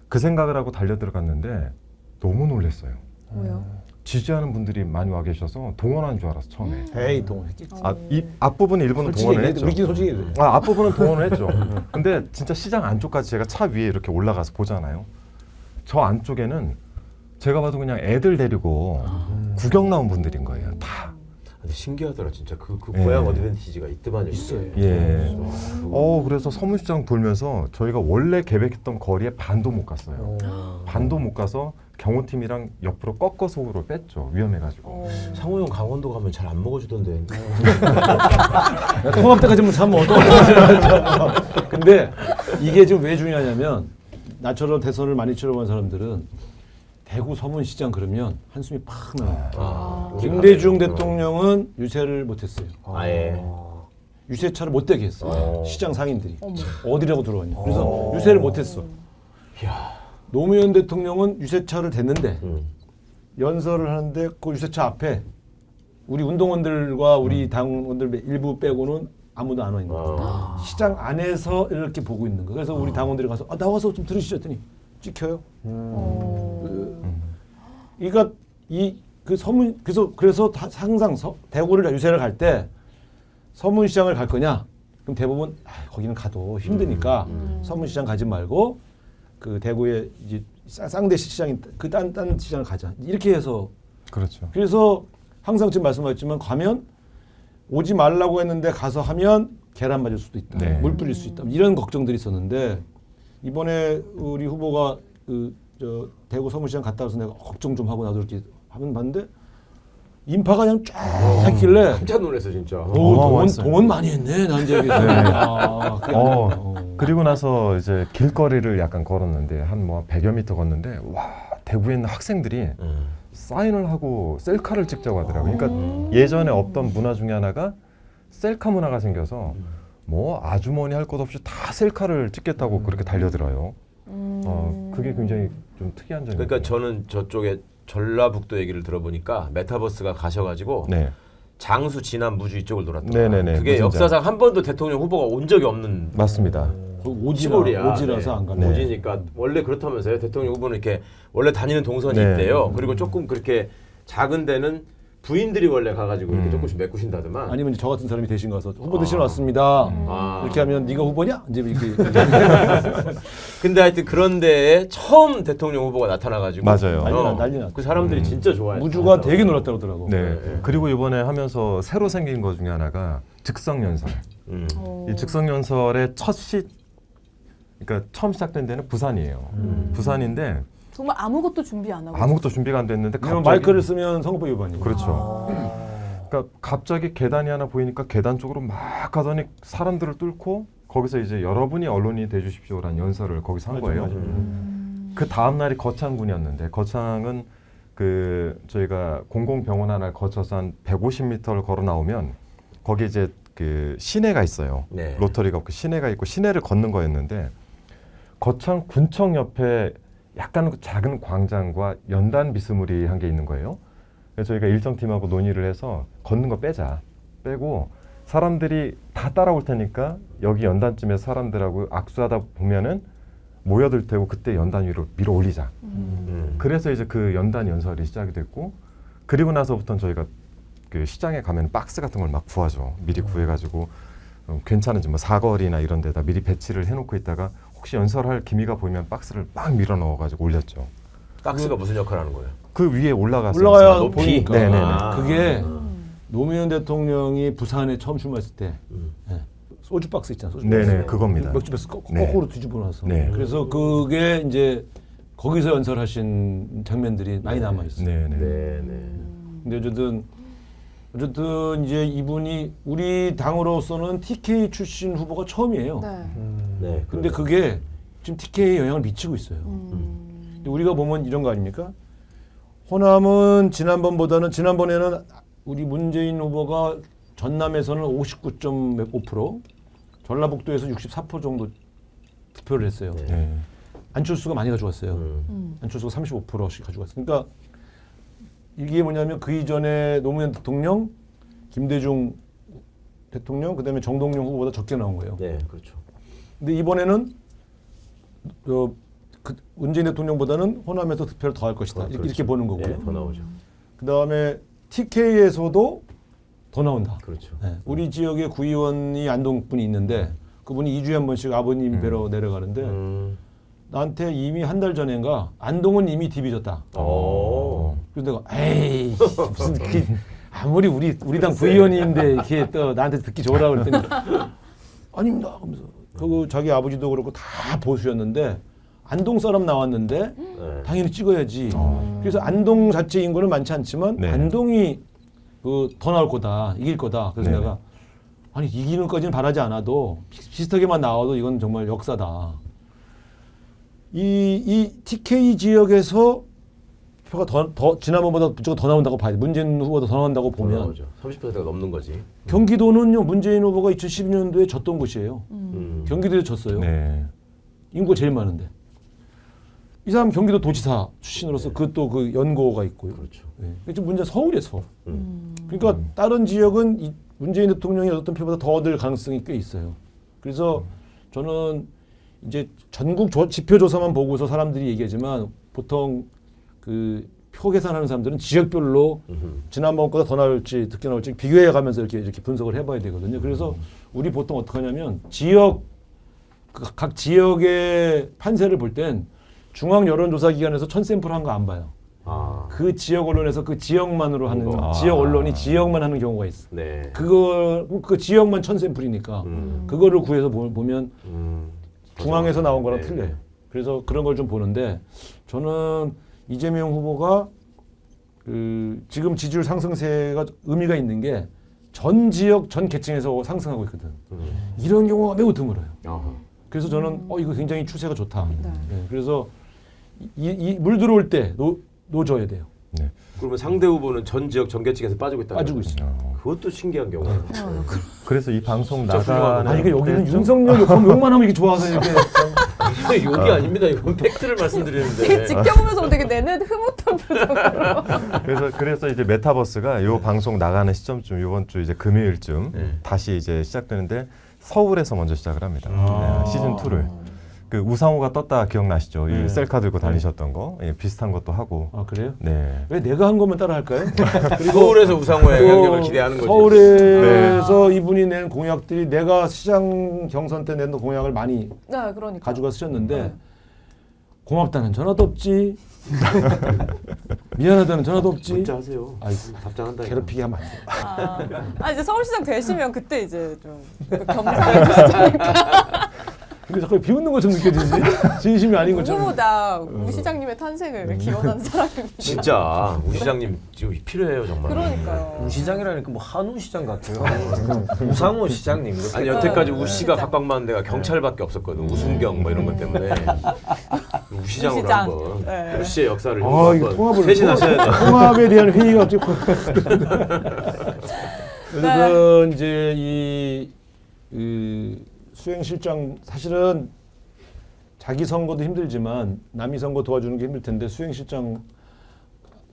[SPEAKER 1] 그 생각을 하고 달려 들어갔는데 너무 놀랐어요.
[SPEAKER 3] 왜요?
[SPEAKER 1] 지지하는 분들이 많이 와 계셔서 동원한 줄 알았어 처음에.
[SPEAKER 4] 에이 동원했겠지.
[SPEAKER 1] 이 앞부분 일부는 동원을 했죠.
[SPEAKER 4] 우리끼리 솔직히 얘기해.
[SPEAKER 1] 앞부분은 동원을 했죠. 근데 진짜 시장 안쪽까지 제가 차 위에 이렇게 올라가서 보잖아요. 저 안쪽에는 제가 봐도 그냥 애들 데리고 구경 나온 분들인 거예요. 다.
[SPEAKER 5] 근데 신기하더라 진짜 그
[SPEAKER 1] 예.
[SPEAKER 5] 고향 어드밴티지가 있더만요. 있어요.
[SPEAKER 1] 예. 그래서 서문시장 돌면서 저희가 원래 계획했던 거리에 반도 못 갔어요. 반도 못 가서 경호팀이랑 옆으로 꺾어서 으로 뺐죠. 위험해가지고.
[SPEAKER 5] 상호 형 강원도 가면 잘 안 먹어주던데.
[SPEAKER 4] 통합 때까지는 참 어떤 근데 이게 지금 왜 중요하냐면 나처럼 대선을 많이 치러본 사람들은 대구 서문시장 그러면 한숨이 팍 나요. 김대중 대통령은 유세를 못했어요.
[SPEAKER 5] 아예.
[SPEAKER 4] 유세차를 못 대게 했어요. 시장 상인들이. 어디라고 들어왔냐. 그래서 유세를 못했어. 노무현 대통령은 유세차를 댔는데 연설을 하는데 그 유세차 앞에 우리 운동원들과 우리 당원들 일부 빼고는 아무도 안 와 있는 거예요. 시장 안에서 이렇게 보고 있는 거예요. 그래서 우리 당원들이 가서 나와서 좀 들으시죠 했더니 찍혀요. 그러니까 그 서문 그래서 항상 대구를 유세를 갈 때 서문시장을 갈 거냐? 그럼 대부분 거기는 가도 힘드니까 서문시장 가지 말고 그 대구의 이제 쌍대 시장인 그 딴 시장을 가자 이렇게 해서
[SPEAKER 1] 그렇죠.
[SPEAKER 4] 그래서 항상 지금 말씀하셨지만 가면 오지 말라고 했는데 가서 하면 계란 맞을 수도 있다,
[SPEAKER 1] 네.
[SPEAKER 4] 물 뿌릴 수 있다 이런 걱정들이 있었는데 이번에 우리 후보가 저 대구 서문시장 갔다 와서 내가 걱정 좀 하고 나도 이렇게 하면 봤는데 인파가 그냥 쫙 했길래
[SPEAKER 5] 깜짝 놀랐어 진짜.
[SPEAKER 4] 오,
[SPEAKER 1] 어마어마했어요.
[SPEAKER 4] 동원 많이 했네 난 이제 그게 아니구나.
[SPEAKER 1] 그리고 나서 이제 길거리를 약간 걸었는데 한 뭐 100여 미터 걷는데 와 대구에 있는 학생들이 사인을 하고 셀카를 찍자고 하더라고요. 그러니까 예전에 없던 문화 중에 하나가 셀카 문화가 생겨서 뭐 아주머니 할 것 없이 다 셀카를 찍겠다고 그렇게 달려들어요. 그게 굉장히 좀 특이한 점이에요.
[SPEAKER 5] 그러니까 저는 저쪽에 전라북도 얘기를 들어보니까 메타버스가 가셔가지고
[SPEAKER 1] 네.
[SPEAKER 5] 장수, 진안, 무주 이쪽을 돌았던
[SPEAKER 1] 네네네,
[SPEAKER 5] 그게
[SPEAKER 1] 무진장.
[SPEAKER 5] 역사상 한 번도 대통령 후보가 온 적이 없는
[SPEAKER 1] 맞습니다.
[SPEAKER 5] 시골이야.
[SPEAKER 4] 오지라서 안 가네.
[SPEAKER 1] 네.
[SPEAKER 5] 오지니까 원래 그렇다면서요. 대통령 후보는 이렇게 원래 다니는 동선이
[SPEAKER 1] 네.
[SPEAKER 5] 있대요. 그리고 조금 그렇게 작은 데는 부인들이 원래 가가지고 이렇게 조금씩 메꾸신다더만.
[SPEAKER 4] 아니면 이제 저 같은 사람이 대신 가서 후보 대신
[SPEAKER 5] 아.
[SPEAKER 4] 왔습니다.
[SPEAKER 5] 아.
[SPEAKER 4] 이렇게 하면 네가 후보냐? 이제 이렇게
[SPEAKER 5] 근데 하여튼 그런 데에 처음 대통령 후보가 나타나가지고
[SPEAKER 1] 맞아요.
[SPEAKER 4] 난리 났다.
[SPEAKER 5] 그 사람들이 진짜 좋아해.
[SPEAKER 4] 무주가 되게 놀랐다고 하더라고.
[SPEAKER 1] 네. 그리고 이번에 하면서 새로 생긴 것 중에 하나가 즉석연설. 이 즉석연설의 그러니까 처음 시작된 데는 부산이에요. 부산인데
[SPEAKER 3] 정말 아무것도 준비 안 하고.
[SPEAKER 1] 아무것도 준비가 안 됐는데
[SPEAKER 4] 왜냐면
[SPEAKER 1] 갑자기
[SPEAKER 4] 마이크를 쓰면 선거법 위반이에요.
[SPEAKER 1] 그렇죠. 그러니까 갑자기 계단이 하나 보이니까 계단 쪽으로 막 가더니 사람들을 뚫고 거기서 이제 여러분이 언론이 돼주십시오라는 연설을 거기서 한 거예요. 그 다음 날이 거창군이었는데 거창은 그 저희가 공공병원 하나를 거쳐서 한 150m를 걸어 나오면 거기 이제 그 시내가 있어요.
[SPEAKER 5] 네.
[SPEAKER 1] 로터리가 없고 시내가 있고 시내를 걷는 거였는데 거창 군청 옆에 약간 작은 광장과 연단 비스무리한 게 있는 거예요. 그래서 저희가 일정팀하고 논의를 해서 걷는 거 빼고 사람들이 다 따라올 테니까 여기 연단쯤에서 사람들하고 악수하다 보면은 모여들 테고 그때 연단 위로 밀어 올리자. 그래서 이제 그 연단 연설이 시작이 됐고 그리고 나서부터는 저희가 그 시장에 가면 박스 같은 걸 막 구하죠. 미리 구해가지고 괜찮은지 뭐 사거리나 이런 데다 미리 배치를 해놓고 있다가 혹시 연설할 기미가 보이면 박스를 막 밀어 넣어가지고 올렸죠.
[SPEAKER 5] 박스가 무슨 역할을 하는 거예요?
[SPEAKER 1] 그 위에 올라가서
[SPEAKER 4] 올라가야
[SPEAKER 5] 높이?
[SPEAKER 4] 보이니까.
[SPEAKER 1] 네네네.
[SPEAKER 5] 아.
[SPEAKER 4] 그게 노무현 대통령이 부산에 처음 출마했을 때 네. 소주 박스 있잖아. 소주 박스.
[SPEAKER 1] 네네 그겁니다.
[SPEAKER 4] 맥주 박스
[SPEAKER 1] 네.
[SPEAKER 4] 거꾸로 뒤집어 놔서.
[SPEAKER 1] 네.
[SPEAKER 4] 그래서 그게 이제 거기서 연설하신 장면들이 많이 남아 있어요.
[SPEAKER 1] 네네.
[SPEAKER 5] 네네.
[SPEAKER 4] 근데 어쨌든 이제 이분이 우리 당으로서는 TK 출신 후보가 처음이에요.
[SPEAKER 3] 네.
[SPEAKER 5] 네.
[SPEAKER 4] 근데 그게 지금 TK에 영향을 미치고 있어요. 근데 우리가 보면 이런 거 아닙니까? 호남은 지난번에는 우리 문재인 후보가 전남에서는 59.5%, 전라북도에서 64% 정도 득표를 했어요.
[SPEAKER 1] 네.
[SPEAKER 4] 안철수가 많이 가져갔어요. 안철수가 35%씩 가져갔어요. 그러니까 이게 뭐냐면 그 이전에 노무현 대통령, 김대중 대통령, 그다음에 정동영 후보보다 적게 나온 거예요.
[SPEAKER 5] 네, 그렇죠.
[SPEAKER 4] 근데 이번에는 문재인 대통령보다는 호남에서 득표를 더 할 것이다.
[SPEAKER 5] 그렇죠.
[SPEAKER 4] 이렇게 보는 거고요.
[SPEAKER 5] 네, 더 나오죠.
[SPEAKER 4] 그다음에 TK에서도 더 나온다.
[SPEAKER 5] 그렇죠.
[SPEAKER 4] 네. 우리 지역에 구의원이 안동 분이 있는데 그분이 2주에 한 번씩 아버님 뵈러 내려가는데 나한테 이미 한 달 전인가 안동은 이미 디비졌다.
[SPEAKER 5] 오.
[SPEAKER 4] 그래서 내가 에이 무슨 그게 아무리 우리 당 부의원인데 이렇게 또 나한테 듣기 좋으라고 그랬더니 아닙니다. 하면서 그 자기 아버지도 그렇고 다 보수였는데 안동 사람 나왔는데
[SPEAKER 5] 네.
[SPEAKER 4] 당연히 찍어야지. 그래서 안동 자체 인구는 많지 않지만
[SPEAKER 1] 네.
[SPEAKER 4] 안동이 더 나올 거다, 이길 거다. 그래서
[SPEAKER 1] 네.
[SPEAKER 4] 내가 아니 이기는 까지는 바라지 않아도 비슷하게만 나와도 이건 정말 역사다. 이 TK 지역에서 표가 더 지난번보다 무조건 더 나온다고 봐야 돼. 문재인 후보가 더 나온다고
[SPEAKER 5] 더
[SPEAKER 4] 보면
[SPEAKER 5] 나오죠. 30%가 넘는 거지.
[SPEAKER 4] 경기도는요 문재인 후보가 2012년도에 졌던 곳이에요. 경기도에 졌어요.
[SPEAKER 1] 네.
[SPEAKER 4] 인구가 제일 많은데 이 사람 경기도 도지사 출신으로서 그것도 그 연고가 있고요.
[SPEAKER 5] 그렇죠.
[SPEAKER 4] 네. 지금 문제는 서울이에요, 서울. 그러니까 다른 지역은 문재인 대통령이 얻었던 표보다 더 얻을 가능성이 꽤 있어요. 그래서 저는 이제 전국 지표 조사만 보고서 사람들이 얘기하지만 보통 그 표 계산하는 사람들은 지역별로 지난번보다 더 나올지 늦게 나올지 비교해 가면서 이렇게 분석을 해봐야 되거든요. 그래서 우리 보통 어떻게 하냐면 각 지역의 판세를 볼 땐 중앙 여론조사 기관에서 1000샘플 한 거 안 봐요.
[SPEAKER 5] 아,
[SPEAKER 4] 그 지역 언론에서 그 지역만으로 하는
[SPEAKER 5] 아.
[SPEAKER 4] 지역 언론이 지역만 하는 경우가 있어.
[SPEAKER 5] 네.
[SPEAKER 4] 그 지역만 1000샘플이니까 그거를 구해서 보면 중앙에서 나온 거랑
[SPEAKER 5] 네,
[SPEAKER 4] 틀려요.
[SPEAKER 5] 네.
[SPEAKER 4] 그래서 그런 걸 좀 보는데 저는 이재명 후보가 그 지금 지지율 상승세가 의미가 있는 게 전 지역 전 계층에서 상승하고 있거든. 이런 경우가 매우 드물어요.
[SPEAKER 5] 아하.
[SPEAKER 4] 그래서 저는 이거 굉장히 추세가 좋다.
[SPEAKER 3] 네.
[SPEAKER 4] 네, 그래서 이 물 들어올 때 놓줘야 돼요.
[SPEAKER 1] 네.
[SPEAKER 5] 그러면 상대 후보는 전 지역 전계층에서 빠지고 있다.
[SPEAKER 4] 빠지고 있어요.
[SPEAKER 5] 그것도 신기한 경우예요.
[SPEAKER 1] 그래서 이 방송
[SPEAKER 5] 진짜 훌륭하다.
[SPEAKER 1] 나가는
[SPEAKER 4] 아니 이게 여기는
[SPEAKER 1] 때쯤
[SPEAKER 4] 윤석열 욕만 하면 이게 좋아서 이렇게
[SPEAKER 5] 이게 욕이 아닙니다. 이건 팩트를
[SPEAKER 3] 되게
[SPEAKER 5] 말씀드리는데.
[SPEAKER 3] 지켜보면서 되게 내내 흐뭇한 표정으로.
[SPEAKER 1] 그래서 이제 메타버스가 요 방송 나가는 시점쯤 이번 주 이제 금요일쯤
[SPEAKER 5] 네.
[SPEAKER 1] 다시 이제 시작되는데 서울에서 먼저 시작을 합니다.
[SPEAKER 4] 아.
[SPEAKER 1] 네, 시즌 2를. 그 우상호가 떴다 기억나시죠?
[SPEAKER 4] 네.
[SPEAKER 1] 이 셀카 들고 다니셨던 거 비슷한 것도 하고.
[SPEAKER 4] 아 그래요?
[SPEAKER 1] 네.
[SPEAKER 4] 왜 내가 한 것만 따라 할까요?
[SPEAKER 5] 서울에서 우상호의 영향력을 기대하는 거지.
[SPEAKER 4] 서울에서 이분이 낸 공약들이 내가 시장 경선 때 낸 공약을 많이
[SPEAKER 3] 네, 그러니까.
[SPEAKER 4] 가져가 쓰셨는데
[SPEAKER 3] 네.
[SPEAKER 4] 고맙다는 전화도 없지. 미안하다는 전화도 없지.
[SPEAKER 5] 문자 하세요.
[SPEAKER 4] 아이고,
[SPEAKER 5] 답장한다.
[SPEAKER 4] 괴롭히게 하면 안 돼.
[SPEAKER 3] 이제 서울시장 되시면 그때 이제 좀 겸사해 주시니까.
[SPEAKER 4] 근데 자꾸 비웃는 것처럼 느껴지지? 진심이 아닌 것처럼.
[SPEAKER 3] 누구보다 우 시장님의 탄생을 기원한 사람입니다.
[SPEAKER 5] 진짜 우 시장님 지금 필요해요 정말.
[SPEAKER 3] 그러니까요.
[SPEAKER 2] 우 시장이라니까 뭐 한우 시장 같아요. 우상호 시장님. 이렇게.
[SPEAKER 5] 아니 여태까지 우 씨가 각광받는 데가 경찰밖에 없었거든. 우순경 뭐 이런 것 때문에 우 시장으로
[SPEAKER 3] 시장.
[SPEAKER 5] 한번
[SPEAKER 3] 네.
[SPEAKER 5] 우 씨의 역사를
[SPEAKER 4] 아, 이거
[SPEAKER 5] 한번
[SPEAKER 4] 통합을
[SPEAKER 5] 쇄신하셔야죠.
[SPEAKER 4] 통합에 대한 회의가 갑자기
[SPEAKER 3] 네.
[SPEAKER 4] 그래서 이제 이 수행실장 사실은 자기 선거도 힘들지만 남이 선거 도와주는 게 힘들 텐데 수행실장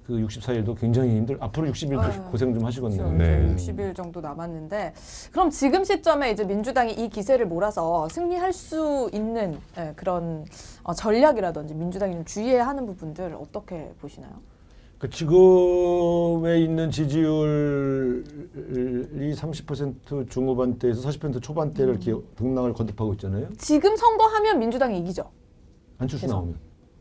[SPEAKER 4] 그 64일도 굉장히 앞으로 60일
[SPEAKER 3] 아유,
[SPEAKER 4] 고생 좀 하시거든요.
[SPEAKER 1] 네.
[SPEAKER 3] 60일 정도 남았는데 그럼 지금 시점에 이제 민주당이 이 기세를 몰아서 승리할 수 있는 그런 전략이라든지 민주당이 좀 주의해야 하는 부분들 어떻게 보시나요?
[SPEAKER 4] 그 지금에 있는 지지율이 30% 중후반대에서 40% 초반대를 이렇게 등락을 거듭하고 있잖아요.
[SPEAKER 3] 지금 선거하면 민주당이 이기죠.
[SPEAKER 4] 안철수
[SPEAKER 3] 계속.
[SPEAKER 4] 나오면.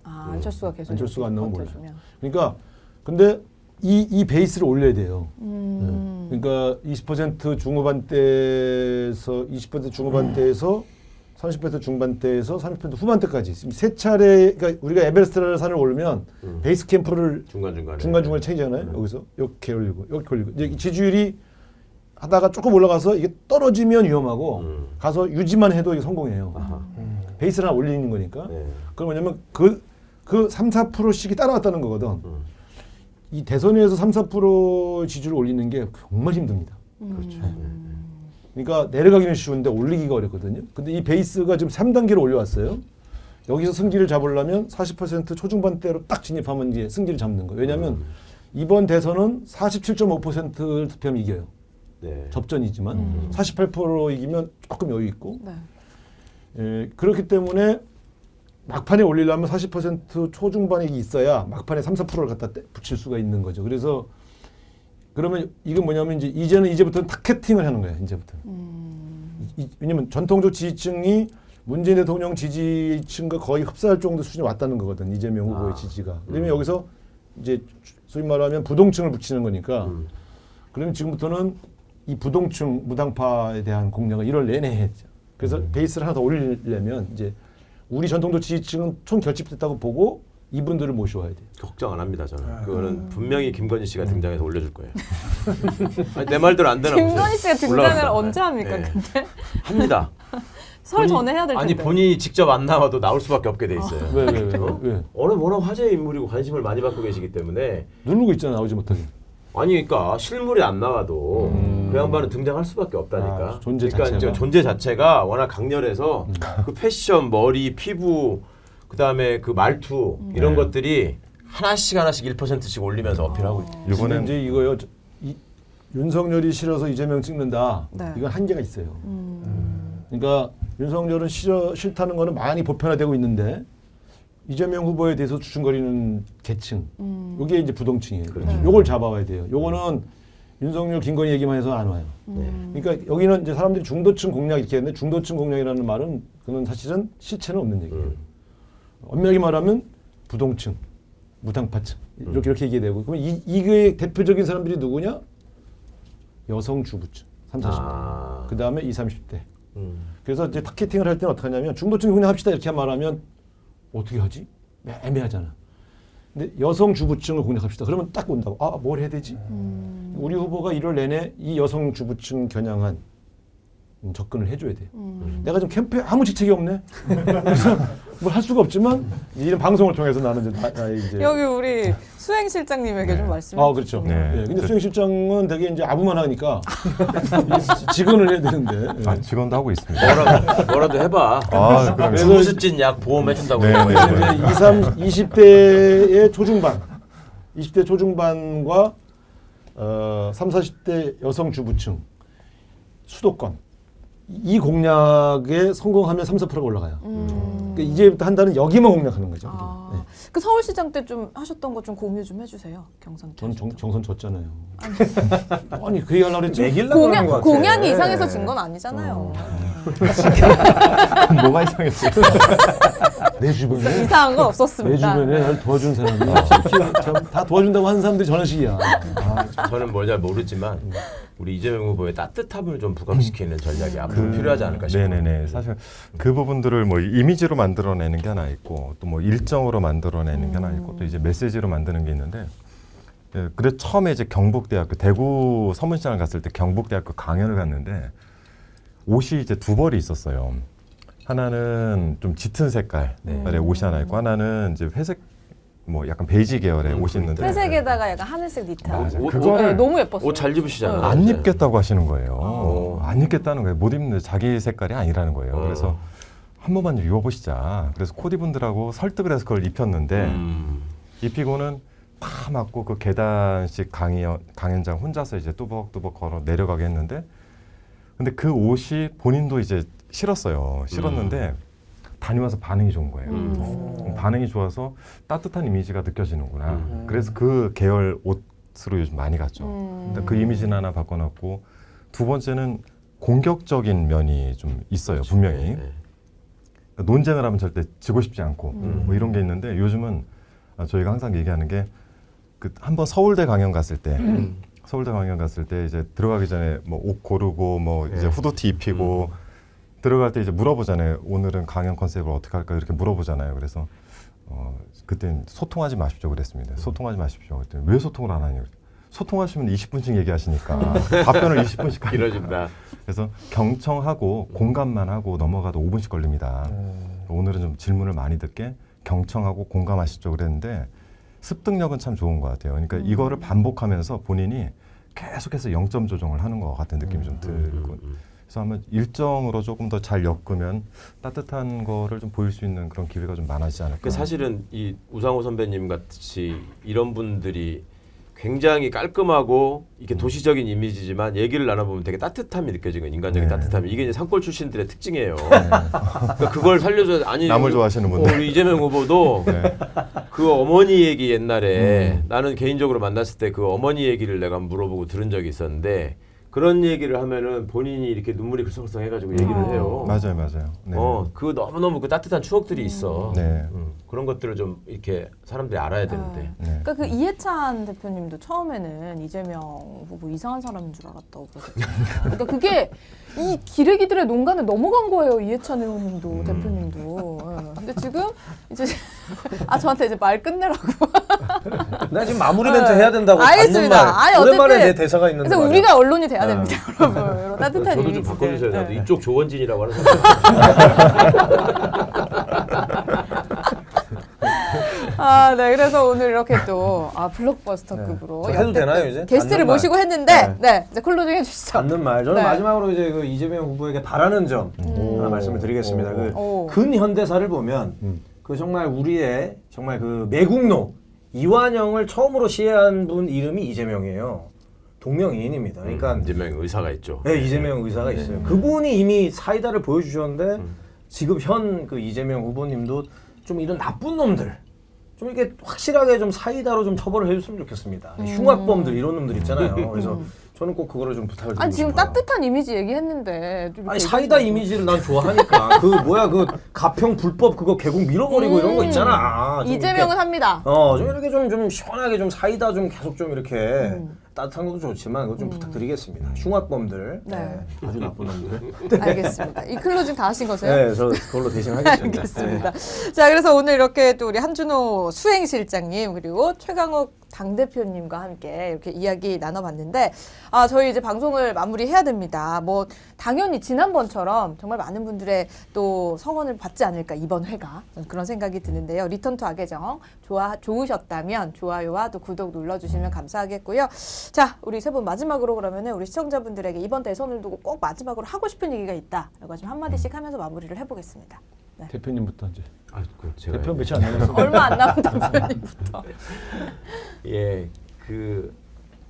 [SPEAKER 3] 안철수가 계속
[SPEAKER 4] 안철수가 안 나오면
[SPEAKER 3] 버텨주면.
[SPEAKER 4] 그러니까 근데 이 베이스를 올려야 돼요.
[SPEAKER 3] 음.
[SPEAKER 4] 그러니까 20% 중후반대에서 20% 중후반대에서 30% 중반대에서 30% 후반대까지 지금 세 차례 그러니까 우리가 에베레스트 산을 오르면 베이스 캠프를 중간중간에 챙기잖아요. 여기서 이렇게 올리고 이렇게 올리고 이제 이 지지율이 하다가 조금 올라가서 이게 떨어지면 위험하고 가서 유지만 해도 이게 성공해요. 베이스를 하나 올리는 거니까.
[SPEAKER 5] 네.
[SPEAKER 4] 그럼 뭐냐면 그 3, 4%씩이 따라왔다는 거거든. 이 대선에서 3, 4% 지지율을 올리는 게 정말 힘듭니다.
[SPEAKER 5] 그렇죠.
[SPEAKER 4] 그러니까 내려가기는 쉬운데 올리기가 어렵거든요. 근데 이 베이스가 지금 3단계로 올려왔어요. 여기서 승기를 잡으려면 40% 초중반대로 딱 진입하면 이제 승기를 잡는 거예요. 왜냐하면 이번 대선은 47.5% 득표하면 이겨요.
[SPEAKER 5] 네.
[SPEAKER 4] 접전이지만 48% 이기면 조금 여유 있고
[SPEAKER 3] 네.
[SPEAKER 4] 그렇기 때문에 막판에 올리려면 40% 초중반이 있어야 막판에 3, 4%를 갖다 붙일 수가 있는 거죠. 그래서 그러면 이건 뭐냐면 이제부터는 타겟팅을 하는 거예요. 이제부터. 왜냐면 전통적 지지층이 문재인 대통령 지지층과 거의 흡사할 정도 수준이 왔다는 거거든. 이재명 후보의 지지가. 그러면 여기서 이제 소위 말하면 부동층을 붙이는 거니까. 그러면 지금부터는 이 부동층 무당파에 대한 공략을 1월 내내 했죠. 그래서 베이스를 하나 더 올리려면 이제 우리 전통적 지지층은 총 결집됐다고 보고 이분들을 모셔와야 돼요.
[SPEAKER 5] 걱정 안 합니다 저는. 그거는 분명히 김건희 씨가 등장해서 올려줄 거예요. 아니, 내 말대로 안 되나 보세요.
[SPEAKER 3] 김건희 씨가 등장을
[SPEAKER 5] 올라간다.
[SPEAKER 3] 언제 합니까?
[SPEAKER 5] 네.
[SPEAKER 3] 근데
[SPEAKER 5] 합니다.
[SPEAKER 3] 설 전에 해야 될 텐데.
[SPEAKER 5] 아니 본인이 직접 안 나와도 나올 수밖에 없게 돼 있어요.
[SPEAKER 4] 왜?
[SPEAKER 5] 워낙 화제의 인물이고 관심을 많이 받고 계시기 때문에
[SPEAKER 4] 누르고 있잖아 나오지 못하게.
[SPEAKER 5] 아니 그러니까 실물이 안 나와도 그 양반은 등장할 수밖에 없다니까.
[SPEAKER 4] 아, 존재
[SPEAKER 5] 그러니까
[SPEAKER 4] 자체가?
[SPEAKER 5] 이제 존재 자체가 워낙 강렬해서 그 패션, 머리, 피부, 그다음에 그 말투 이런 것들이 하나씩 1%씩 올리면서 어필하고 있죠.
[SPEAKER 4] 이번에
[SPEAKER 1] 이번엔
[SPEAKER 4] 이제 이거요. 윤석열이 싫어서 이재명 찍는다.
[SPEAKER 3] 네.
[SPEAKER 4] 이건 한계가 있어요. 그러니까 윤석열은 싫다는 거는 많이 보편화되고 있는데 이재명 후보에 대해서 주춤거리는 계층, 이게 이제 부동층이에요.
[SPEAKER 5] 그렇죠.
[SPEAKER 4] 요걸 잡아와야 돼요. 요거는 윤석열, 김건희 얘기만 해서 안 와요. 그러니까 여기는 이제 사람들이 중도층 공략 이렇게 했는데 중도층 공략이라는 말은 그건 사실은 실체는 없는 얘기예요. 엄밀하게 말하면 부동층, 무당파층 이렇게 얘기해야 되고 그럼 이게 대표적인 사람들이 누구냐? 여성 주부층 30, 40대 그 다음에 20, 30대 그래서 이제 타겟팅을 할 때는 어떻게 하냐면 중도층 그냥 합시다 이렇게 말하면 어떻게 하지? 애매하잖아. 근데 여성 주부층을 공략합시다. 그러면 딱 온다고. 아, 뭘 해야 되지? 우리 후보가 1월 내내 이 여성 주부층 겨냥한 접근을 해줘야 돼. 내가 좀 캠프에 아무 직책이 없네. 그래서 뭘 할 수가 없지만 이런 방송을 통해서 나는 이제
[SPEAKER 3] 여기 우리 수행실장님에게 좀 말씀해
[SPEAKER 4] 아 그렇죠.
[SPEAKER 3] 주시죠.
[SPEAKER 1] 네.
[SPEAKER 4] 네. 근데 수행실장은 되게 이제 아부만 하니까 직원을 해야 되는데.
[SPEAKER 1] 아, 직원도 하고 있습니다.
[SPEAKER 5] 뭐라도 해봐.
[SPEAKER 1] 아, 그럼
[SPEAKER 5] 주부수진 약 보험해준다고.
[SPEAKER 1] 네, 네, 네.
[SPEAKER 4] 20대의 초중반, 20대 초중반과 3, 40대 여성 주부층 수도권 이 공략에 성공하면 3, 4%가 올라가요. 그러니까 이제부터 한 달은 여기만 공략하는 거죠.
[SPEAKER 3] 아,
[SPEAKER 4] 네.
[SPEAKER 3] 그 서울시장 때 좀 하셨던 거 좀 공유 좀 해주세요. 경선 때.
[SPEAKER 4] 전 경선 졌잖아요. 아니 그 얘기하려고 그랬지.
[SPEAKER 2] 매길라고 하는 것 같아.
[SPEAKER 3] 공약이 이상해서 진 건 아니잖아요.
[SPEAKER 1] 뭐가 이상했어요?
[SPEAKER 4] 내 주변에
[SPEAKER 3] 이상한 건
[SPEAKER 4] 내
[SPEAKER 3] 없었습니다.
[SPEAKER 4] 주변에 날 도와준 사람이 다 도와준다고 하는 사람들이 저런식이야.
[SPEAKER 5] 저는 뭘 잘 모르지만 우리 이재명 후보의 따뜻함을 좀 부각시키는 전략이 앞으로 필요하지 않을까 싶어요.
[SPEAKER 1] 네네네. 사실 그 부분들을 뭐 이미지로 만들어내는 게 하나 있고 또 뭐 일정으로 만들어내는 게 하나 있고 또 이제 메시지로 만드는 게 있는데 그래 처음에 이제 경북대학교 대구 서문시장을 갔을 때 경북대학교 강연을 갔는데 옷이 이제 두 벌이 있었어요. 하나는 좀 짙은 색깔의 옷이 하나 있고 하나는 이제 회색 뭐 약간 베이지 계열의 옷이 있는데
[SPEAKER 3] 회색에다가 약간 하늘색 니트.
[SPEAKER 1] 맞아.
[SPEAKER 5] 옷-
[SPEAKER 1] 그거를
[SPEAKER 3] 네, 너무 예뻤어요.
[SPEAKER 5] 옷 잘 입으시잖아.
[SPEAKER 1] 안 입겠다고 하시는 거예요. 안 입겠다는 거예요. 못 입는 자기 색깔이 아니라는 거예요. 그래서 한 번만 좀 입어보시자. 그래서 코디분들하고 설득을 해서 그걸 입혔는데 입히고는 다 맞고 그 계단식 강연장 혼자서 이제 뚜벅뚜벅 걸어 내려가게 했는데 근데 그 옷이 본인도 이제 싫었어요. 싫었는데 다녀와서 반응이 좋은 거예요. 반응이 좋아서 따뜻한 이미지가 느껴지는구나. 그래서 그 계열 옷으로 요즘 많이 갔죠. 그 이미지는 하나 바꿔놨고 두 번째는 공격적인 면이 좀 있어요. 분명히.
[SPEAKER 5] 네.
[SPEAKER 1] 논쟁을 하면 절대 지고 싶지 않고 뭐 이런 게 있는데 요즘은 저희가 항상 얘기하는 게 그 한번 서울대 강연 갔을 때 서울대 강연 갔을 때 이제 들어가기 전에 뭐 옷 고르고 뭐 이제 후드티 입히고 들어갈 때 이제 물어보잖아요. 오늘은 강연 컨셉을 어떻게 할까 이렇게 물어보잖아요. 그래서 그때 소통하지 마십시오 그랬습니다. 소통하지 마십시오. 그랬더니 왜 소통을 안 하냐고. 소통하시면 20분씩 얘기하시니까 답변을 20분씩 하니까.
[SPEAKER 5] 길어진다.
[SPEAKER 1] 그래서 경청하고 공감만 하고 넘어가도 5분씩 걸립니다. 오늘은 좀 질문을 많이 듣게 경청하고 공감하시죠 그랬는데 습득력은 참 좋은 것 같아요. 그러니까 이거를 반복하면서 본인이 계속해서 0점 조정을 하는 것 같은 느낌이 좀 들고 그래서 아마 일정으로 조금 더 잘 엮으면 따뜻한 거를 좀 보일 수 있는 그런 기회가 좀 많아지지 않을까.
[SPEAKER 5] 그 사실은 이 우상호 선배님 같이 이런 분들이 굉장히 깔끔하고 이게 도시적인 이미지지만 얘기를 나눠보면 되게 따뜻함이 느껴지는 인간적인 따뜻함이 이게 이제 산골 출신들의 특징이에요. 그러니까 그걸 살려줘 아니
[SPEAKER 1] 남을 좋아하시는 분들.
[SPEAKER 5] 우리 이재명 후보도 그 어머니 얘기 옛날에 나는 개인적으로 만났을 때 그 어머니 얘기를 내가 물어보고 들은 적이 있었는데 그런 얘기를 하면은 본인이 이렇게 눈물이 글썽글썽 해가지고 얘기를 해요.
[SPEAKER 1] 맞아요, 맞아요. 네.
[SPEAKER 5] 그 너무너무 그 따뜻한 추억들이 있어.
[SPEAKER 1] 네.
[SPEAKER 5] 그런 것들을 좀 이렇게 사람들이 알아야 되는데.
[SPEAKER 1] 네.
[SPEAKER 3] 그러니까 그 이해찬 대표님도 처음에는 이재명 후보 이상한 사람인 줄 알았다고 그러셨잖아요. 그러니까 그게 이 기레기들의 농간에 넘어간 거예요. 이해찬 의원님도 대표님도. 예. 근데 지금 이제 저한테 이제 말 끝내라고.
[SPEAKER 2] 나 지금 마무리 멘트 해야 된다고
[SPEAKER 3] 알겠습니다.
[SPEAKER 2] 받는 말.
[SPEAKER 3] 아니,
[SPEAKER 2] 오랜만에
[SPEAKER 3] 어쨌든
[SPEAKER 2] 내 대사가 있는데
[SPEAKER 3] 그래서
[SPEAKER 2] 말이야.
[SPEAKER 3] 우리가 언론이 돼야 됩니다, 여러분. 이런 따뜻한
[SPEAKER 5] 저도 좀
[SPEAKER 3] 이미지들.
[SPEAKER 5] 바꿔주세요. 나도
[SPEAKER 3] 네.
[SPEAKER 5] 이쪽 조원진이라고 하는 사람.
[SPEAKER 3] 네. 그래서 오늘 이렇게 또 블록버스터급으로
[SPEAKER 2] 저 해도 되나요, 이제?
[SPEAKER 3] 게스트를
[SPEAKER 2] 맞는 말.
[SPEAKER 3] 모시고 했는데, 이제 클로징 해주시죠.
[SPEAKER 2] 받는 말. 저는
[SPEAKER 3] 네.
[SPEAKER 2] 마지막으로 이제 그 이재명 후보에게 바라는 점 하나 말씀을 드리겠습니다.
[SPEAKER 3] 오.
[SPEAKER 2] 그 근현대사를 보면 그 정말 우리의 정말 그 매국노 이완영을 처음으로 시해한 분 이름이 이재명이에요. 동명이인입니다. 그러니까
[SPEAKER 5] 이재명 의사가 있죠.
[SPEAKER 2] 네, 이재명 의사가 있어요. 그분이 이미 사이다를 보여주셨는데 지금 현 그 이재명 후보님도 좀 이런 나쁜 놈들 좀 이렇게 확실하게 좀 사이다로 좀 처벌을 해줬으면 좋겠습니다. 흉악범들 이런 놈들 있잖아요. 그래서 저는 꼭 그거를 좀 부탁을 드리고
[SPEAKER 3] 아니 지금
[SPEAKER 2] 싶어요.
[SPEAKER 3] 따뜻한 이미지 얘기했는데 좀
[SPEAKER 2] 아니
[SPEAKER 3] 이렇게
[SPEAKER 2] 사이다
[SPEAKER 3] 얘기하지
[SPEAKER 2] 이미지를 난 좋아하니까 그 뭐야 그 가평 불법 그거 계곡 밀어버리고 이런 거 있잖아. 좀
[SPEAKER 3] 이재명은
[SPEAKER 2] 이렇게,
[SPEAKER 3] 합니다.
[SPEAKER 2] 좀 이렇게 좀 시원하게 좀 사이다 좀 계속 좀 이렇게 따뜻한 것도 좋지만 그거 좀 부탁드리겠습니다. 흉악범들,
[SPEAKER 3] 네.
[SPEAKER 2] 아주 나쁜 놈들.
[SPEAKER 3] 알겠습니다. 이 클로징 다 하신 거세요?
[SPEAKER 2] 네, 저 그걸로 대신 하겠습니다.
[SPEAKER 3] 알겠습니다. 자, 그래서 오늘 이렇게 또 우리 한준호 수행실장님 그리고 최강욱 당대표님과 함께 이렇게 이야기 나눠봤는데 저희 이제 방송을 마무리해야 됩니다. 뭐 당연히 지난번처럼 정말 많은 분들의 또 성원을 받지 않을까 이번 회가 그런 생각이 드는데요. 리턴 투 악의정 좋으셨다면 좋아요와 또 구독 눌러주시면 감사하겠고요. 자, 우리 세 분 마지막으로 그러면은 우리 시청자분들에게 이번 대선을 두고 꼭 마지막으로 하고 싶은 얘기가 있다라고 좀 한마디씩 하면서 마무리를 해보겠습니다. 네.
[SPEAKER 4] 대표님부터 이제.
[SPEAKER 5] 제가
[SPEAKER 4] 대표 며칠 안 남았어.
[SPEAKER 3] 얼마 안 남은 대표님부터.
[SPEAKER 5] 예, 그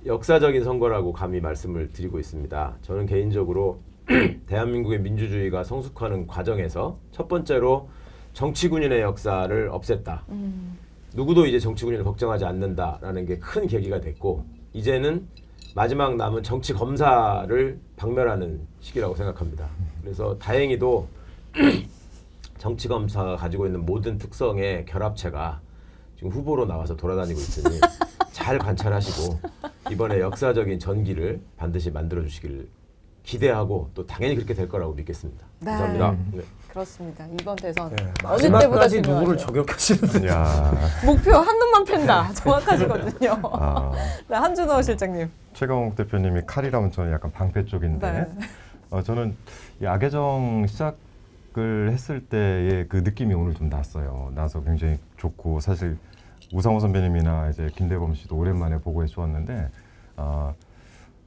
[SPEAKER 5] 역사적인 선거라고 감히 말씀을 드리고 있습니다. 저는 개인적으로 대한민국의 민주주의가 성숙하는 과정에서 첫 번째로 정치군인의 역사를 없앴다. 누구도 이제 정치군인을 걱정하지 않는다라는 게 큰 계기가 됐고 이제는 마지막 남은 정치 검사를 박멸하는 시기라고 생각합니다. 그래서 다행히도 정치 검사가 가지고 있는 모든 특성의 결합체가 지금 후보로 나와서 돌아다니고 있으니 잘 관찰하시고 이번에 역사적인 전기를 반드시 만들어 주시길 기대하고 또 당연히 그렇게 될 거라고 믿겠습니다.
[SPEAKER 3] 네.
[SPEAKER 5] 감사합니다. 네.
[SPEAKER 3] 그렇습니다. 이번 대선
[SPEAKER 2] 네,
[SPEAKER 3] 어느 때보다
[SPEAKER 2] 마지막까지 누구를
[SPEAKER 3] 중요하죠.
[SPEAKER 2] 저격하시는데.
[SPEAKER 1] 야,
[SPEAKER 3] 목표 한 놈만 팬다. 정확하시거든요.
[SPEAKER 1] 아,
[SPEAKER 3] 네, 한준호 실장님.
[SPEAKER 1] 최강욱 대표님이 칼이라면 저는 약간 방패 쪽인데
[SPEAKER 3] 네.
[SPEAKER 1] 저는 이 악의정 시작을 했을 때의 그 느낌이 오늘 좀 났어요. 나서 굉장히 좋고 사실 우상호 선배님이나 이제 김대범 씨도 오랜만에 보고 좋았는데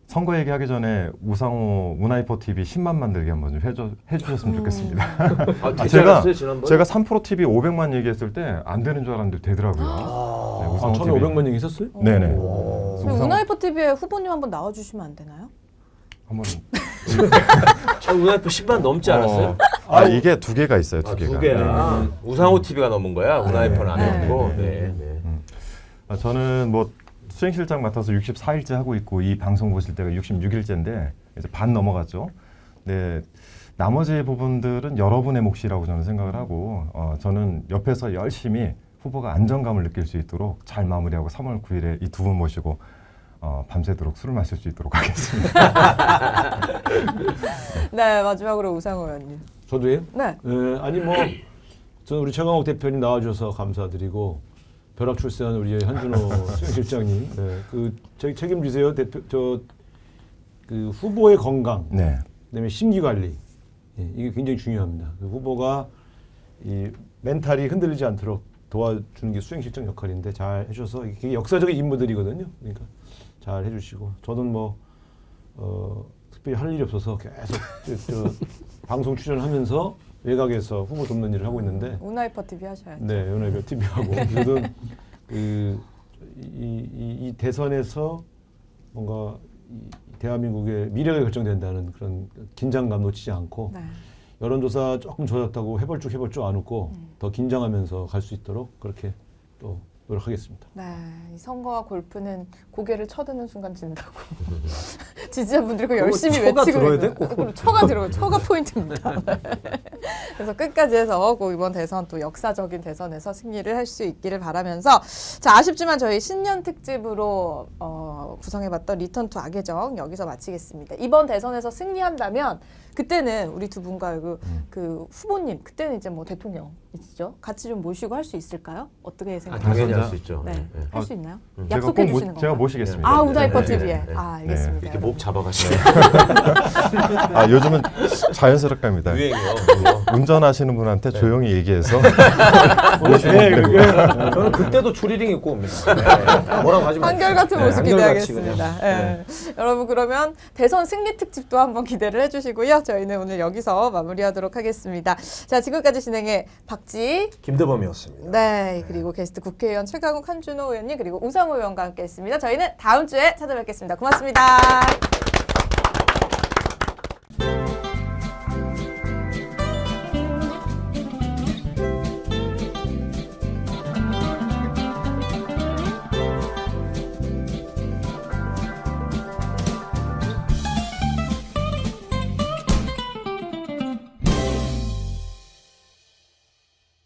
[SPEAKER 1] 선거 얘기하기 전에 우상호 우나이퍼 TV 10만 만들기 한번 좀 해주셨으면 좋겠습니다.
[SPEAKER 5] 되지 않았어요, 지난번에?
[SPEAKER 1] 제가 3프로 TV 500만 얘기했을 때 안 되는 줄 알았는데 되더라고요. 네, 우상호
[SPEAKER 4] 처음에 500만 얘기 있었어요?
[SPEAKER 1] 네네.
[SPEAKER 3] 그럼 우나이퍼 TV에 후보님 한번 나와주시면 안 되나요?
[SPEAKER 1] 한번
[SPEAKER 5] 저 우나이프 10만 넘지 않았어요?
[SPEAKER 1] 이게 두 개가 있어요. 두 개가.
[SPEAKER 5] 두 개야. 우상호 TV가 넘은 거야. 우나이퍼는 안
[SPEAKER 3] 네.
[SPEAKER 5] 넘고.
[SPEAKER 3] 네.
[SPEAKER 5] 네.
[SPEAKER 1] 저는 뭐 수행실장 맡아서 64일째 하고 있고 이 방송 보실 때가 66일째인데 이제 반 넘어갔죠. 네, 나머지 부분들은 여러분의 몫이라고 저는 생각을 하고 저는 옆에서 열심히 후보가 안정감을 느낄 수 있도록 잘 마무리하고 3월 9일에 이 두 분 모시고 밤새도록 술을 마실 수 있도록 하겠습니다.
[SPEAKER 3] 네, 마지막으로 우상호 의원님.
[SPEAKER 4] 저도요?
[SPEAKER 3] 네.
[SPEAKER 4] 아니 뭐 저는 우리 최강욱 대표님 나와주셔서 감사드리고 벼락 출세한 우리 한준호 실장님, 그 저기 책임지세요 대표 그 후보의 건강,
[SPEAKER 1] 네.
[SPEAKER 4] 그다음에 심기 관리, 이게 굉장히 중요합니다. 그 후보가 이 멘탈이 흔들리지 않도록 도와주는 게 수행실장 역할인데 잘 해주셔서 이게 역사적인 임무들이거든요. 그러니까 잘 해주시고 저는 뭐 특별히 할 일이 없어서 계속 저 방송 출연하면서 외곽에서 후보 돕는 일을 하고 있는데
[SPEAKER 3] 우나이퍼 TV 하셔야죠.
[SPEAKER 4] 네, 연예별 TV 하고 저는 이 대선에서 뭔가 이 대한민국의 미래가 결정된다는 그런 긴장감 놓치지 않고
[SPEAKER 3] 네.
[SPEAKER 4] 여론조사 조금 좋아졌다고 해벌쭉 안 웃고 더 긴장하면서 갈 수 있도록 그렇게 또 노력하겠습니다.
[SPEAKER 3] 네, 이 선거와 골프는 고개를 쳐드는 순간 진다고 지지자분들이 그 열심히
[SPEAKER 2] 처가
[SPEAKER 3] 외치고
[SPEAKER 2] 들어야
[SPEAKER 3] 있는
[SPEAKER 2] 돼? 꼭.
[SPEAKER 3] 그리고 처가 들어요. 처가 포인트입니다. 그래서 끝까지 해서 꼭 이번 대선 또 역사적인 대선에서 승리를 할 수 있기를 바라면서 자 아쉽지만 저희 신년 특집으로 구성해봤던 리턴 투 악의정 여기서 마치겠습니다. 이번 대선에서 승리한다면 그때는 우리 두 분과 그 후보님 그때는 이제 뭐 대통령이시죠? 같이 좀 모시고 할 수 있을까요? 어떻게 생각하세요?
[SPEAKER 5] 당연히 할 수 있죠.
[SPEAKER 3] 네,
[SPEAKER 5] 네.
[SPEAKER 3] 할 수 있나요?
[SPEAKER 1] 제가
[SPEAKER 3] 약속해
[SPEAKER 1] 꼭
[SPEAKER 3] 주시는
[SPEAKER 1] 제가
[SPEAKER 3] 건가요?
[SPEAKER 1] 모시겠습니다.
[SPEAKER 3] 아 우나이퍼
[SPEAKER 5] 네,
[SPEAKER 3] TV에
[SPEAKER 5] 네, 네.
[SPEAKER 3] 아 알겠습니다.
[SPEAKER 5] 이렇게 목 잡아가시네.
[SPEAKER 1] 요즘은 자연스럽게 합니다.
[SPEAKER 5] 유행이요.
[SPEAKER 1] 운전하시는 분한테 조용히 얘기해서
[SPEAKER 2] 저는 그때도 추리링 입고 옵니다. 네. 뭐라고 하지 마세요.
[SPEAKER 3] 한결같은 모습
[SPEAKER 2] 한결같이
[SPEAKER 3] 기대하겠습니다.
[SPEAKER 2] 그냥.
[SPEAKER 3] 예. 여러분 그러면 대선 승리 특집도 한번 기대를 해주시고요. 저희는 오늘 여기서 마무리하도록 하겠습니다. 자 지금까지 진행해 박지
[SPEAKER 2] 김대범이었습니다.
[SPEAKER 3] 네 그리고 게스트 국회의원 최강욱 한준호 의원님 그리고 우상호 의원과 함께했습니다. 저희는 다음 주에 찾아뵙겠습니다. 고맙습니다.